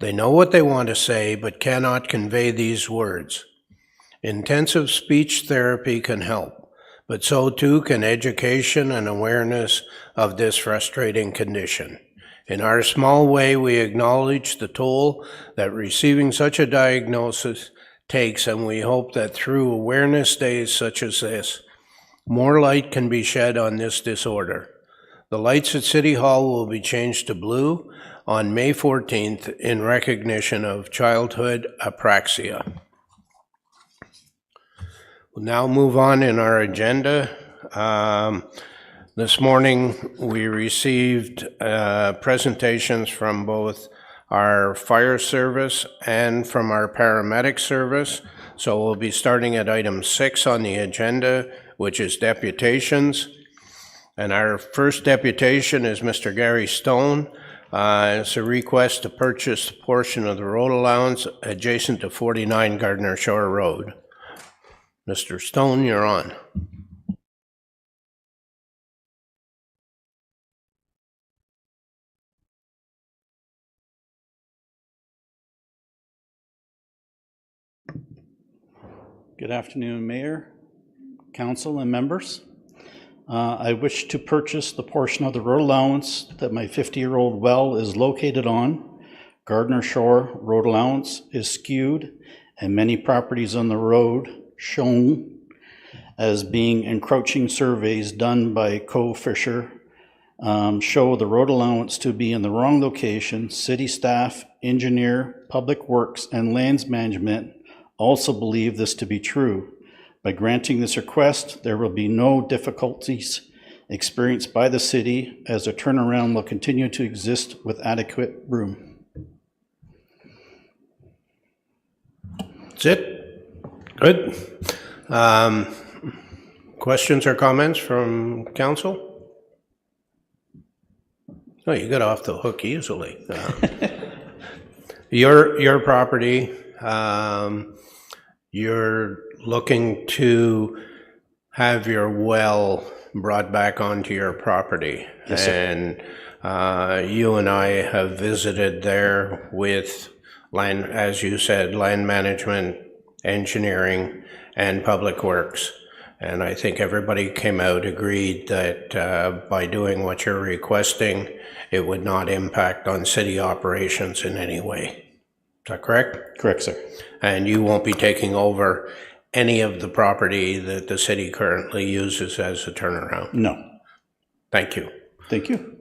They know what they want to say, but cannot convey these words. Intensive speech therapy can help, but so too can education and awareness of this frustrating condition. In our small way, we acknowledge the toll that receiving such a diagnosis takes, and we hope that through awareness days such as this, more light can be shed on this disorder. The lights at City Hall will be changed to blue on May 14th in recognition of childhood apraxia. We'll now move on in our agenda. This morning we received presentations from both our fire service and from our paramedic service. So we'll be starting at item 6 on the agenda, which is deputations. And our first deputation is Mr. Gary Stone. It's a request to purchase a portion of the road allowance adjacent to 49 Gardner Shore Road. Mr. Stone, you're on. Good afternoon, Mayor, Council, and members. I wish to purchase the portion of the road allowance that my 50-year-old well is located on. Gardner Shore road allowance is skewed, and many properties on the road shown as being encroaching surveys done by Co-Fisher show the road allowance to be in the wrong location. City staff, engineer, public works, and lands management also believe this to be true. By granting this request, there will be no difficulties experienced by the city as a turnaround will continue to exist with adequate room. That's it? Good. Questions or comments from council? Oh, you got off the hook easily. Your property, you're looking to have your well brought back onto your property. Yes, sir. And you and I have visited there with land, as you said, land management, engineering, and public works. And I think everybody came out, agreed that by doing what you're requesting, it would not impact on city operations in any way. Is that correct? Correct, sir. And you won't be taking over any of the property that the city currently uses as a turnaround? No. Thank you. Thank you.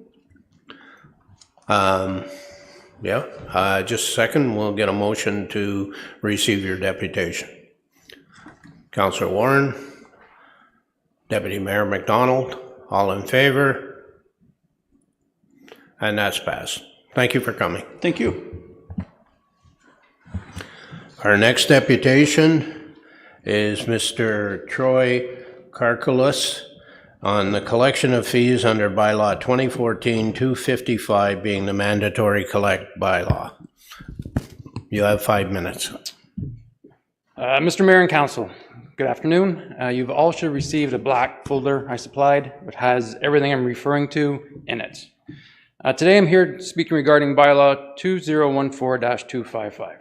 Just a second, we'll get a motion to receive your deputation. Councillor Warren, Deputy Mayor McDonald, all in favor? And that's passed. Thank you for coming. Thank you. Our next deputation is Mr. Troy Karkulis on the collection of fees under bylaw 2014-255 being the mandatory collect bylaw. You have 5 minutes. Mr. Mayor and Council, good afternoon. You've all should have received a black folder I supplied, which has everything I'm referring to in it. Today I'm here speaking regarding bylaw 2014-255,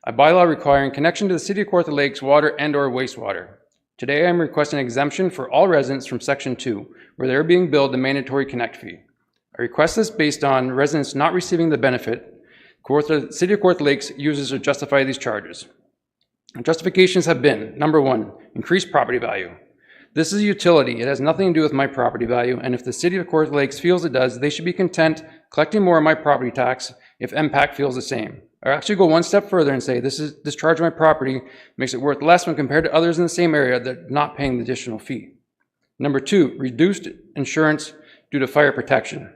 a bylaw requiring connection to the City of Kawartha Lakes water and/or wastewater. Today I'm requesting exemption for all residents from Section 2, where they're being billed the mandatory connect fee. I request this based on residents not receiving the benefit City of Kawartha Lakes uses to justify these charges. Justifications have been, number one, increased property value. This is a utility. It has nothing to do with my property value, and if the City of Kawartha Lakes feels it does, they should be content collecting more of my property tax if MPAC feels the same. Or actually go one step further and say this charge of my property makes it worth less when compared to others in the same area that are not paying the additional fee. Number two, reduced insurance due to fire protection.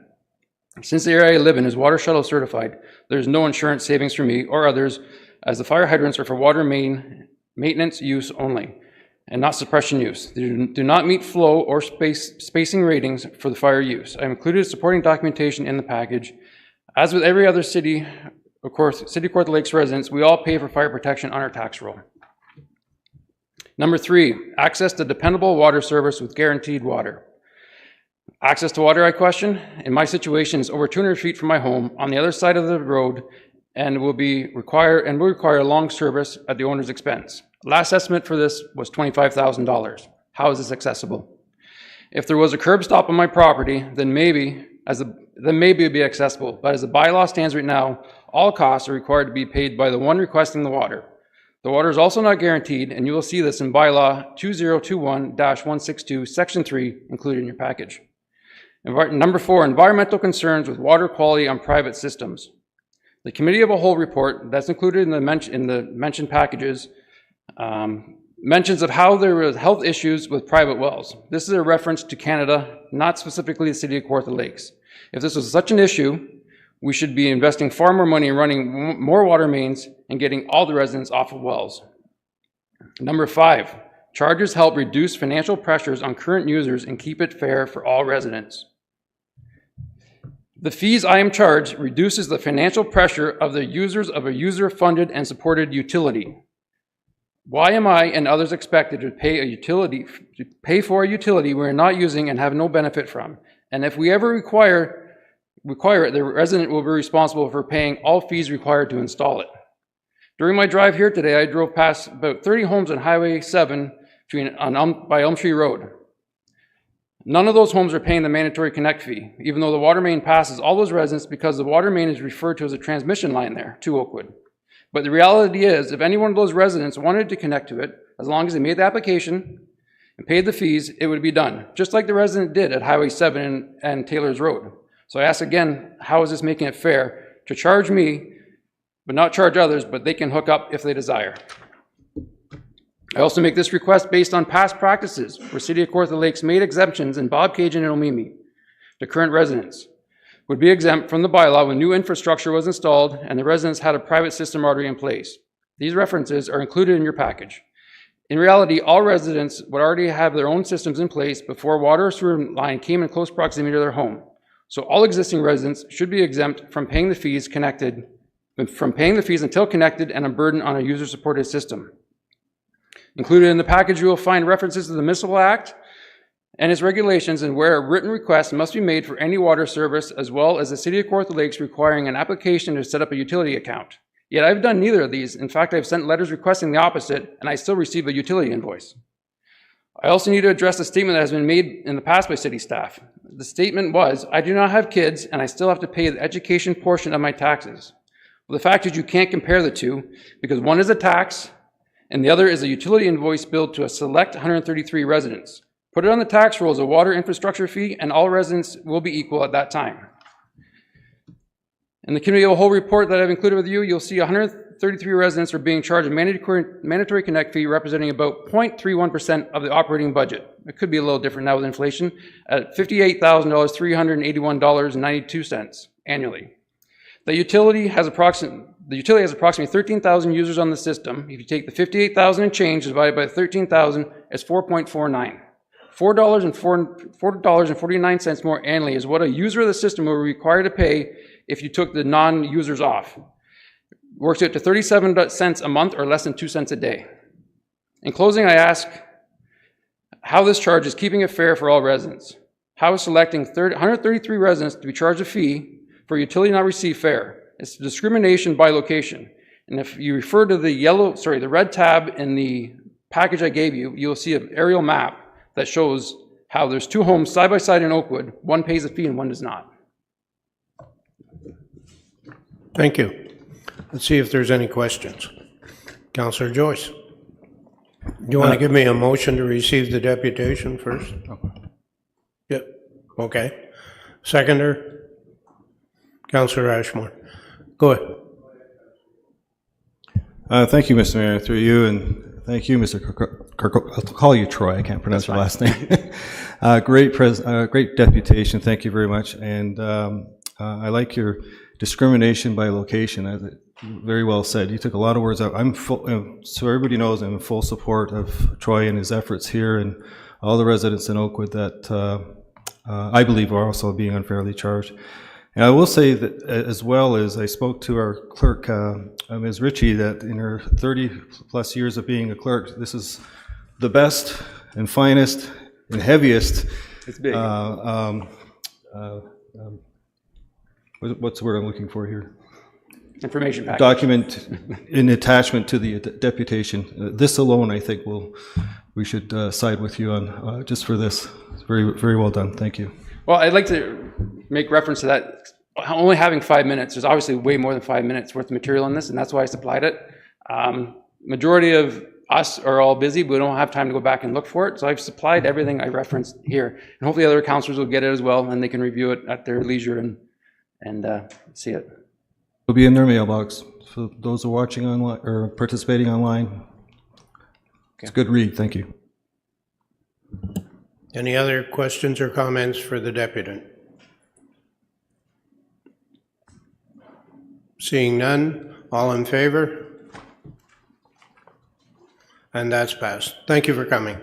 Since the area I live in is water shuttle certified, there's no insurance savings for me or others, as the fire hydrants are for water main maintenance use only and not suppression use. They do not meet flow or spacing ratings for the fire use. I included supporting documentation in the package. As with every other city, of course, City of Kawartha Lakes residents, we all pay for fire protection on our tax roll. Number three, access to dependable water service with guaranteed water. Access to water, I question, in my situation is over 200 feet from my home on the other side of the road and will require a long service at the owner's expense. Last estimate for this was $25,000. How is this accessible? If there was a curb stop on my property, then maybe it'd be accessible, but as the bylaw stands right now, all costs are required to be paid by the one requesting the water. The water is also not guaranteed, and you will see this in bylaw 2021-162, section 3, included in your package. Number four, environmental concerns with water quality on private systems. The Committee of a Whole report that's included in the mentioned packages mentions of how there was health issues with private wells. This is a reference to Canada, not specifically the City of Kawartha Lakes. If this was such an issue, we should be investing far more money in running more water mains and getting all the residents off of wells. Number five, charges help reduce financial pressures on current users and keep it fair for all residents. The fees I am charged reduces the financial pressure of the users of a user-funded and supported utility. Why am I and others expected to pay for a utility we're not using and have no benefit from? And if we ever require it, the resident will be responsible for paying all fees required to install it. During my drive here today, I drove past about 30 homes on Highway 7 by Elm Tree Road. None of those homes are paying the mandatory connect fee, even though the water main passes all those residents because the water main is referred to as a transmission line there to Oakwood. But the reality is, if any one of those residents wanted to connect to it, as long as they made the application and paid the fees, it would be done, just like the resident did at Highway 7 and Taylor's Road. So I ask again, how is this making it fair to charge me, but not charge others, but they can hook up if they desire? I also make this request based on past practices where City of Kawartha Lakes made exemptions in Bobcaygeon and Omemee. The current residents would be exempt from the bylaw when new infrastructure was installed and the residents had a private system already in place. These references are included in your package. In reality, all residents would already have their own systems in place before water or sewer line came in close proximity to their home. So all existing residents should be exempt from paying the fees until connected and a burden on a user-supported system. Included in the package, you will find references to the Municipal Act and its regulations, and where a written request must be made for any water service, as well as the City of Kawartha Lakes requiring an application to set up a utility account. Yet I've done neither of these. In fact, I've sent letters requesting the opposite, and I still receive a utility invoice. I also need to address a statement that has been made in the past by city staff. The statement was, I do not have kids, and I still have to pay the education portion of my taxes. Well, the fact is you can't compare the two, because one is a tax, and the other is a utility invoice billed to a select 133 residents. Put it on the tax roll as a water infrastructure fee, and all residents will be equal at that time. In the committee of a whole report that I've included with you, you'll see 133 residents are being charged a mandatory connect fee representing about 0.31% of the operating budget. It could be a little different now with inflation, at $58,381.92 annually. The utility has approximately 13,000 users on the system. If you take the 58,000 and change divided by 13,000, it's 4.49. $4.49 more annually is what a user of the system will be required to pay if you took the non-users off. Works out to 37 cents a month or less than 2 cents a day. In closing, I ask how this charge is keeping it fair for all residents. How is selecting 133 residents to be charged a fee for utility not receive fare? It's discrimination by location. And if you refer to the red tab in the package I gave you, you'll see an aerial map that shows how there's two homes side by side in Oakwood. One pays a fee and one does not. Thank you. Let's see if there's any questions. Councillor Joyce. Do you want to give me a motion to receive the deputation first? Yep. Okay. Seconder? Councillor Ashmore. Go ahead. Thank you, Mr. Mayor, through you, and thank you, Mr. I'll call you Troy. I can't pronounce your last name. Great deputation. Thank you very much. And I like your discrimination by location. Very well said. You took a lot of words out. So everybody knows I'm in full support of Troy and his efforts here, and all the residents in Oakwood that I believe are also being unfairly charged. And I will say that as well as I spoke to our clerk, Ms. Ritchie, that in her 30 plus years of being a clerk, this is the best and finest and heaviest. It's big. What's the word I'm looking for here? Information package. Document in attachment to the deputation. This alone, I think, we should side with you on just for this. It's very, very well done. Thank you. Well, I'd like to make reference to that. Only having 5 minutes, there's obviously way more than 5 minutes worth of material in this, and that's why I supplied it. Majority of us are all busy, but we don't have time to go back and look for it. So I've supplied everything I referenced here, and hopefully other councillors will get it as well, and they can review it at their leisure and see it. It'll be in their mailbox for those who are watching online or participating online. Okay. It's a good read. Thank you. Any other questions or comments for the deputant? Seeing none, all in favor? And that's passed. Thank you for coming.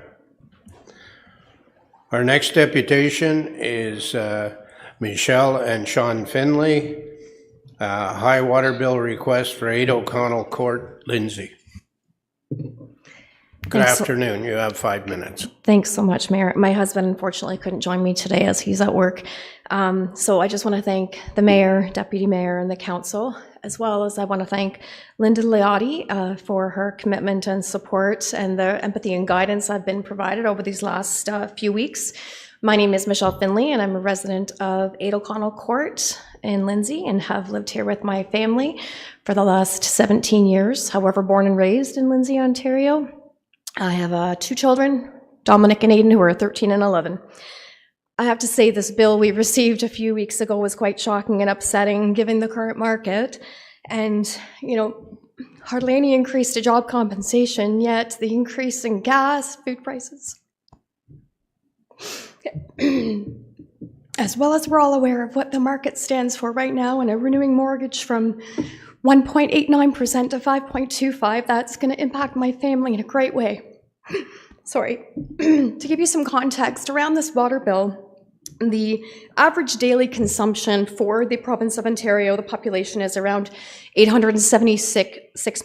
Our next deputation is Michelle and Sean Finley. High water bill request for 8 O'Connell Court, Lindsay. Good afternoon. You have 5 minutes. Thanks so much, Mayor. My husband unfortunately couldn't join me today as he's at work. So I just want to thank the mayor, deputy mayor, and the council, as well as I want to thank Linda Liotti for her commitment and support and the empathy and guidance I've been provided over these last few weeks. My name is Michelle Finley, and I'm a resident of 8 O'Connell Court in Lindsay and have lived here with my family for the last 17 years, however, born and raised in Lindsay, Ontario. I have 2 children, Dominic and Aiden, who are 13 and 11. I have to say this bill we received a few weeks ago was quite shocking and upsetting given the current market. And, hardly any increase to job compensation, yet the increase in gas, food prices. As well as we're all aware of what the market stands for right now and a renewing mortgage from 1.89% to 5.25%, that's going to impact my family in a great way. Sorry. To give you some context around this water bill, the average daily consumption for the province of Ontario, the population is around 876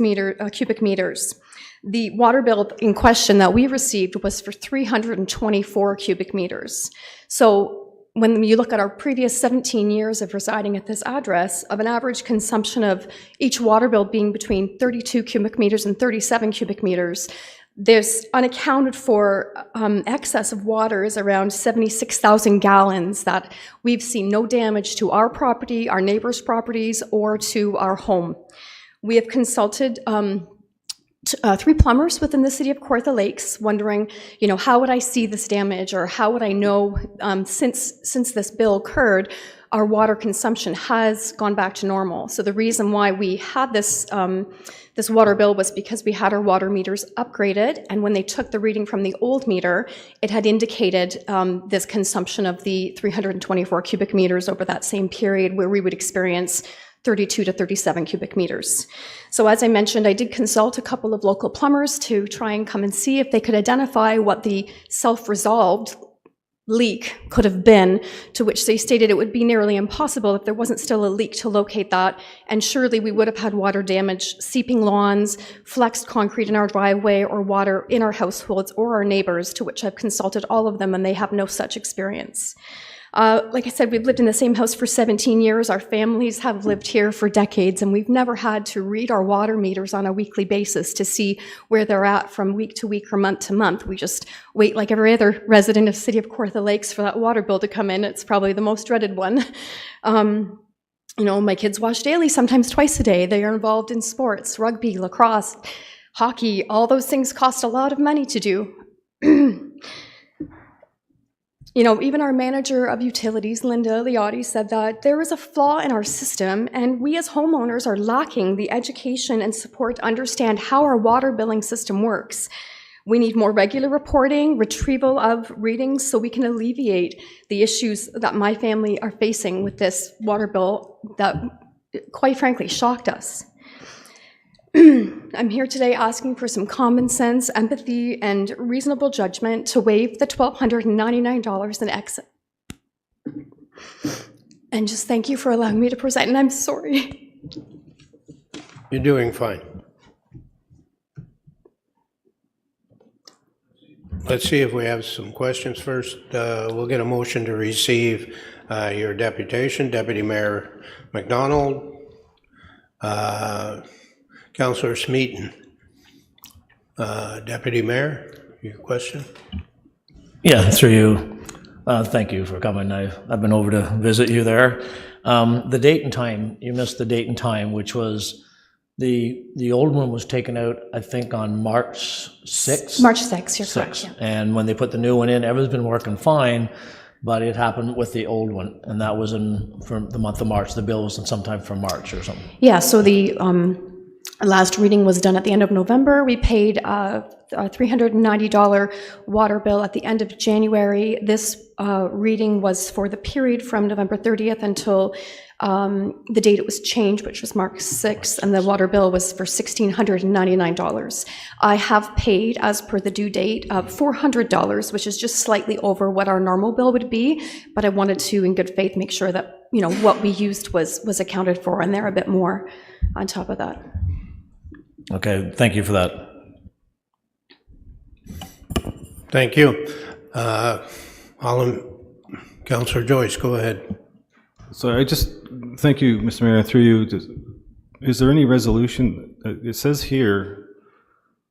cubic meters. The water bill in question that we received was for 324 cubic meters. So when you look at our previous 17 years of residing at this address, of an average consumption of each water bill being between 32 cubic meters and 37 cubic meters, there's unaccounted for excess of water is around 76,000 gallons that we've seen no damage to our property, our neighbors' properties, or to our home. We have consulted 3 plumbers within the city of Kawartha Lakes, wondering, how would I see this damage, or how would I know since this bill occurred, our water consumption has gone back to normal. So the reason why we had this this water bill was because we had our water meters upgraded, and when they took the reading from the old meter, it had indicated this consumption of the 324 cubic meters over that same period, where we would experience 32 to 37 cubic meters. So as I mentioned, I did consult a couple of local plumbers to try and come and see if they could identify what the self-resolved leak could have been, to which they stated it would be nearly impossible if there wasn't still a leak to locate that, and surely we would have had water damage, seeping lawns, flexed concrete in our driveway, or water in our households or our neighbors, to which I've consulted all of them, and they have no such experience. Like I said, we've lived in the same house for 17 years. Our families have lived here for decades, and we've never had to read our water meters on a weekly basis to see where they're at from week to week or month to month. We just wait like every other resident of the city of Kawartha Lakes for that water bill to come in. It's probably the most dreaded one. My kids wash daily, sometimes twice a day. They are involved in sports, rugby, lacrosse, hockey. All those things cost a lot of money to do. Even our manager of utilities, Linda Liotti, said that there is a flaw in our system, and we as homeowners are lacking the education and support to understand how our water billing system works. We need more regular reporting, retrieval of readings, so we can alleviate the issues that my family are facing with this water bill that, quite frankly, shocked us. I'm here today asking for some common sense, empathy, and reasonable judgment to waive the $1,299 in excess. And just thank you for allowing me to present, and I'm sorry. You're doing fine. Let's see if we have some questions first. We'll get a motion to receive your deputation, Deputy Mayor McDonald, Councillor Smeaton. Deputy Mayor, your question? Yeah, through you. Thank you for coming. I've been over to visit you there. The date and time, you missed the date and time, which was the old one was taken out, I think, on March 6th? March 6th, you're correct, yeah. And when they put the new one in, everything's been working fine, but it happened with the old one, and that was from the month of March. The bill was in sometime from March or something. Yeah, so the last reading was done at the end of November. We paid a $390 water bill at the end of January. This reading was for the period from November 30th until the date it was changed, which was March 6th, and the water bill was for $1,699. I have paid, as per the due date, $400, which is just slightly over what our normal bill would be, but I wanted to, in good faith, make sure that what we used was accounted for, and there a bit more on top of that. Okay, thank you for that. Thank you. Councillor Joyce, go ahead. So thank you, Mr. Mayor, through you. Is there any resolution? It says here,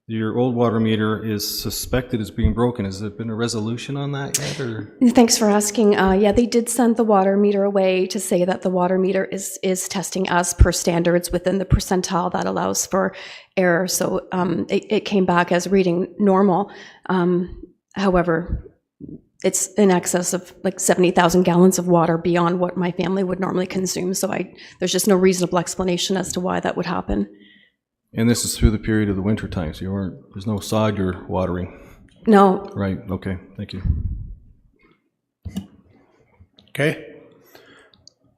your old water meter is suspected as being broken. Has there been a resolution on that yet? Or? Thanks for asking. Yeah, they did send the water meter away to say that the water meter is testing as per standards within the percentile that allows for error. So it came back as reading normal. However, it's in excess of like 70,000 gallons of water beyond what my family would normally consume. So there's just no reasonable explanation as to why that would happen. And this is through the period of the winter time, so there's no sod you're watering? No. Right, okay, thank you. Okay.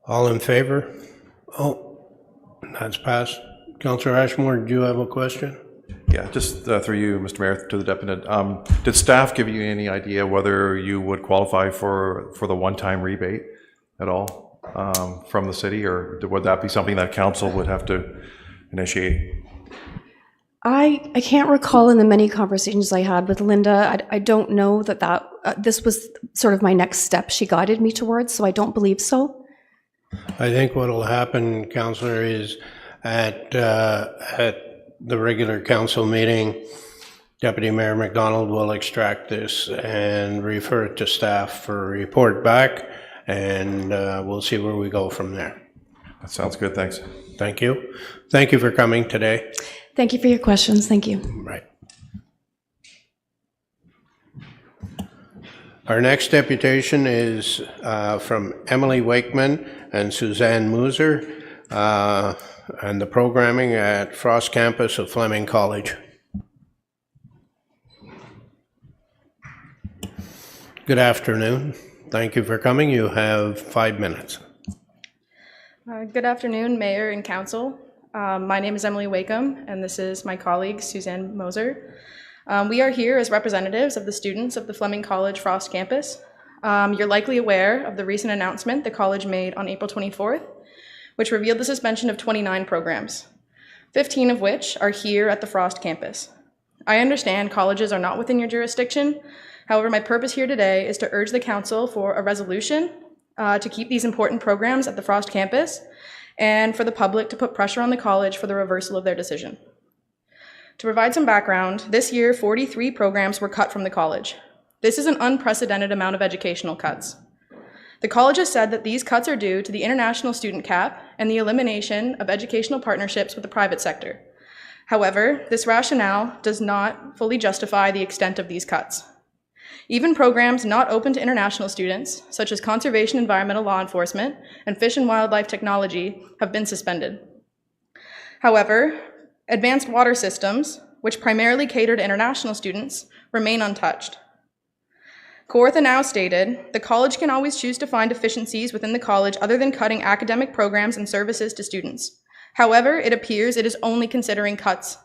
All in favor? Oh, that's passed. Councillor Ashmore, do you have a question? Yeah, just through you, Mr. Mayor, to the deputy. Did staff give you any idea whether you would qualify for the one-time rebate at all from the city, or would that be something that council would have to initiate? I can't recall in the many conversations I had with Linda, I don't know that this was sort of my next step she guided me towards, so I don't believe so. I think what will happen, Councillor, is at the regular council meeting, Deputy Mayor McDonald will extract this and refer it to staff for a report back, and we'll see where we go from there. That sounds good, thanks. Thank you. Thank you for coming today. Thank you for your questions. Thank you. Right. Our next deputation is from Emily Wakeman and Suzanne Moser, and the programming at Frost Campus of Fleming College. Good afternoon. Thank you for coming. You have 5 minutes. Good afternoon, Mayor and Council. My name is Emily Wakeham, and this is my colleague, Suzanne Moser. We are here as representatives of the students of the Fleming College Frost Campus. You're likely aware of the recent announcement the college made on April 24th, which revealed the suspension of 29 programs, 15 of which are here at the Frost Campus. I understand colleges are not within your jurisdiction. However, my purpose here today is to urge the Council for a resolution to keep these important programs at the Frost Campus, and for the public to put pressure on the college for the reversal of their decision. To provide some background, this year 43 programs were cut from the college. This is an unprecedented amount of educational cuts. The college has said that these cuts are due to the international student cap and the elimination of educational partnerships with the private sector. However, this rationale does not fully justify the extent of these cuts. Even programs not open to international students, such as Conservation Environmental Law Enforcement and Fish and Wildlife Technology, have been suspended. However, Advanced Water Systems, which primarily cater to international students, remain untouched. Kawartha Now stated, the college can always choose to find efficiencies within the college other than cutting academic programs and services to students. However, it appears it is only considering cuts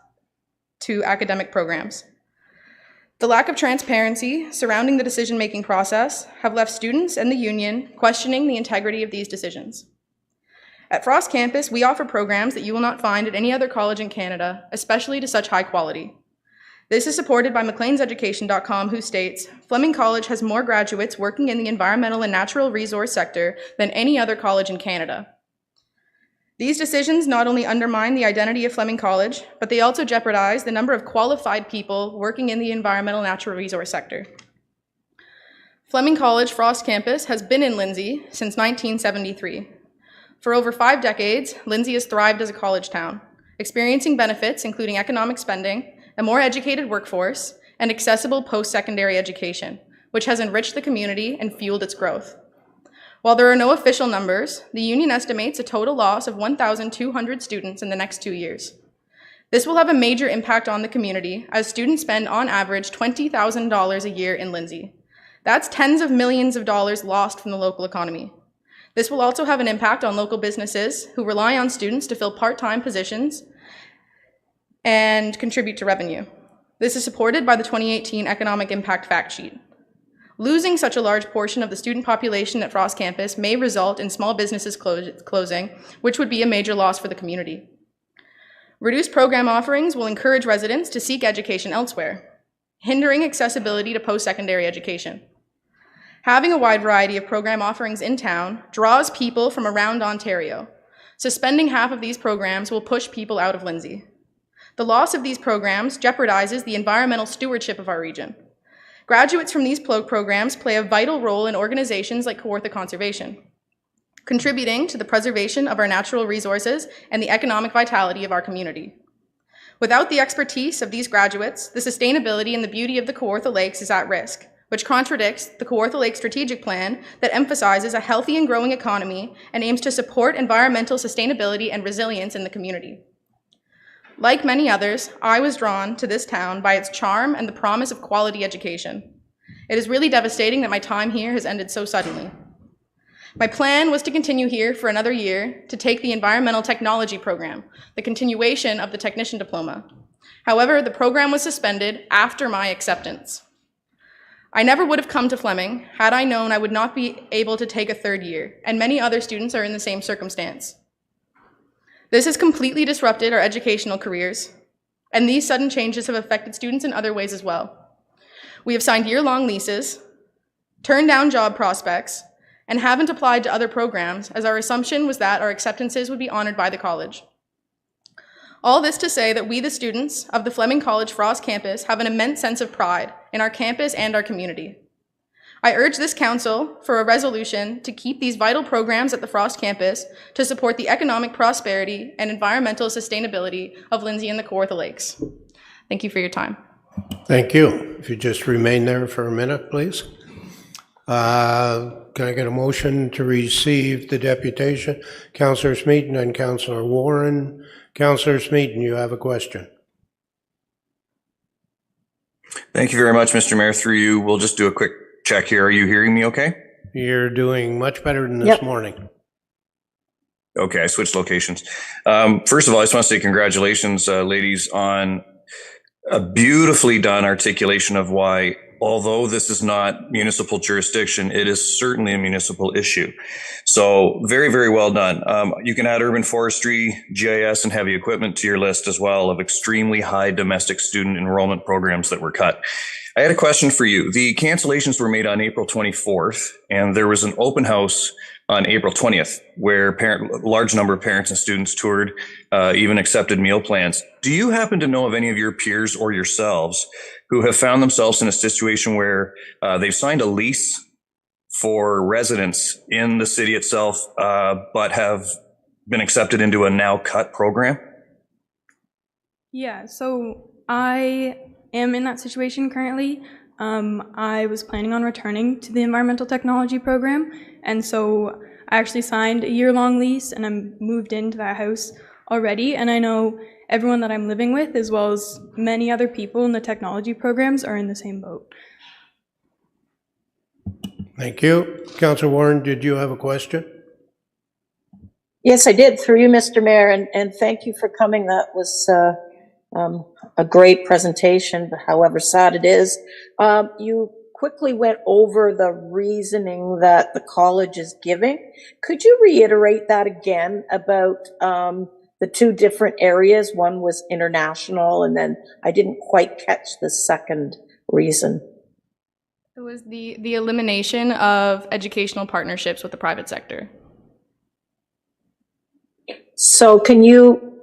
to academic programs. The lack of transparency surrounding the decision-making process have left students and the union questioning the integrity of these decisions. At Frost Campus, we offer programs that you will not find at any other college in Canada, especially to such high quality. This is supported by McLeanseducation.com, who states, Fleming College has more graduates working in the environmental and natural resource sector than any other college in Canada. These decisions not only undermine the identity of Fleming College, but they also jeopardize the number of qualified people working in the environmental natural resource sector. Fleming College Frost Campus has been in Lindsay since 1973. For over 5 decades, Lindsay has thrived as a college town, experiencing benefits including economic spending, a more educated workforce, and accessible post-secondary education, which has enriched the community and fueled its growth. While there are no official numbers, the union estimates a total loss of 1,200 students in the next 2 years. This will have a major impact on the community as students spend on average $20,000 a year in Lindsay. That's tens of millions of dollars lost from the local economy. This will also have an impact on local businesses who rely on students to fill part-time positions and contribute to revenue. This is supported by the 2018 Economic Impact Fact Sheet. Losing such a large portion of the student population at Frost Campus may result in small businesses closing, which would be a major loss for the community. Reduced program offerings will encourage residents to seek education elsewhere, hindering accessibility to post-secondary education. Having a wide variety of program offerings in town draws people from around Ontario. Suspending half of these programs will push people out of Lindsay. The loss of these programs jeopardizes the environmental stewardship of our region. Graduates from these programs play a vital role in organizations like Kawartha Conservation, contributing to the preservation of our natural resources and the economic vitality of our community. Without the expertise of these graduates, the sustainability and the beauty of the Kawartha Lakes is at risk, which contradicts the Kawartha Lake Strategic Plan that emphasizes a healthy and growing economy and aims to support environmental sustainability and resilience in the community. Like many others, I was drawn to this town by its charm and the promise of quality education. It is really devastating that my time here has ended so suddenly. My plan was to continue here for another year to take the Environmental Technology program, the continuation of the Technician Diploma. However, the program was suspended after my acceptance. I never would have come to Fleming had I known I would not be able to take a 3rd year, and many other students are in the same circumstance. This has completely disrupted our educational careers. And these sudden changes have affected students in other ways as well. We have signed year-long leases, turned down job prospects, and haven't applied to other programs, as our assumption was that our acceptances would be honored by the college. All this to say that we, the students of the Fleming College Frost campus, have an immense sense of pride in our campus and our community. I urge this council for a resolution to keep these vital programs at the Frost campus to support the economic prosperity and environmental sustainability of Lindsay and the Kawartha Lakes. Thank you for your time. Thank you. If you just remain there for a minute, please. Can I get a motion to receive the deputation? Councillor Smeaton and Councillor Warren. Councillor Smeaton, you have a question. Thank you very much, Mr. Mayor. Through you, we'll just do a quick check here. Are you hearing me okay? You're doing much better than this morning. Okay, I switched locations. First of all, I just want to say congratulations, ladies, on a beautifully done articulation of why, although this is not municipal jurisdiction, it is certainly a municipal issue. So very, very well done. You can add urban forestry, GIS, and heavy equipment to your list as well of extremely high domestic student enrollment programs that were cut. I had a question for you. The cancellations were made on April 24th, and there was an open house on April 20th, where a large number of parents and students toured, even accepted meal plans. Do you happen to know of any of your peers or yourselves who have found themselves in a situation where they've signed a lease for residents in the city itself, but have been accepted into a now cut program? Yeah, so I am in that situation currently. I was planning on returning to the environmental technology program, and so I actually signed a year-long lease and I'm moved into that house already, and I know everyone that I'm living with, as well as many other people in the technology programs, are in the same boat. Thank you. Councillor Warren, did you have a question? Yes, I did, through you, Mr. Mayor, and thank you for coming. That was a great presentation, but however sad it is. You quickly went over the reasoning that the college is giving. Could you reiterate that again about the two different areas? One was international, and then I didn't quite catch the second reason. It was the elimination of educational partnerships with the private sector. So can you,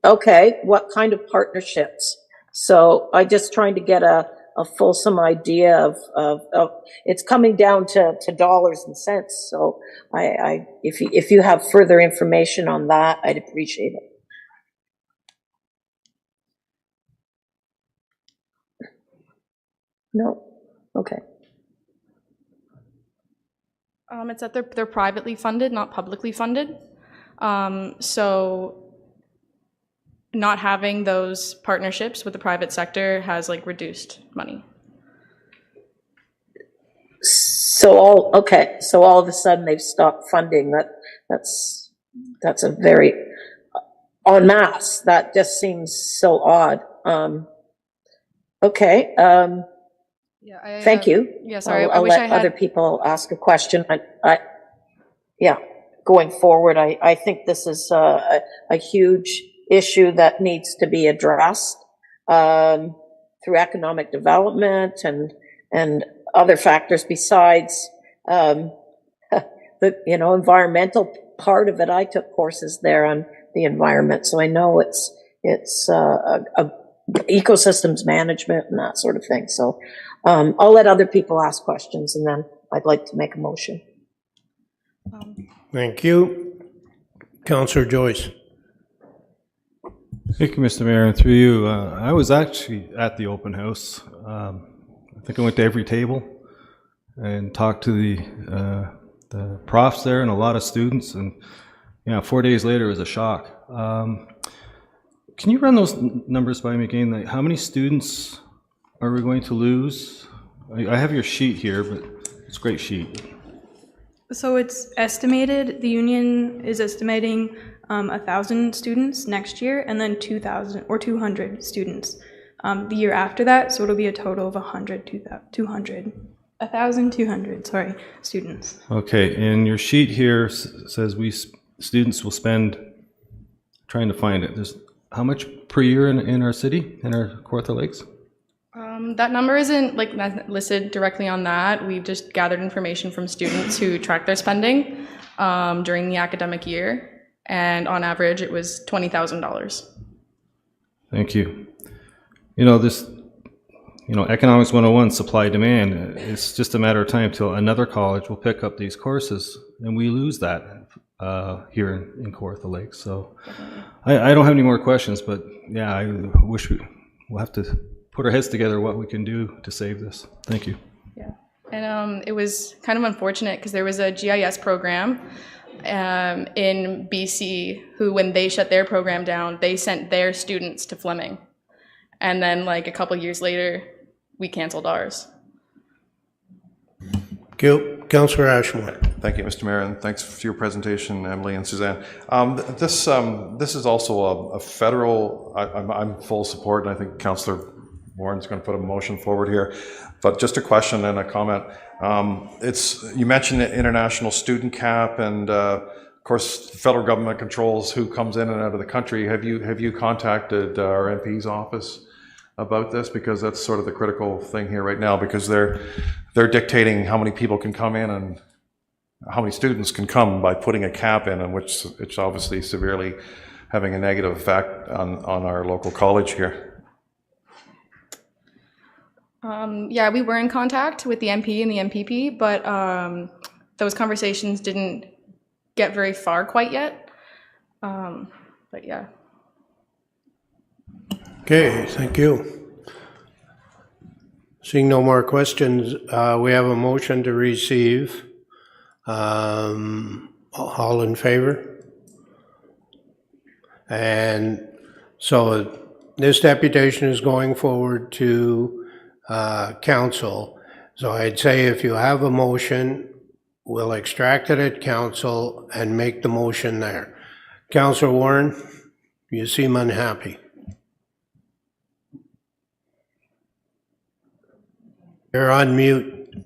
okay, what kind of partnerships? So I just trying to get a fulsome idea of it's coming down to dollars and cents. So if you have further information on that, I'd appreciate it. No? Okay. It's that they're privately funded, not publicly funded. So not having those partnerships with the private sector has reduced money. So all of a sudden they've stopped funding. That's a very en masse. That just seems so odd. Okay. Thank you. Yeah, sorry. I'll let other people ask a question. Yeah, going forward, I think this is a huge issue that needs to be addressed through economic development and other factors besides the environmental part of it. I took courses there on the environment, so I know it's ecosystems management and that sort of thing. So I'll let other people ask questions, and then I'd like to make a motion. Thank you. Councillor Joyce. Thank you, Mr. Mayor, and through you. I was actually at the open house. I think I went to every table and talked to the profs there and a lot of students, and 4 days later it was a shock. Can you run those numbers by me again? Like, how many students are we going to lose? I have your sheet here, but it's a great sheet. So it's estimated, the union is estimating 1,000 students next year, and then 2,000 or 200 students the year after that. So it'll be a total of 1,200 students. Okay, and your sheet here says students will spend, trying to find it, there's how much per year in our city, in our Kawartha Lakes? That number isn't like listed directly on that. We've just gathered information from students who track their spending during the academic year, and on average, it was $20,000. Thank you. You know, this, Economics 101, supply demand, it's just a matter of time till another college will pick up these courses, and we lose that here in Kawartha Lakes. So I don't have any more questions, but yeah, I wish we'll have to put our heads together what we can do to save this. Thank you. Yeah, and it was kind of unfortunate because there was a GIS program in BC who, when they shut their program down, they sent their students to Fleming. And then like a couple years later, we canceled ours. Councillor Ashmore. Thank you, Mr. Mayor, and thanks for your presentation, Emily and Suzanne. This is also a federal, I'm full support, and I think Councillor Warren's going to put a motion forward here, but just a question and a comment. You mentioned the international student cap, and of course, the federal government controls who comes in and out of the country. Have you contacted our MP's office about this? Because that's sort of the critical thing here right now, because they're dictating how many people can come in and how many students can come by putting a cap in, and which it's obviously severely having a negative effect on our local college here. Yeah, we were in contact with the MP and the MPP, but those conversations didn't get very far quite yet. But yeah. Okay, thank you. Seeing no more questions, we have a motion to receive. All in favor? And so this deputation is going forward to council. So I'd say if you have a motion, we'll extract it at council and make the motion there. Councillor Warren, you seem unhappy. You're on mute.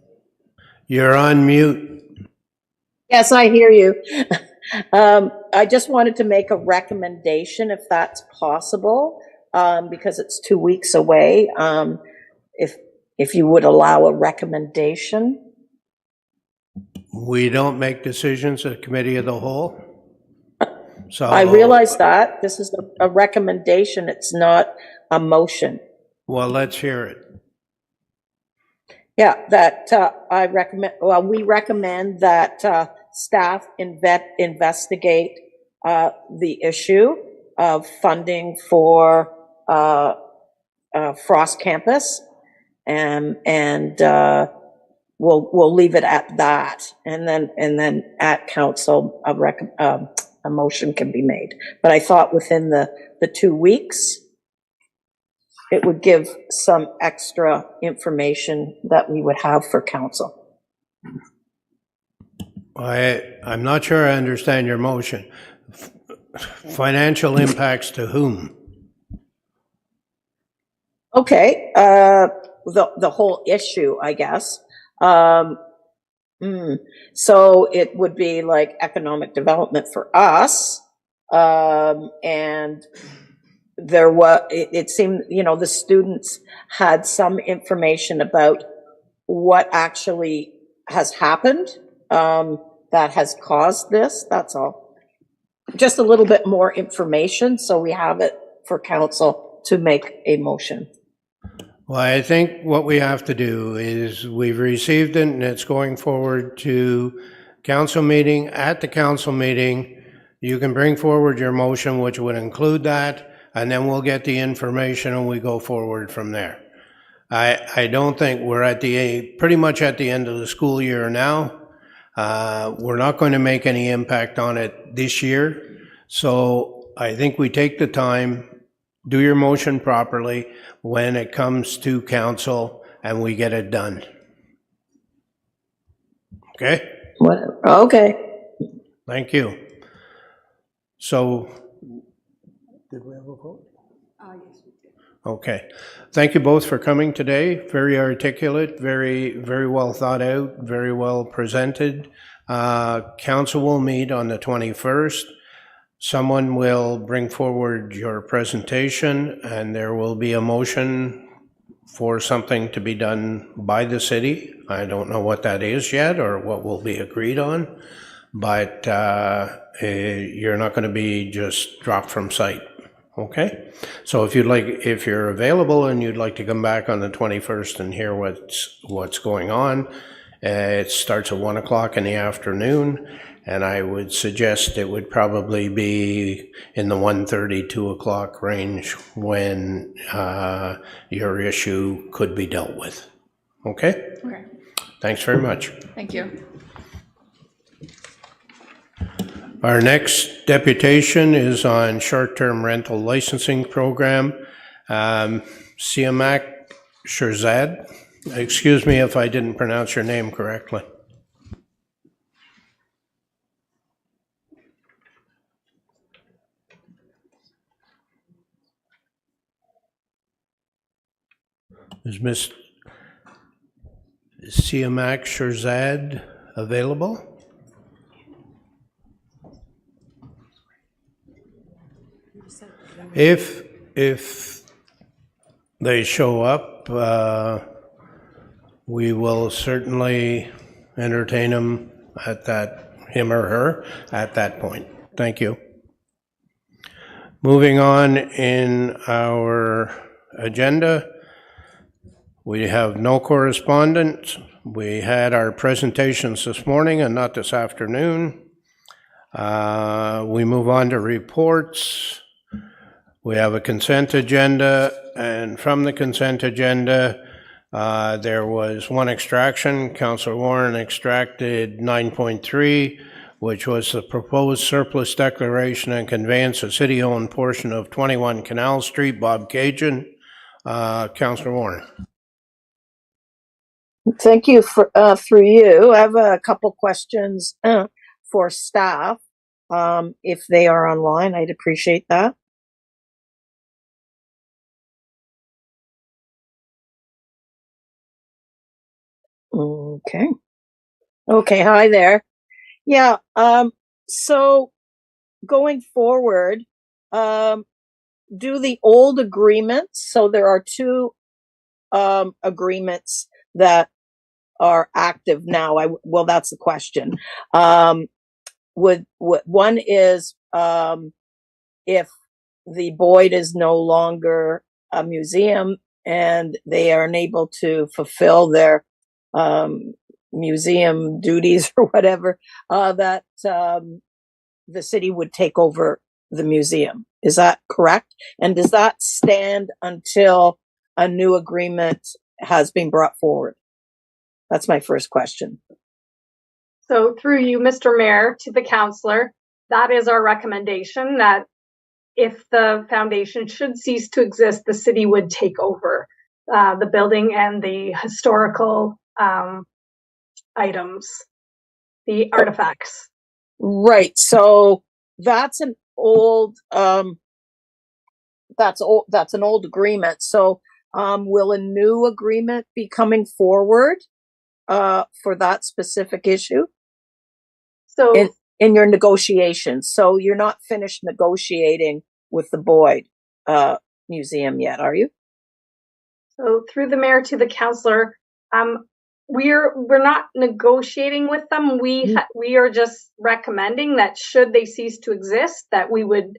You're on mute. Yes, I hear you. I just wanted to make a recommendation, if that's possible, because it's 2 weeks away. If you would allow a recommendation. We don't make decisions at committee of the whole. So I realize that. This is a recommendation. It's not a motion. Well, let's hear it. Yeah, that we recommend that staff investigate the issue of funding for Frost Campus, and we'll leave it at that, and then at council a motion can be made. But I thought within the 2 weeks, it would give some extra information that we would have for council. I'm not sure I understand your motion. Financial impacts to whom? Okay, the whole issue, I guess. So it would be like economic development for us, and it seemed, the students had some information about what actually has happened that has caused this. That's all. Just a little bit more information so we have it for council to make a motion. Well, I think what we have to do is we've received it and it's going forward to council meeting. At the council meeting, you can bring forward your motion, which would include that, and then we'll get the information and we go forward from there. I don't think we're pretty much at the end of the school year now. We're not going to make any impact on it this year. So I think we take the time, do your motion properly when it comes to council, and we get it done. Okay? Whatever. Okay. Thank you. So, did we have a vote? Yes, we did. Okay. Thank you both for coming today. Very articulate, very, very well thought out, very well presented. Council will meet on the 21st. Someone will bring forward your presentation, and there will be a motion for something to be done by the city. I don't know what that is yet or what will be agreed on, but you're not going to be just dropped from sight. Okay? So if you're available and you'd like to come back on the 21st and hear what's going on, it starts at 1 o'clock in the afternoon, and I would suggest it would probably be in the 1:30, 2 o'clock range when your issue could be dealt with. Okay? Okay. Thanks very much. Thank you. Our next deputation is on short-term rental licensing program. Siamak Shirzad. Excuse me if I didn't pronounce your name correctly. Is Ms. Siamak Shirzad available? If they show up, we will certainly entertain him or her at that point. Thank you. Moving on in our agenda, we have no correspondence. We had our presentations this morning and not this afternoon. We move on to reports. We have a consent agenda, and from the consent agenda, there was one extraction. Councillor Warren extracted 9.3, which was the proposed surplus declaration and conveyance of city-owned portion of 21 Canal Street, Bob Cajun. Councillor Warren. Thank you for through you. I have a couple questions for staff. If they are online, I'd appreciate that. Okay. Okay, hi there. Yeah, so going forward, do the old agreements, so there are two agreements that are active now. Well, that's the question. One is if the Boyd is no longer a museum and they are unable to fulfill their museum duties or whatever, that the city would take over the museum. Is that correct? And does that stand until a new agreement has been brought forward? That's my first question. So through you, Mr. Mayor, to the councillor, that is our recommendation, that if the foundation should cease to exist, the city would take over the building and the historical items, the artifacts. Right. So that's an old that's an old agreement. So will a new agreement be coming forward for that specific issue? So in your negotiations. So you're not finished negotiating with the Boyd Museum yet, are you? So through the mayor to the councillor, we're not negotiating with them. We are just recommending that should they cease to exist, that we would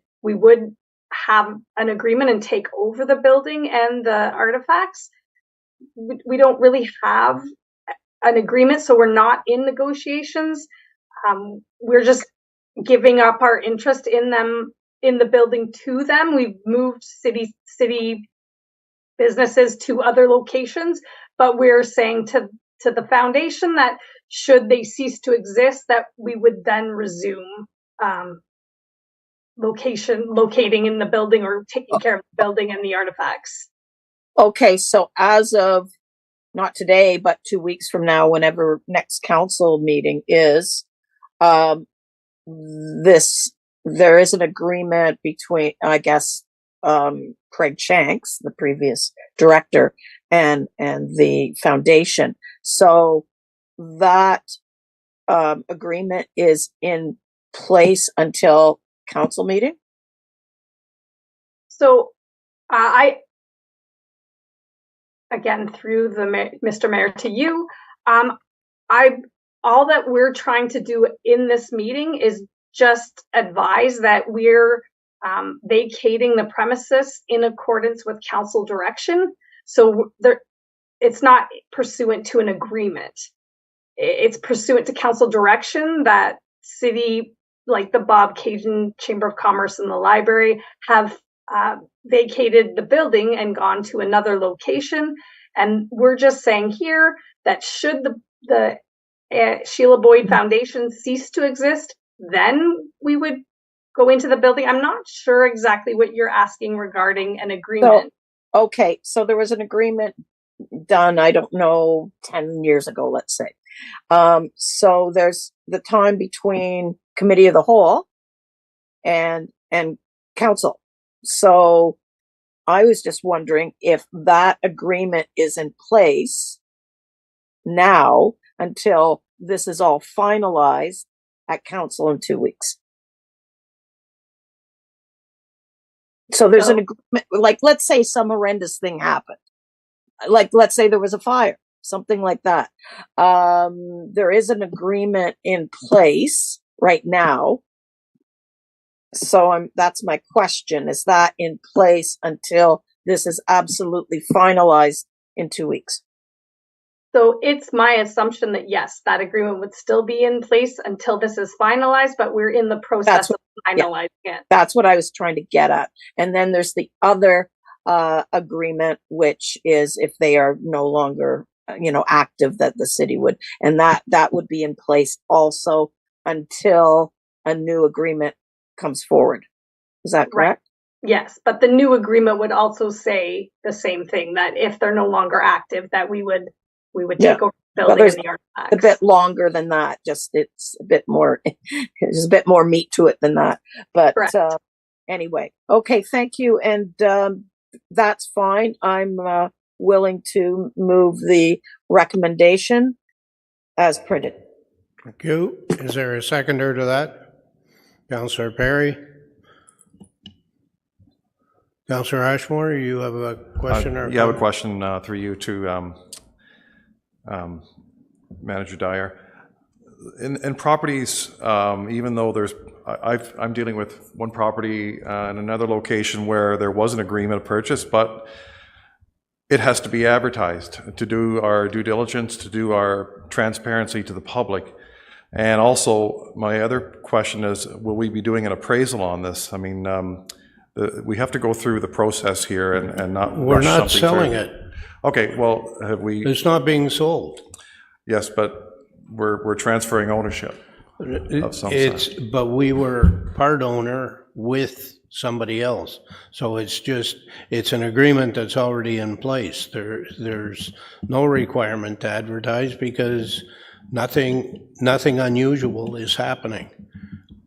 have an agreement and take over the building and the artifacts. We don't really have an agreement, so we're not in negotiations. We're just giving up our interest in them, in the building to them. We've moved city businesses to other locations, but we're saying to the foundation that should they cease to exist, that we would then resume locating in the building or taking care of the building and the artifacts. Okay, so as of not today, but 2 weeks from now, whenever next council meeting is, there is an agreement between, I guess, Craig Shanks, the previous director, and the foundation. So that agreement is in place until council meeting? So again, through Mr. Mayor to you, all that we're trying to do in this meeting is just advise that we're vacating the premises in accordance with council direction. So it's not pursuant to an agreement. It's pursuant to council direction that city, like the Bob Cajun Chamber of Commerce and the library, have vacated the building and gone to another location. And we're just saying here that should the Sheila Boyd Foundation cease to exist, then we would go into the building. I'm not sure exactly what you're asking regarding an agreement. So, okay, so there was an agreement done, I don't know, 10 years ago, let's say. So there's the time between committee of the whole and council. So I was just wondering if that agreement is in place now until this is all finalized at council in 2 weeks. So there's an agreement, like, let's say some horrendous thing happened. Like, let's say there was a fire, something like that. There is an agreement in place right now. So that's my question. Is that in place until this is absolutely finalized in 2 weeks? So it's my assumption that yes, that agreement would still be in place until this is finalized, but we're in the process of finalizing it. That's what I was trying to get at. And then there's the other agreement, which is if they are no longer, active, that the city would, and that would be in place also until a new agreement comes forward. Is that correct? Right. Yes, but the new agreement would also say the same thing, that if they're no longer active, that we would take over the building and the artifacts. A bit longer than that. Just it's a bit more. There's a bit more meat to it than that. But anyway, okay. Thank you, and that's fine. I'm willing to move the recommendation as printed. Thank you. Is there a seconder to that? Councillor Perry? Councillor Ashmore, you have a question? I have a question through you to Manager Dyer. In properties, even though I'm dealing with one property in another location where there was an agreement of purchase, but it has to be advertised to do our due diligence, to do our transparency to the public. And also, my other question is, will we be doing an appraisal on this? I mean, we have to go through the process here and not We're rush not something selling through. it. Okay, well, have we? It's not being sold. Yes, but we're transferring ownership of some sort. But we were part owner with somebody else. So it's an agreement that's already in place. There's no requirement to advertise because nothing unusual is happening.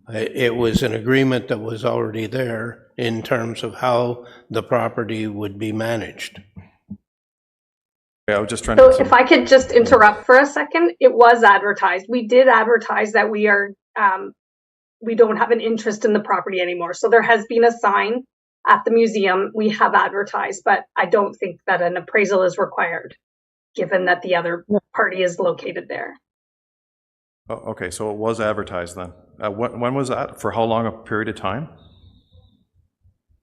It was an agreement that was already there in terms of how the property would be managed. Yeah, I was just trying So to. if I could just interrupt for a second, it was advertised. We did advertise that we don't have an interest in the property anymore. So there has been a sign at the museum. We have advertised, but I don't think that an appraisal is required, given that the other party is located there. Oh, okay, so it was advertised then. When was that? For how long a period of time?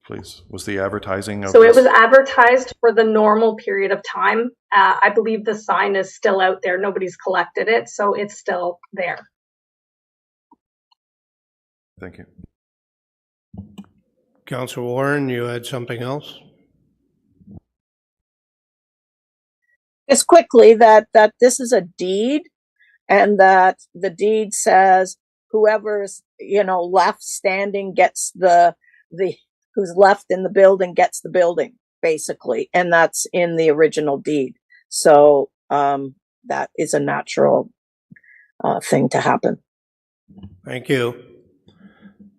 Please, was the advertising of So it was advertised for the normal period of time. I believe the sign is still out there. Nobody's collected it, so it's still there. Thank you. Councillor Warren, you had something else? Just quickly, that this is a deed, and that the deed says whoever's left standing gets the who's left in the building gets the building, basically, and that's in the original deed. So that is a natural thing to happen. Thank you.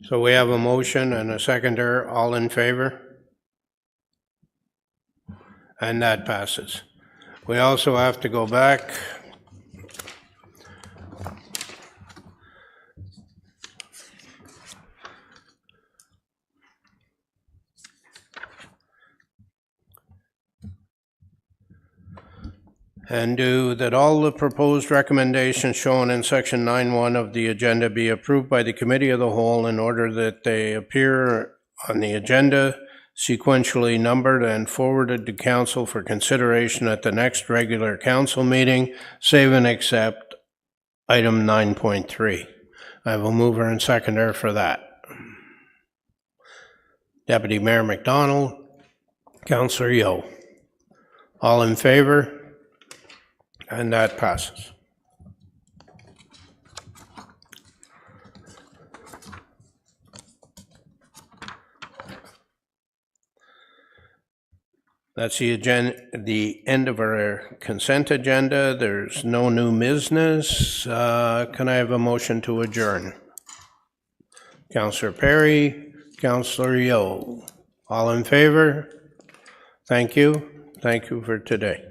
So we have a motion and a seconder. All in favor? And that passes. We also have to go back. And do that all the proposed recommendations shown in section 9.1 of the agenda be approved by the committee of the whole in order that they appear on the agenda sequentially numbered and forwarded to council for consideration at the next regular council meeting, save and except item 9.3. I have a mover and seconder for that. Deputy Mayor McDonald, Councillor Yeo. All in favor? And that passes. That's the agenda, the end of our consent agenda. There's no new business. Can I have a motion to adjourn? Councillor Perry, Councillor Yeo. All in favor? Thank you. Thank you for today.